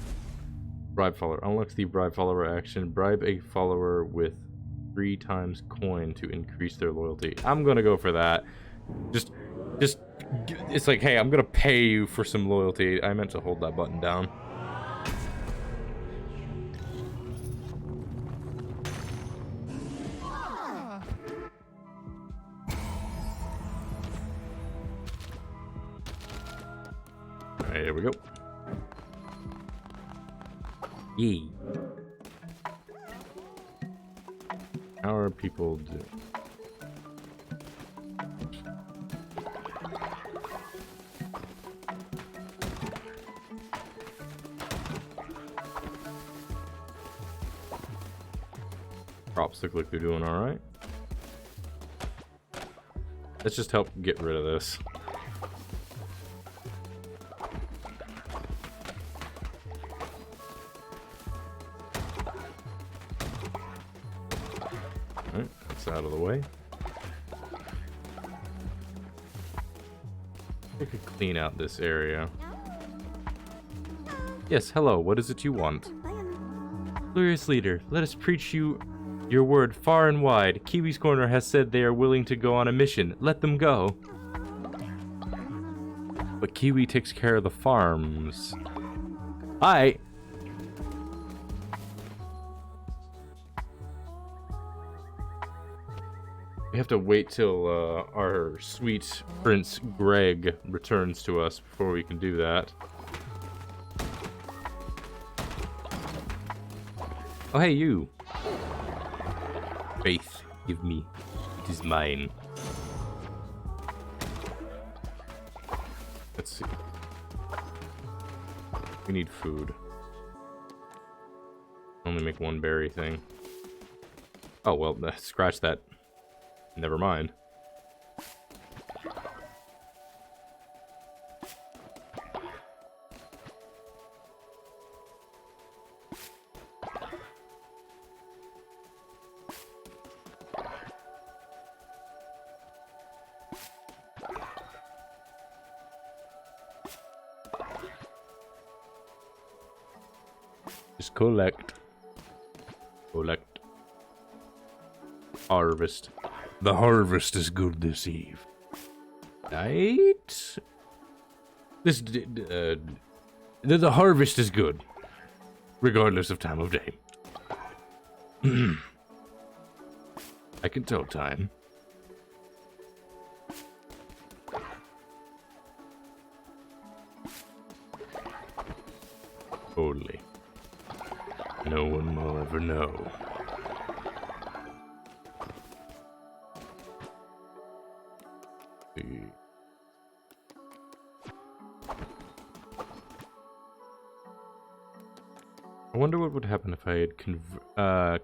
Bribe follower. Unlocks the bribe follower action. Bribe a follower with 3 times coin to increase their loyalty. I'm gonna go for that. Just it's like, hey, I'm gonna pay you for some loyalty. I meant to hold that button down. Alright, here we go. Yee. How are people doing? Crops look like they're doing alright. Let's just help get rid of this. Alright, that's out of the way. We could clean out this area. Yes, hello, what is it you want? Glorious leader, let us preach you your word far and wide. Kiwi's Corner has said they are willing to go on a mission. Let them go. But Kiwi takes care of the farms. We have to wait till our sweet Prince Greg returns to us before we can do that. Oh, hey, you. Faith, give me. It is mine. Let's see. We need food. Only make 1 berry thing. Oh, well, scratch that. Never mind. Just collect. Collect. Harvest. The harvest is good this eve. Right? The harvest is good. Regardless of time of day. I can tell time. Totally. No one will ever know. See. I wonder what would happen if I had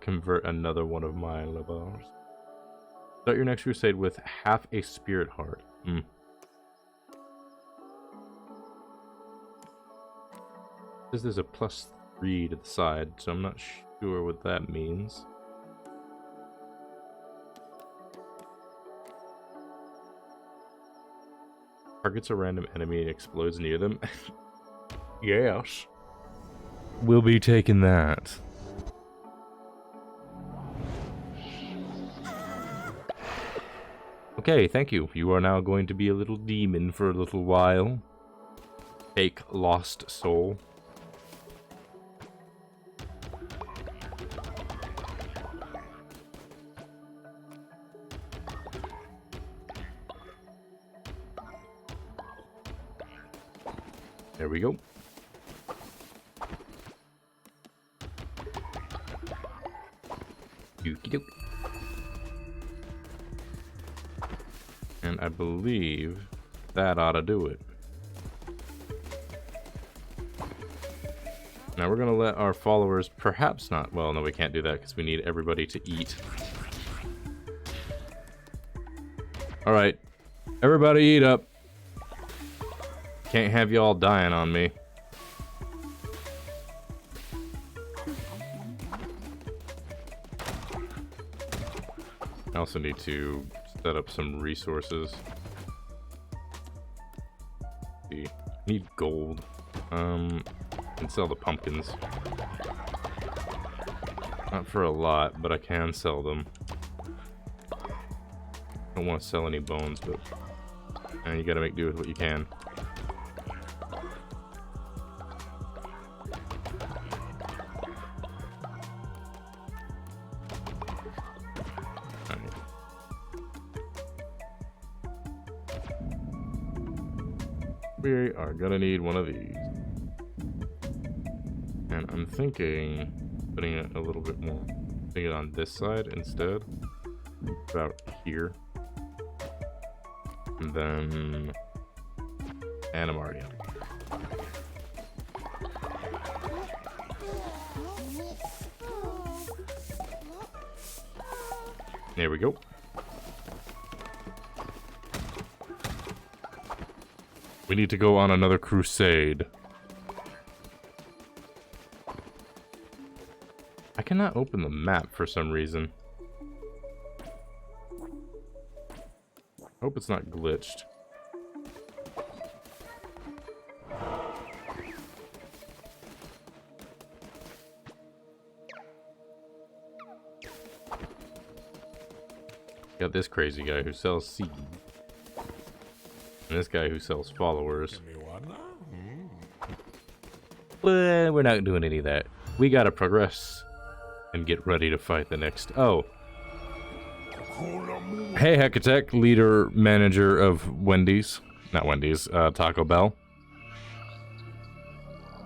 convert another one of my levels. Start your next crusade with half a spirit heart. Says there's a +3 to the side, so I'm not sure what that means. Targets a random enemy and explodes near them. Yes. We'll be taking that. Okay, thank you. You are now going to be a little demon for a little while. Take lost soul. There we go. Dookie doke. And I believe that ought to do it. Now we're gonna let our followers perhaps not. Well, no, we can't do that because we need everybody to eat. Alright. Everybody eat up. Can't have y'all dying on me. I also need to set up some resources. See, need gold. Can sell the pumpkins. Not for a lot, but I can sell them. Don't want to sell any bones, but you gotta make do with what you can. We are gonna need one of these. And I'm thinking putting it a little bit more, putting it on this side instead, about here. And then I'm already on. There we go. We need to go on another crusade. I cannot open the map for some reason. Hope it's not glitched. Got this crazy guy who sells seeds. And this guy who sells followers. Well, we're not doing any of that. We gotta progress and get ready to fight the next. Oh. Hey, Hecatech, leader, manager of Wendy's. Not Wendy's, Taco Bell.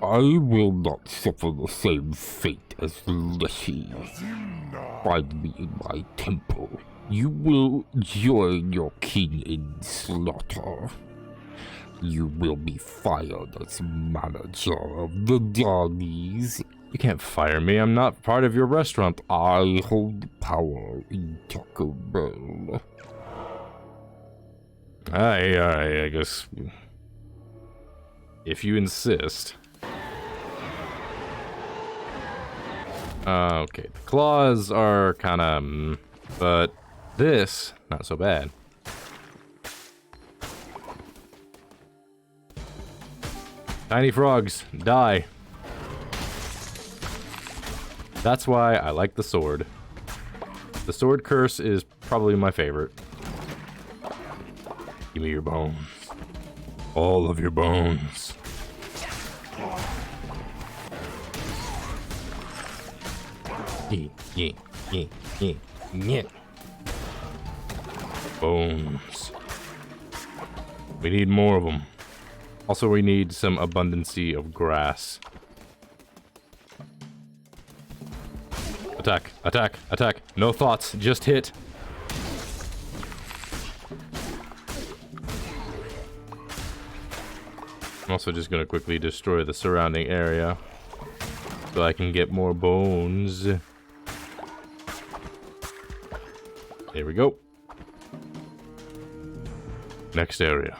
I will not suffer the same fate as Leshy. Find me in my temple. You will join your king in slaughter. You will be fired as manager of the Donnies. You can't fire me. I'm not part of your restaurant. I hold power in Taco Bell. I guess. If you insist. Okay, the claws are kind of, but this, not so bad. Tiny frogs, die. That's why I like the sword. The sword curse is probably my favorite. Give me your bones. All of your bones. Yeah. Bones. We need more of them. Also, we need some abundancy of grass. Attack, attack, attack. No thoughts, just hit. I'm also just gonna quickly destroy the surrounding area so I can get more bones. There we go. Next area.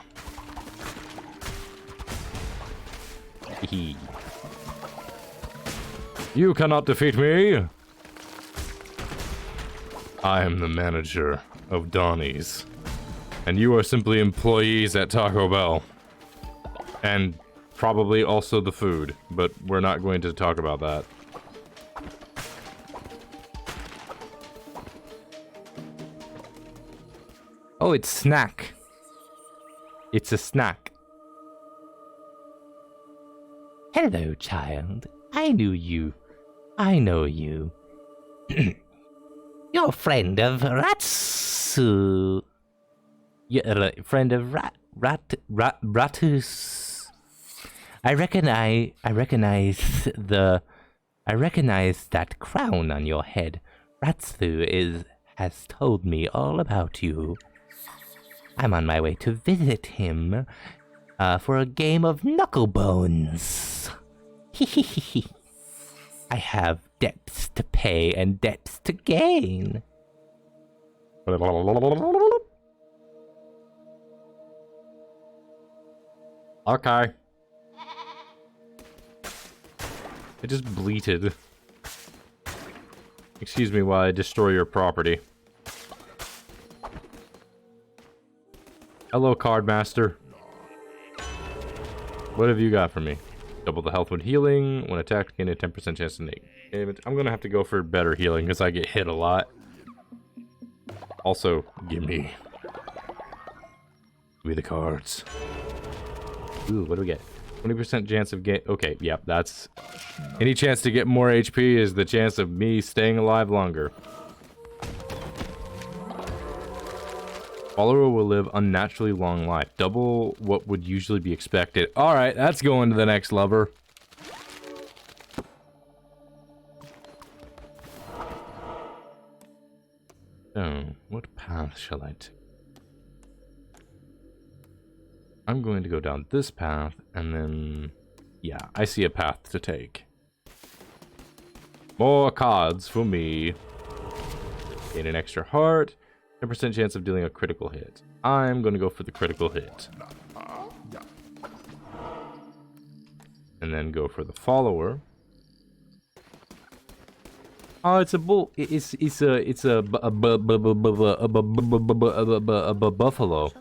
You cannot defeat me! I am the manager of Donnie's, and you are simply employees at Taco Bell. And probably also the food, but we're not going to talk about that. Oh, it's snack. It's a snack. Hello, child. I knew you. I know you. You're a friend of Ratsu. You're a friend of Ratus. I recognize that crown on your head. Ratsu has told me all about you. I'm on my way to visit him for a game of knucklebones. I have debts to pay and debts to gain. Okay. It just bleated. Excuse me while I destroy your property. Hello, card master. What have you got for me? Double the health when healing. When attacked, gain a 10% chance to negate damage. I'm gonna have to go for better healing because I get hit a lot. Also, give me the cards. Ooh, what do we get? 20% chance of gain. Okay, yep, that's... Any chance to get more HP is the chance of me staying alive longer. Follower will live unnaturally long life. Double what would usually be expected. Alright, that's going to the next lever. So, what path shall I take? I'm going to go down this path, and then... Yeah, I see a path to take. More cards for me. Gain an extra heart. 10% chance of dealing a critical hit. I'm going to go for the critical hit. And then go for the follower. Oh, it's a bull. It's a buffalo.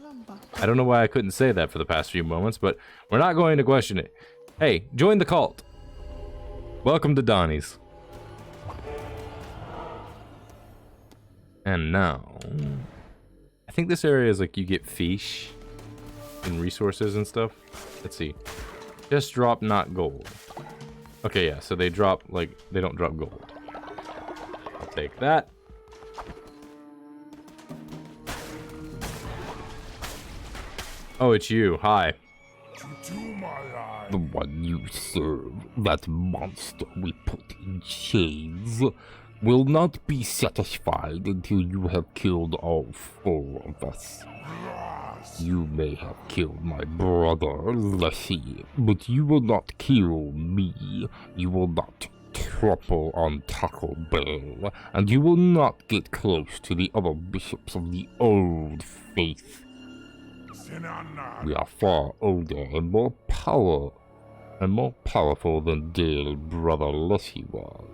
I don't know why I couldn't say that for the past few moments, but we're not going to question it. Hey, join the cult. Welcome to Donnie's. And now, I think this area is like you get fish and resources and stuff. Let's see. Just drop not gold. Okay, yeah, so they drop, like, they don't drop gold. I'll take that. Oh, it's you. Hi. The one you serve, that monster we put in chains, will not be satisfied until you have killed all 4 of us. You may have killed my brother, Leslie, but you will not kill me. You will not trample on Taco Bell, and you will not get close to the other bishops of the old faith. We are far older and more powerful than dear brother Leslie was.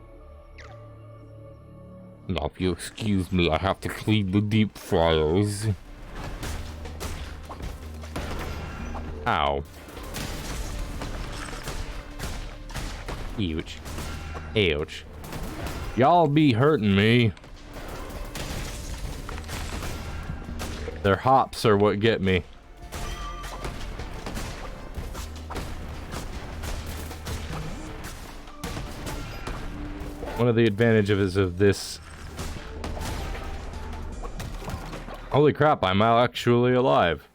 Now, if you excuse me, I have to clean the deep fryers. Ow. Ouch. Ouch. Y'all be hurting me. Their hops are what get me. One of the advantages of this... Holy crap, I'm actually alive.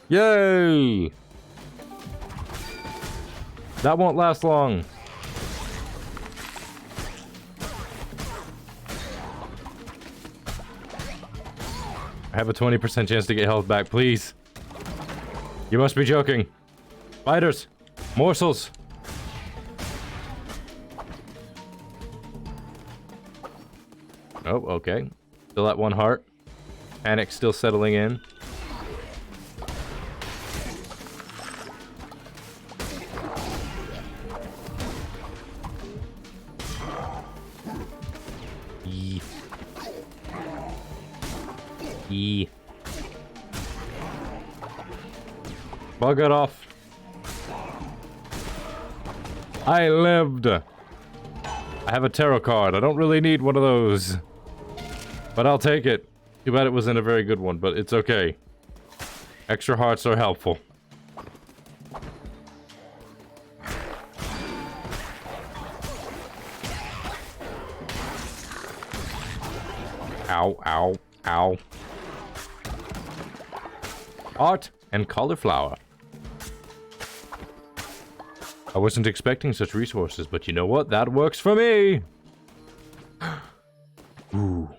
Yay! That won't last long. I have a 20% chance to get health back, please. You must be joking. Spiders! Morsels! Oh, okay. Still at 1 heart. Panic still settling in. Yee. Yee. Bug it off. I lived. I have a tarot card. I don't really need one of those. But I'll take it. Too bad it wasn't a very good one, but it's okay. Extra hearts are helpful. Ow, ow, ow. Art and cauliflower. I wasn't expecting such resources, but you know what? That works for me! Ooh.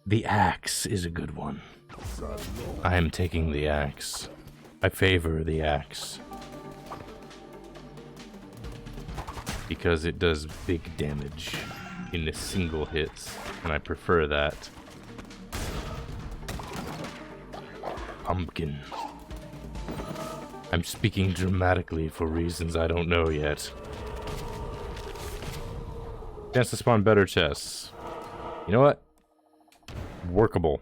The axe is a good one. I am taking the axe. I favor the axe. Because it does big damage in a single hit, and I prefer that. Pumpkin. I'm speaking dramatically for reasons I don't know yet. Chance to spawn better chests. You know what? Workable.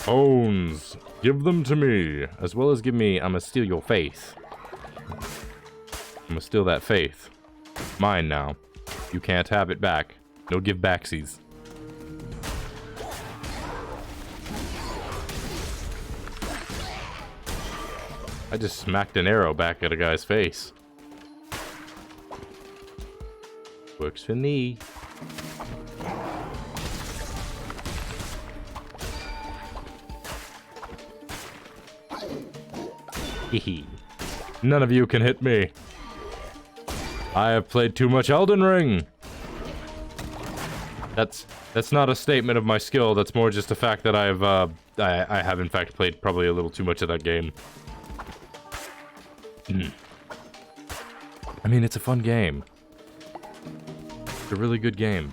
Bones. Give them to me. As well as give me... I'ma steal your faith. I'ma steal that faith. Mine now. You can't have it back. No give backsies. I just smacked an arrow back at a guy's face. Works for me. Hehe. None of you can hit me. I have played too much Elden Ring. That's not a statement of my skill. That's more just the fact that I have in fact played probably a little too much of that game. I mean, it's a fun game. It's a really good game.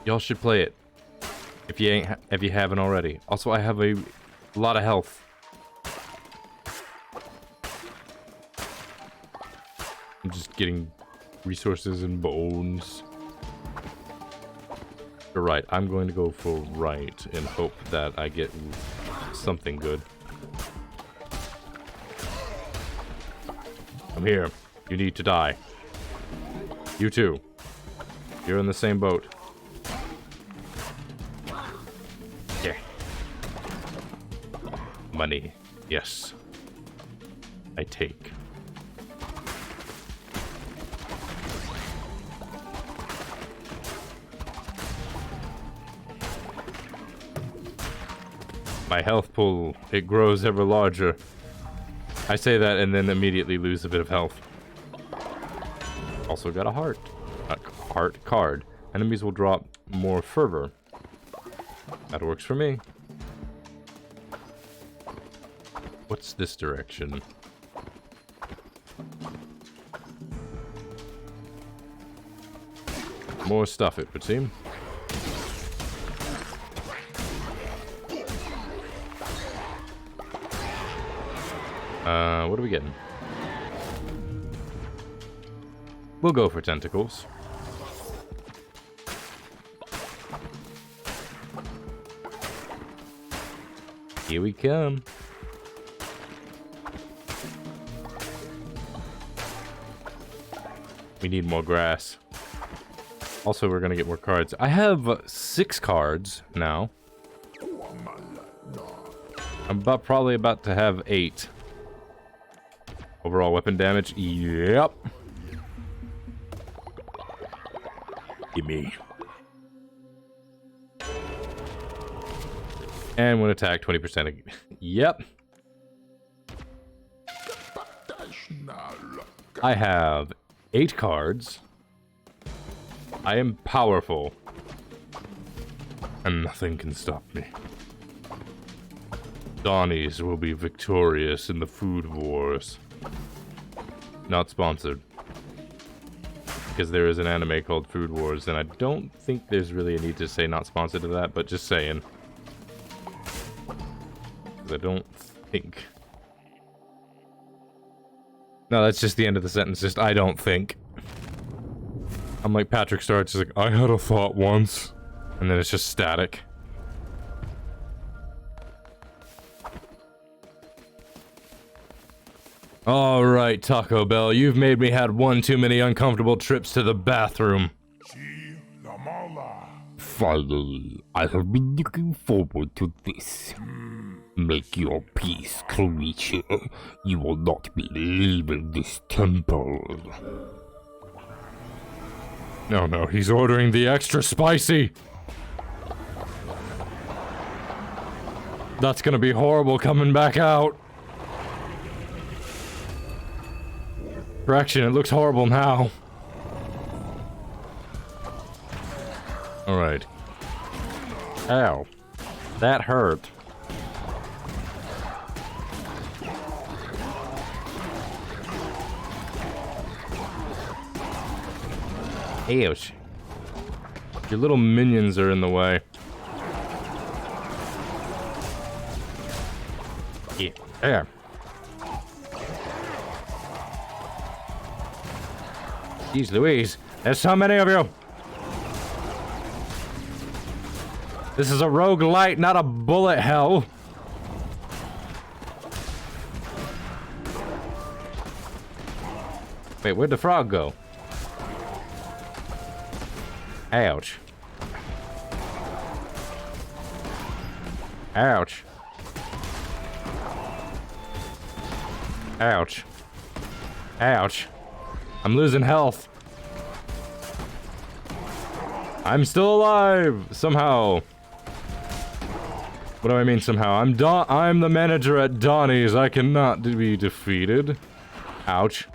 Y'all should play it if you haven't already. Also, I have a lot of health. I'm just getting resources and bones. You're right. I'm going to go for right and hope that I get something good. I'm here. You need to die. You too. You're in the same boat. Yeah. Money. Yes. I take. My health pool, it grows ever larger. I say that and then immediately lose a bit of health. Also got a heart card. Enemies will drop more fervor. That works for me. What's this direction? More stuff, it would seem. What are we getting? We'll go for tentacles. Here we come. We need more grass. Also, we're gonna get more cards. I have 6 cards now. I'm probably about to have 8. Overall weapon damage. Yep. Gimme. And when attacked, 20%. Yep. I have 8 cards. I am powerful. And nothing can stop me. Donnies will be victorious in the food wars. Not sponsored. Because there is an anime called Food Wars, and I don't think there's really a need to say not sponsored to that, but just saying. I don't think. No, that's just the end of the sentence, just I don't think. I'm like Patrick Star, just like, I had a thought once. And then it's just static. Alright, Taco Bell, you've made me had one too many uncomfortable trips to the bathroom. Finally, I have been looking forward to this. Make your peace, creature. You will not be leaving this temple. No, no, he's ordering the extra spicy! That's gonna be horrible coming back out. Correction, it looks horrible now. Alright. Ow. That hurt. Ouch. Your little minions are in the way. Yeah. There. Jeez Louise, there's so many of you! This is a roguelite, not a bullet hell. Wait, where'd the frog go? Ouch. Ouch. Ouch. Ouch. I'm losing health. I'm still alive! Somehow. What do I mean somehow? I'm the manager at Donnie's. I cannot be defeated. Ouch.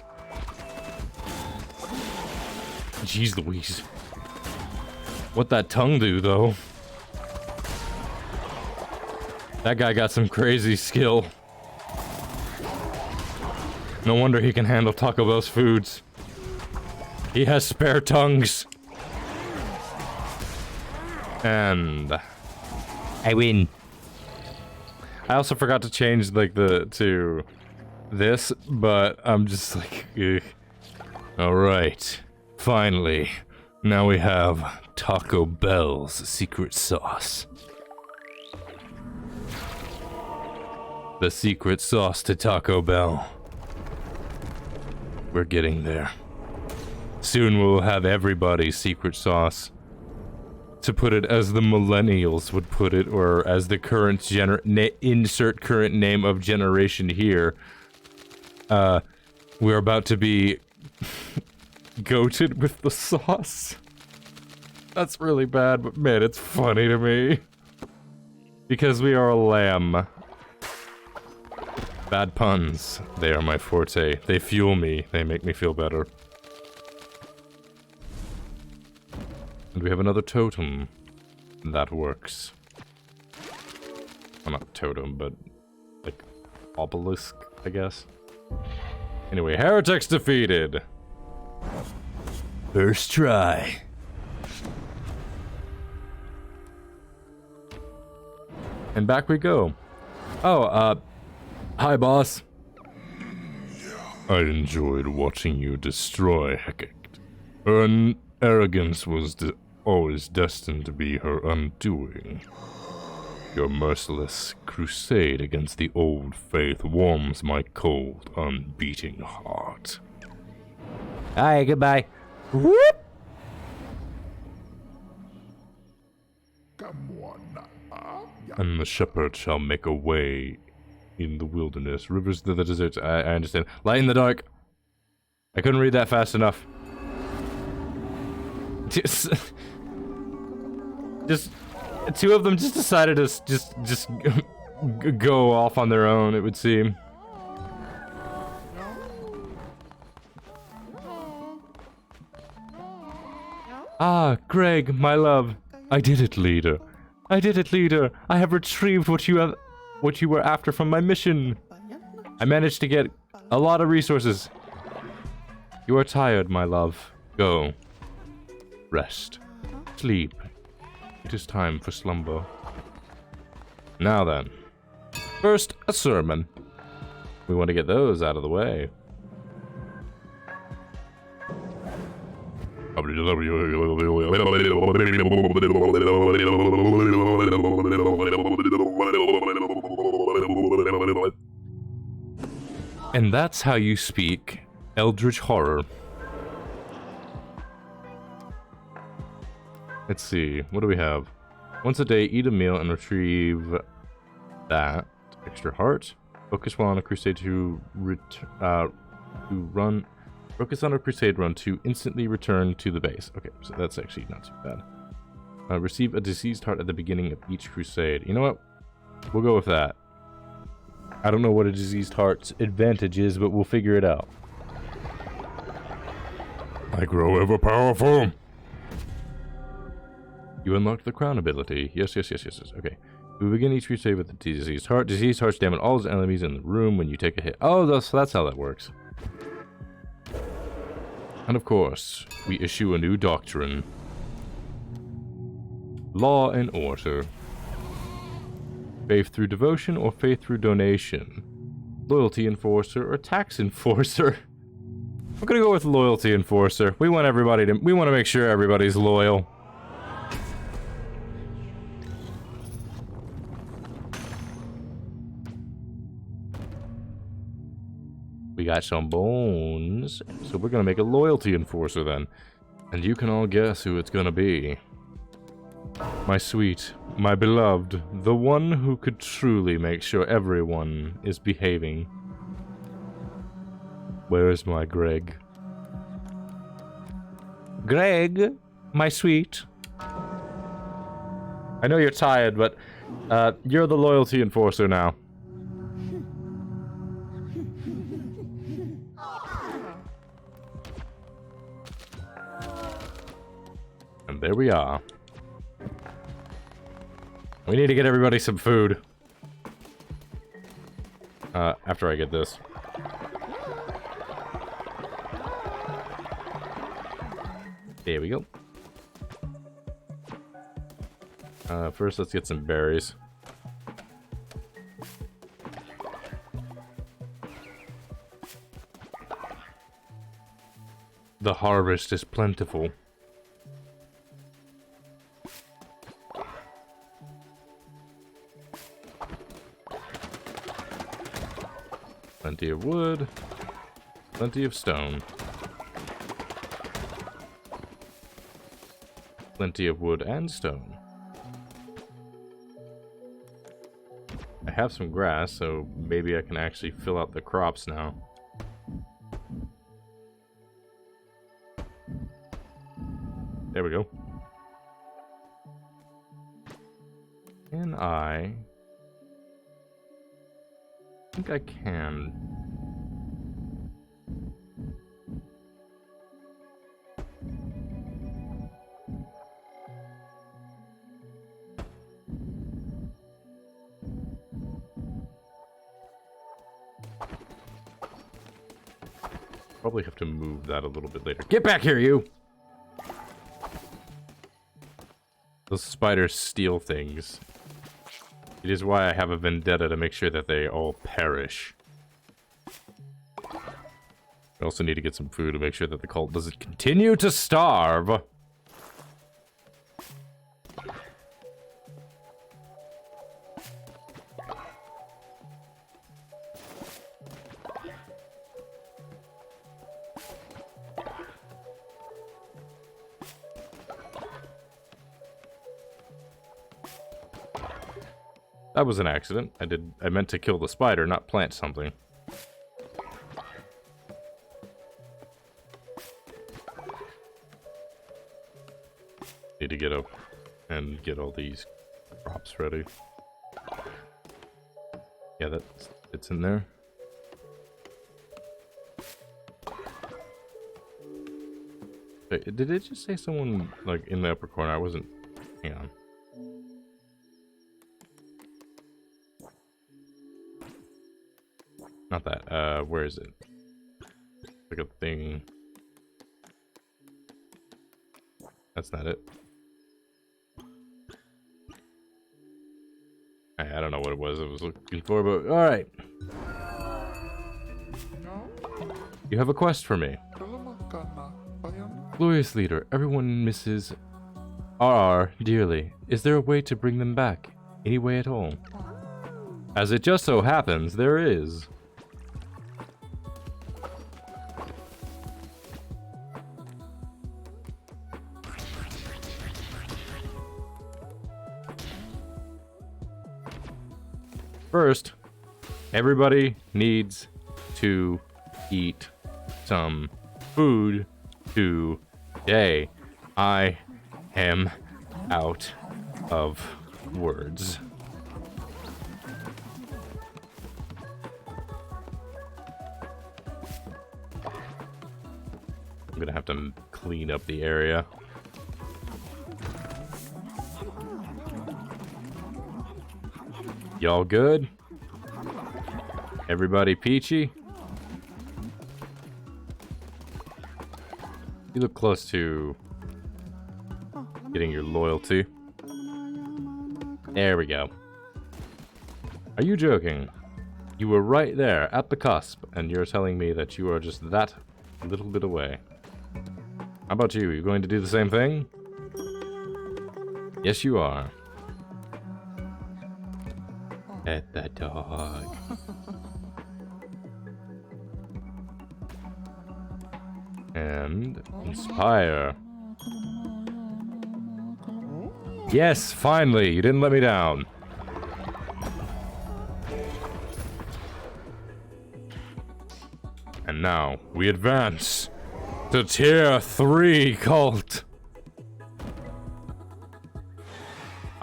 Jeez Louise. What that tongue do, though? That guy got some crazy skill. No wonder he can handle Taco Bell's foods. He has spare tongues. And I win. I also forgot to change like to this, but I'm just like, ugh. All right, finally, now we have Taco Bell's secret sauce. The secret sauce to Taco Bell. We're getting there. Soon we'll have everybody's secret sauce. To put it as the millennials would put it, or as the current insert current name of generation here. We're about to be goated with the sauce. That's really bad, but man, it's funny to me. Because we are a lamb. Bad puns. They are my forte. They fuel me. They make me feel better. And we have another totem. That works. Well, not totem, but like obelisk, I guess. Anyway, heretics defeated. First try. And back we go. Oh, hi boss. I enjoyed watching you destroy Hecate. Her arrogance was always destined to be her undoing. Your merciless crusade against the old faith warms my cold, unbeating heart. Alright, goodbye. Whoop! And the shepherd shall make a way in the wilderness, rivers to the desert. I understand. Light in the dark. I couldn't read that fast enough. Just two of them just decided to just go off on their own, it would seem. Ah, Greg, my love. I did it, leader. I did it, leader. I have retrieved what you were after from my mission. I managed to get a lot of resources. You are tired, my love. Go. Rest. Sleep. It is time for slumber. Now then. First, a sermon. We want to get those out of the way. And that's how you speak Eldritch Horror. Let's see, what do we have? Once a day, eat a meal and retrieve that. Extra heart. Focus while on a crusade Focus on a crusade run to instantly return to the base. Okay, so that's actually not too bad. Receive a diseased heart at the beginning of each crusade. You know what? We'll go with that. I don't know what a diseased heart's advantage is, but we'll figure it out. I grow ever powerful. You unlocked the crown ability. Yes. Okay. We begin each crusade with the diseased heart. Diseased hearts damage all its enemies in the room when you take a hit. Oh, so that's how that works. And of course, we issue a new doctrine. Law and order. Faith through devotion or faith through donation? Loyalty enforcer or tax enforcer? I'm gonna go with loyalty enforcer. We want to make sure everybody's loyal. We got some bones, so we're gonna make a loyalty enforcer then. And you can all guess who it's gonna be. My sweet, my beloved, the one who could truly make sure everyone is behaving. Where is my Greg? Greg, my sweet. I know you're tired, but you're the loyalty enforcer now. And there we are. We need to get everybody some food. After I get this. There we go. First, let's get some berries. The harvest is plentiful. Plenty of wood, plenty of stone. Plenty of wood and stone. I have some grass, so maybe I can actually fill out the crops now. There we go. Can I think I can. Probably have to move that a little bit later. Get back here, you! Those spiders steal things. It is why I have a vendetta to make sure that they all perish. I also need to get some food to make sure that the cult doesn't continue to starve. That was an accident. I meant to kill the spider, not plant something. Need to get up and get all these crops ready. Yeah, it's in there. Wait, did it just say someone, like, in the upper corner? I wasn't... Hang on. Not that. Where is it? Like a thing. That's not it. I don't know what it was I was looking for, but alright. You have a quest for me. Glorious leader, everyone misses RR dearly. Is there a way to bring them back? Any way at all? As it just so happens, there is. First, everybody needs to eat some food today. I am out of words. I'm gonna have to clean up the area. Y'all good? Everybody peachy? You look close to getting your loyalty. There we go. Are you joking? You were right there at the cusp, and you're telling me that you are just that little bit away. How about you? Are you going to do the same thing? Yes, you are. Pet the dog. And inspire. Yes, finally! You didn't let me down. And now, we advance to Tier 3 Cult.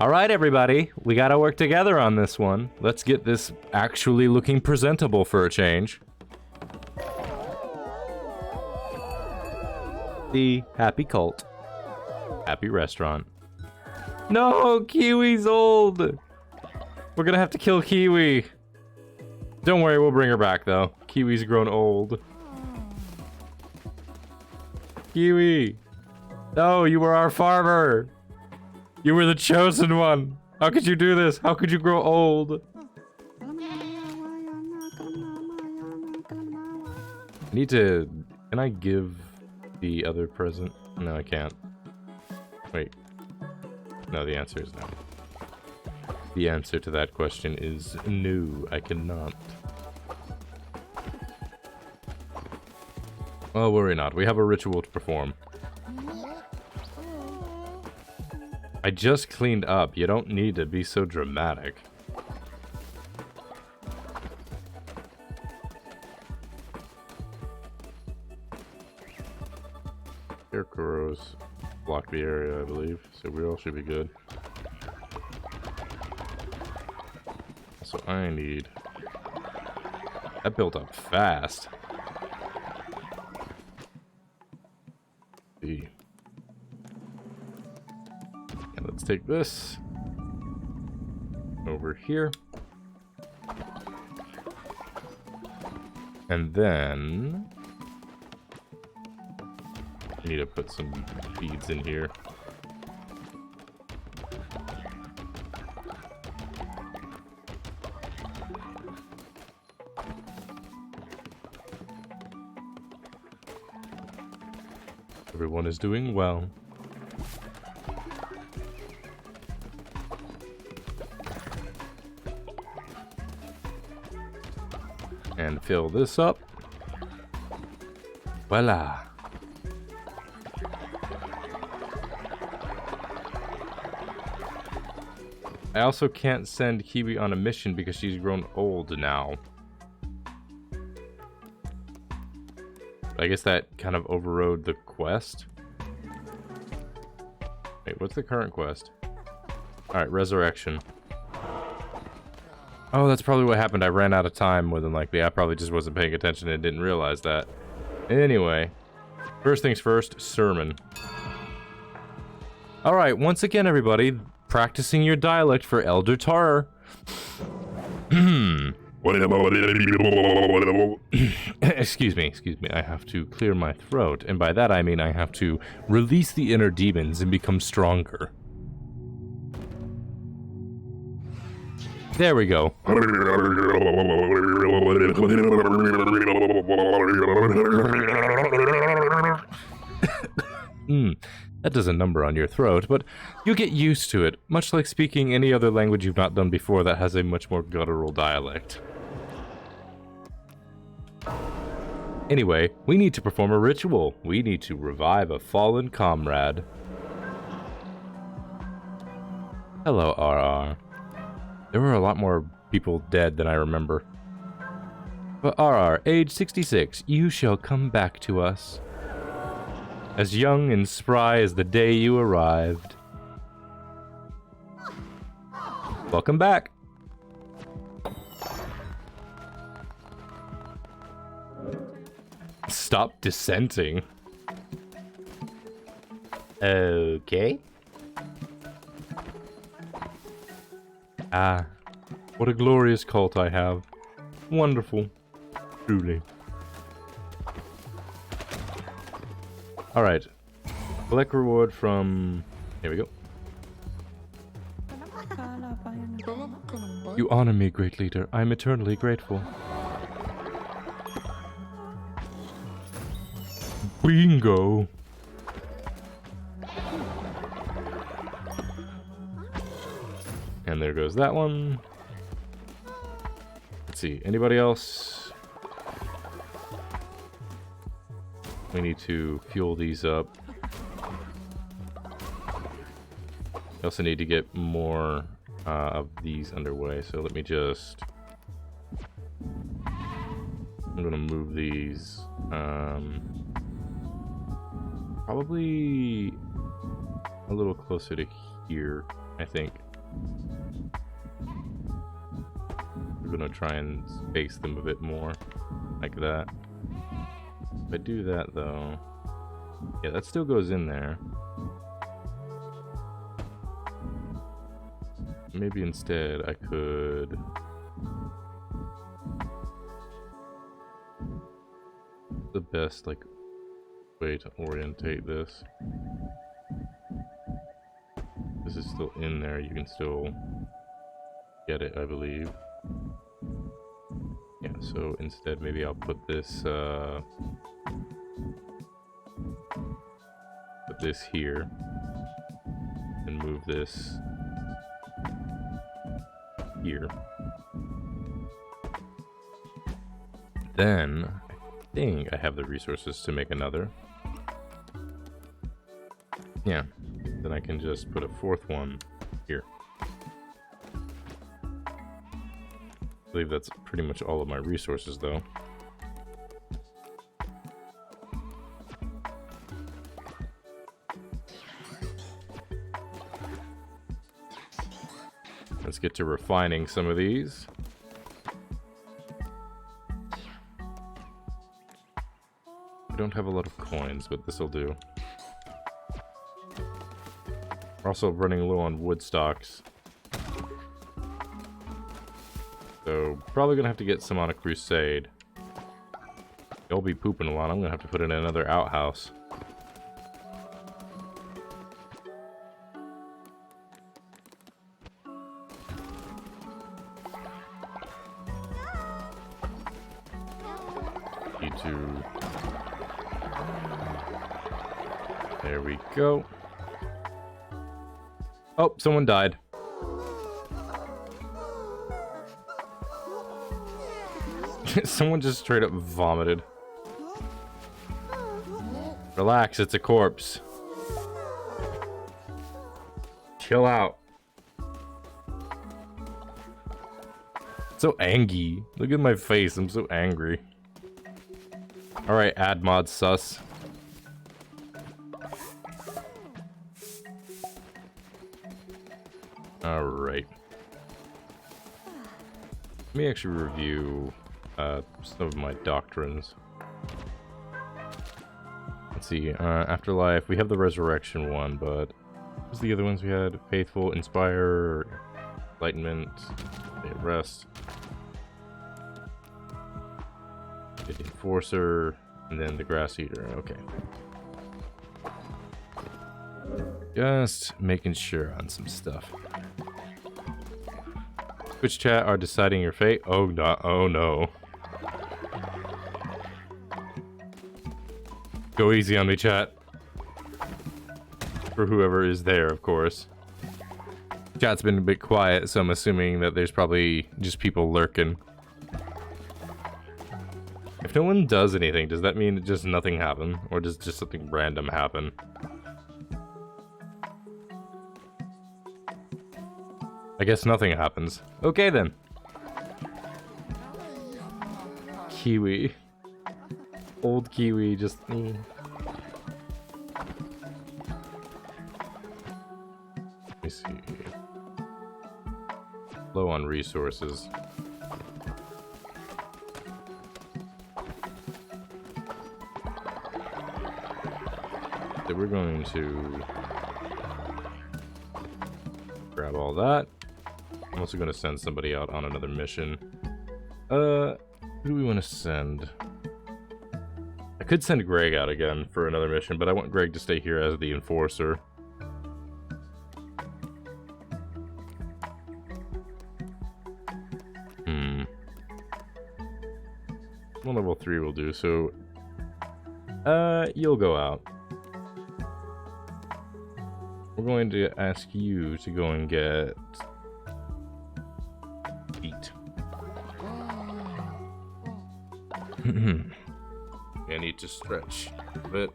Alright everybody, we gotta work together on this one. Let's get this actually looking presentable for a change. The Happy Cult. Happy Restaurant. No, Kiwi's old! We're gonna have to kill Kiwi. Don't worry, we'll bring her back though. Kiwi's grown old. Kiwi! No, you were our farmer! You were the chosen one! How could you do this? How could you grow old? I need to... Can I give the other present? No, I can't. Wait. No, the answer is no. The answer to that question is no, I cannot. Well, worry not. We have a ritual to perform. I just cleaned up. You don't need to be so dramatic. Scarecrows block the area, I believe, so we all should be good. So I need... That built up fast. See. And let's take this over here. And then I need to put some beads in here. Everyone is doing well. And fill this up. Voila. I also can't send Kiwi on a mission because she's grown old now. I guess that kind of overrode the quest. Wait, what's the current quest? Alright, resurrection. Oh, that's probably what happened. I ran out of time, more than likely. I probably just wasn't paying attention and didn't realize that. Anyway, first things first, sermon. Alright, once again, everybody, practicing your dialect for Elder Tarer. Excuse me, I have to clear my throat, and by that I mean I have to release the inner demons and become stronger. There we go. That does a number on your throat, but you get used to it, much like speaking any other language you've not done before that has a much more guttural dialect. Anyway, we need to perform a ritual. We need to revive a fallen comrade. Hello, RR. There were a lot more people dead than I remember. But RR, age 66, you shall come back to us. As young and spry as the day you arrived. Welcome back. Stop dissenting. Okay. Ah, what a glorious cult I have. Wonderful. Truly. Alright. Collect reward from... Here we go. You honor me, great leader. I am eternally grateful. Bingo! And there goes that one. Let's see, anybody else? We need to fuel these up. We also need to get more of these underway, so let me just... I'm gonna move these. Probably a little closer to here, I think. We're gonna try and space them a bit more, like that. If I do that though, yeah, that still goes in there. Maybe instead I could... the best, like, way to orientate this. This is still in there, you can still get it, I believe. Yeah, so instead maybe I'll put this here and move this here. Then I think I have the resources to make another. Yeah, then I can just put a fourth one here. I believe that's pretty much all of my resources though. Let's get to refining some of these. I don't have a lot of coins, but this will do. We're also running low on wood stocks. So, probably gonna have to get some on a crusade. They'll be pooping a lot. I'm gonna have to put in another outhouse. E2. There we go. Oh, someone died. Someone just straight up vomited. Relax, it's a corpse. Chill out. So angry. Look at my face. I'm so angry. Alright, add mod sus. Alright. Let me actually review some of my doctrines. Let's see, Afterlife. We have the Resurrection one, but what was the other ones we had? Faithful, Inspire, Enlightenment, Rest, the Enforcer, and then the Grass Eater. Okay. Just making sure on some stuff. Twitch chat are deciding your fate. Oh no! Oh no! Go easy on me, chat. For whoever is there, of course. Chat's been a bit quiet, so I'm assuming that there's probably just people lurking. If no one does anything, does that mean just nothing happen? Or does just something random happen? I guess nothing happens. Okay then. Kiwi. Old Kiwi just... Let me see. Low on resources. So we're going to grab all that. I'm also going to send somebody out on another mission. Who do we want to send? I could send Greg out again for another mission, but I want Greg to stay here as the enforcer. One level 3 will do, so... you'll go out. We're going to ask you to go and get... Eat. I need to stretch a bit.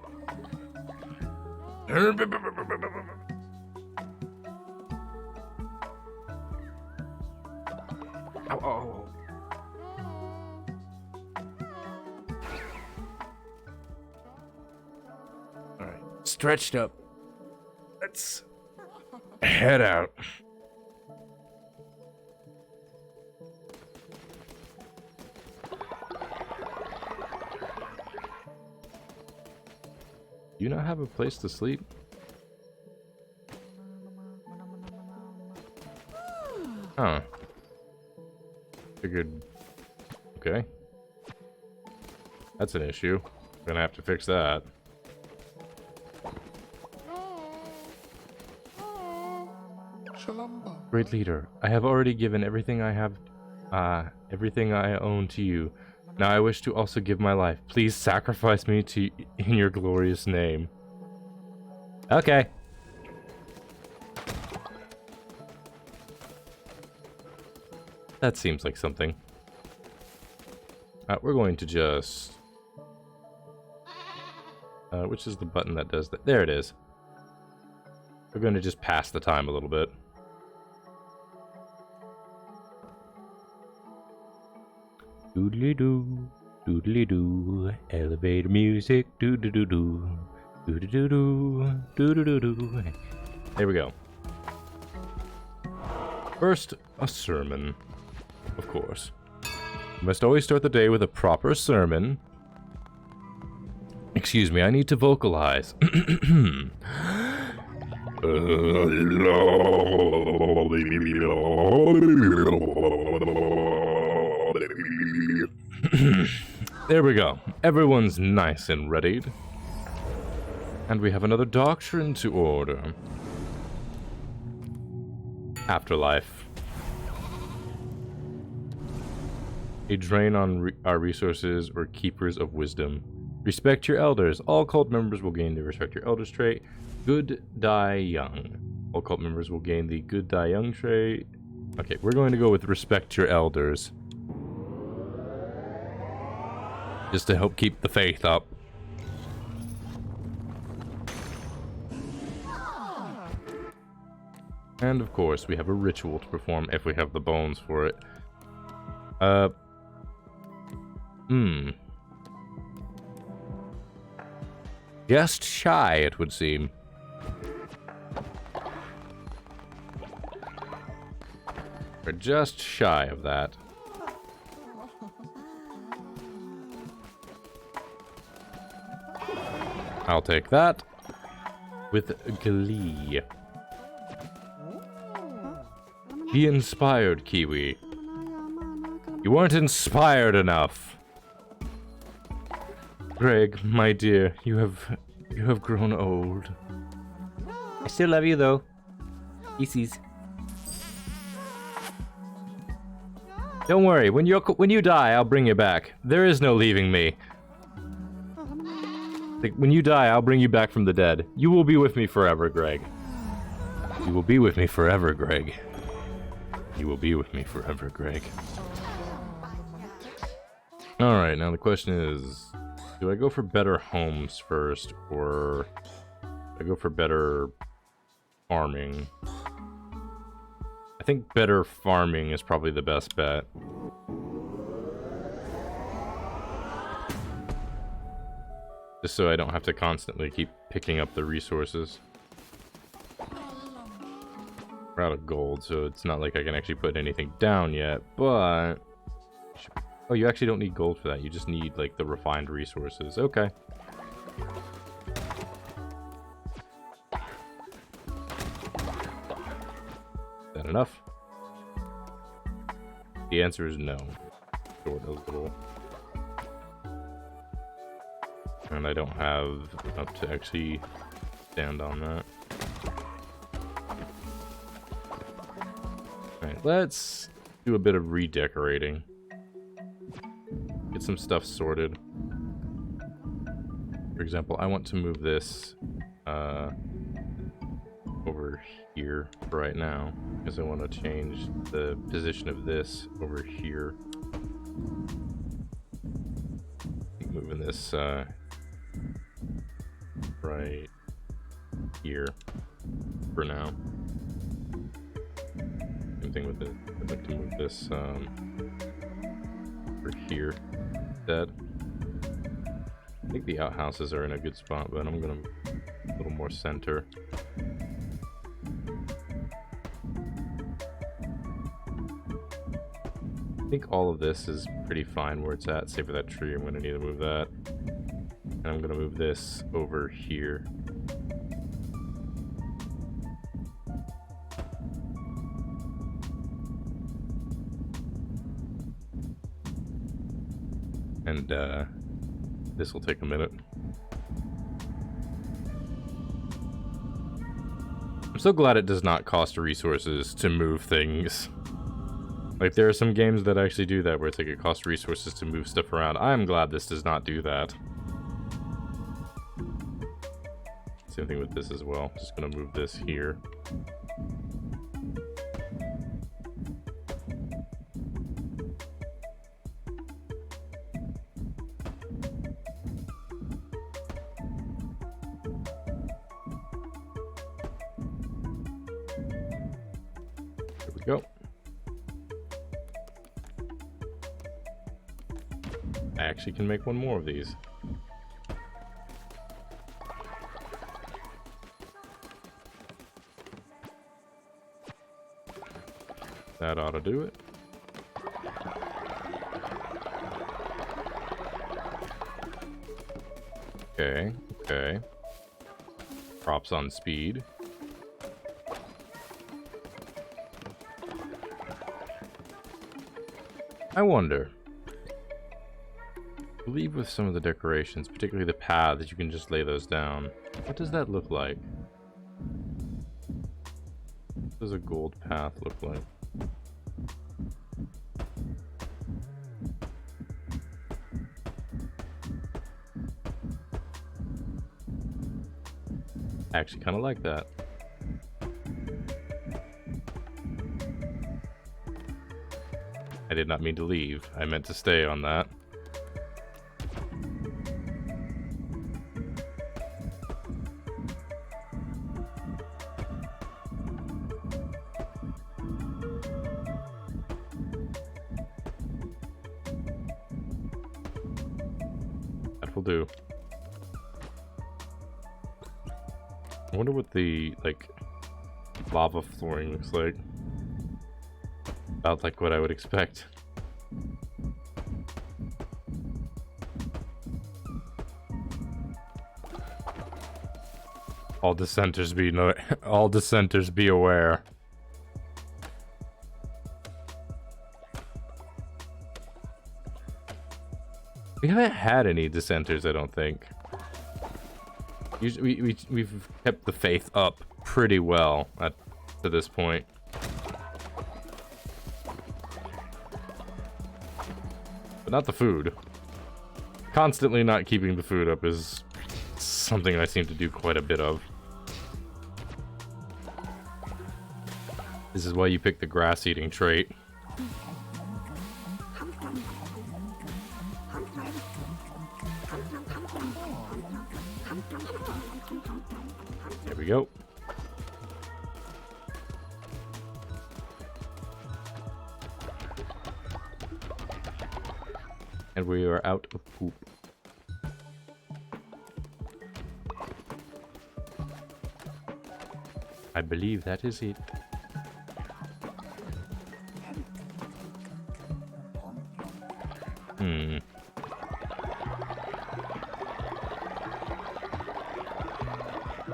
Ow, ow. Alright, stretched up. Let's head out. Do you not have a place to sleep? Huh. Figured... Okay. That's an issue. Gonna have to fix that. Great leader, I have already given everything I have, everything I own to you. Now I wish to also give my life. Please sacrifice me to in your glorious name. Okay. That seems like something. We're going to just... which is the button that does that? There it is. We're going to just pass the time a little bit. Doodly-doo, doodly-doo, elevator music, doo-doo-doo-doo, doo-doo-doo-doo, doo-doo-doo-doo. There we go. First, a sermon. Of course. You must always start the day with a proper sermon. Excuse me, I need to vocalize. There we go. Everyone's nice and readied. And we have another doctrine to order. Afterlife. A drain on our resources or keepers of wisdom. Respect your elders. All cult members will gain the respect your elders trait. Good die young. All cult members will gain the good die young trait. Okay, we're going to go with respect your elders. Just to help keep the faith up. And of course, we have a ritual to perform if we have the bones for it. Just shy, it would seem. We're just shy of that. I'll take that with glee. Be inspired, Kiwi. You weren't inspired enough. Greg, my dear, you have grown old. I still love you though. Easies. Don't worry, when you die, I'll bring you back. There is no leaving me. Like, when you die, I'll bring you back from the dead. You will be with me forever, Greg. You will be with me forever, Greg. You will be with me forever, Greg. Alright, now the question is, do I go for better homes first, or do I go for better farming? I think better farming is probably the best bet. Just so I don't have to constantly keep picking up the resources. We're out of gold, so it's not like I can actually put anything down yet, but... Oh, you actually don't need gold for that. You just need, like, the refined resources. Okay. Is that enough? The answer is no. Store those little... And I don't have enough to actually stand on that. Alright, let's do a bit of redecorating. Get some stuff sorted. For example, I want to move this over here right now, because I want to change the position of this over here. Moving this right here for now. Same thing with it. I'd like to move this over here instead. I think the outhouses are in a good spot, but I'm gonna a little more center. I think all of this is pretty fine where it's at, save for that tree. I'm gonna need to move that. And I'm gonna move this over here. And this will take a minute. I'm so glad it does not cost resources to move things. Like, there are some games that actually do that, where it's like it costs resources to move stuff around. I'm glad this does not do that. Same thing with this as well. Just gonna move this here. There we go. I actually can make one more of these. That ought to do it. Okay, okay. Props on speed. I wonder. I believe with some of the decorations, particularly the paths, you can just lay those down. What does that look like? What does a gold path look like? I actually kind of like that. I did not mean to leave. I meant to stay on that. will do. I wonder what the, like, lava flooring looks like. About like what I would expect. All dissenters be aware. We haven't had any dissenters, I don't think. Usually we've kept the faith up pretty well to this point. But not the food. Constantly not keeping the food up is something I seem to do quite a bit of. This is why you pick the grass-eating trait. There we go. And we are out of poop. I believe that is it.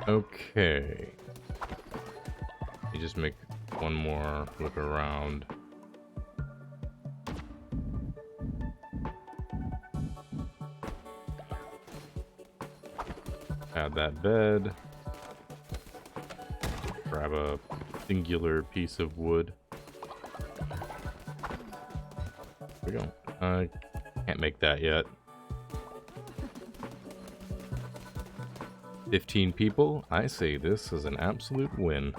Okay. Let me just make one more look around. Add that bed. Grab a singular piece of wood. There we go. I can't make that yet. 15 people. I say this is an absolute win.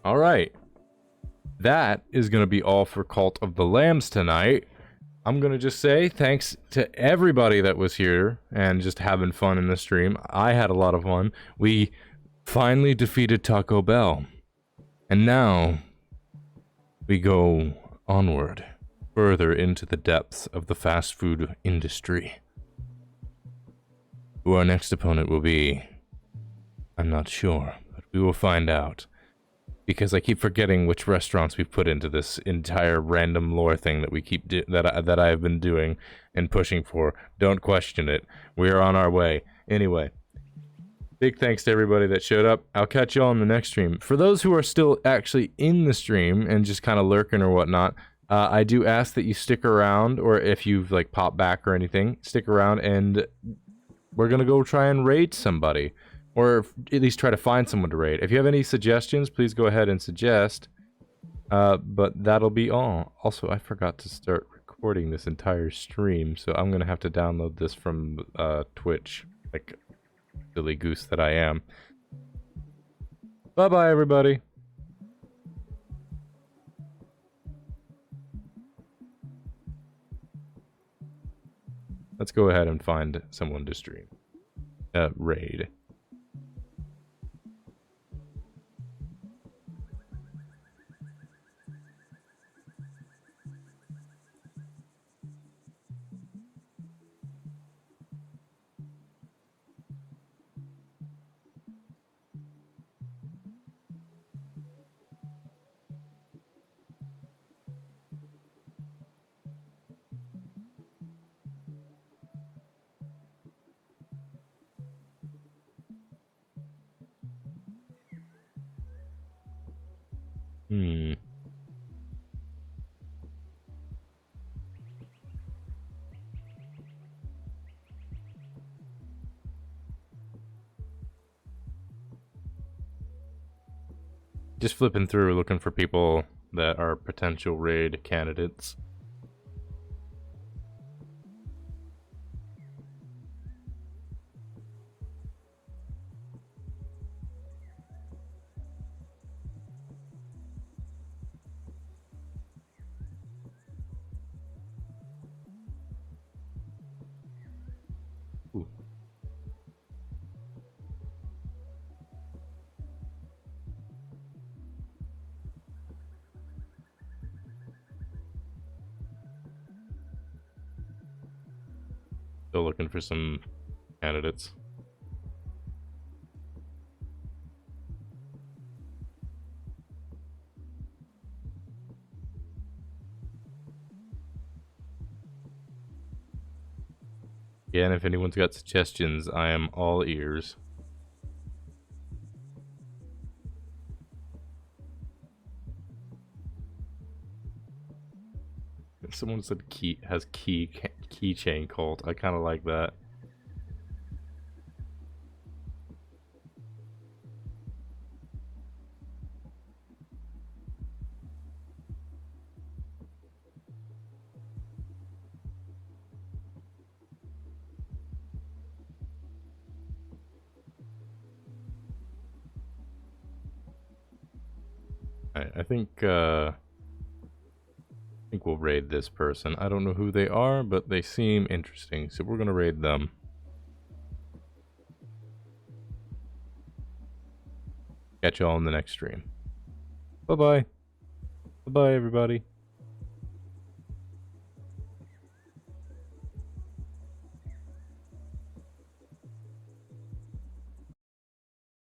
Alright. That is going to be all for Cult of the Lambs tonight. I'm going to just say thanks to everybody that was here and just having fun in the stream. I had a lot of fun. We finally defeated Taco Bell. And now we go onward, further into the depths of the fast food industry. Who our next opponent will be, I'm not sure, but we will find out. Because I keep forgetting which restaurants we've put into this entire random lore thing that we keep that I have been doing and pushing for. Don't question it. We are on our way. Anyway, big thanks to everybody that showed up. I'll catch you all in the next stream. For those who are still actually in the stream and just kind of lurking or whatnot, I do ask that you stick around, or if you've like popped back or anything, stick around and we're gonna go try and raid somebody. Or at least try to find someone to raid. If you have any suggestions, please go ahead and suggest. But that'll be all. Also, I forgot to start recording this entire stream, so I'm gonna have to download this from Twitch, like silly goose that I am. Bye-bye, everybody. Let's go ahead and find someone to stream. Raid. Just flipping through looking for people that are potential raid candidates. Ooh. Still looking for some candidates. Yeah, and if anyone's got suggestions, I am all ears. Someone said keychain cult. I kind of like that. I think we'll raid this person. I don't know who they are, but they seem interesting, so we're gonna raid them. Catch y'all in the next stream. Bye bye. Bye bye, everybody.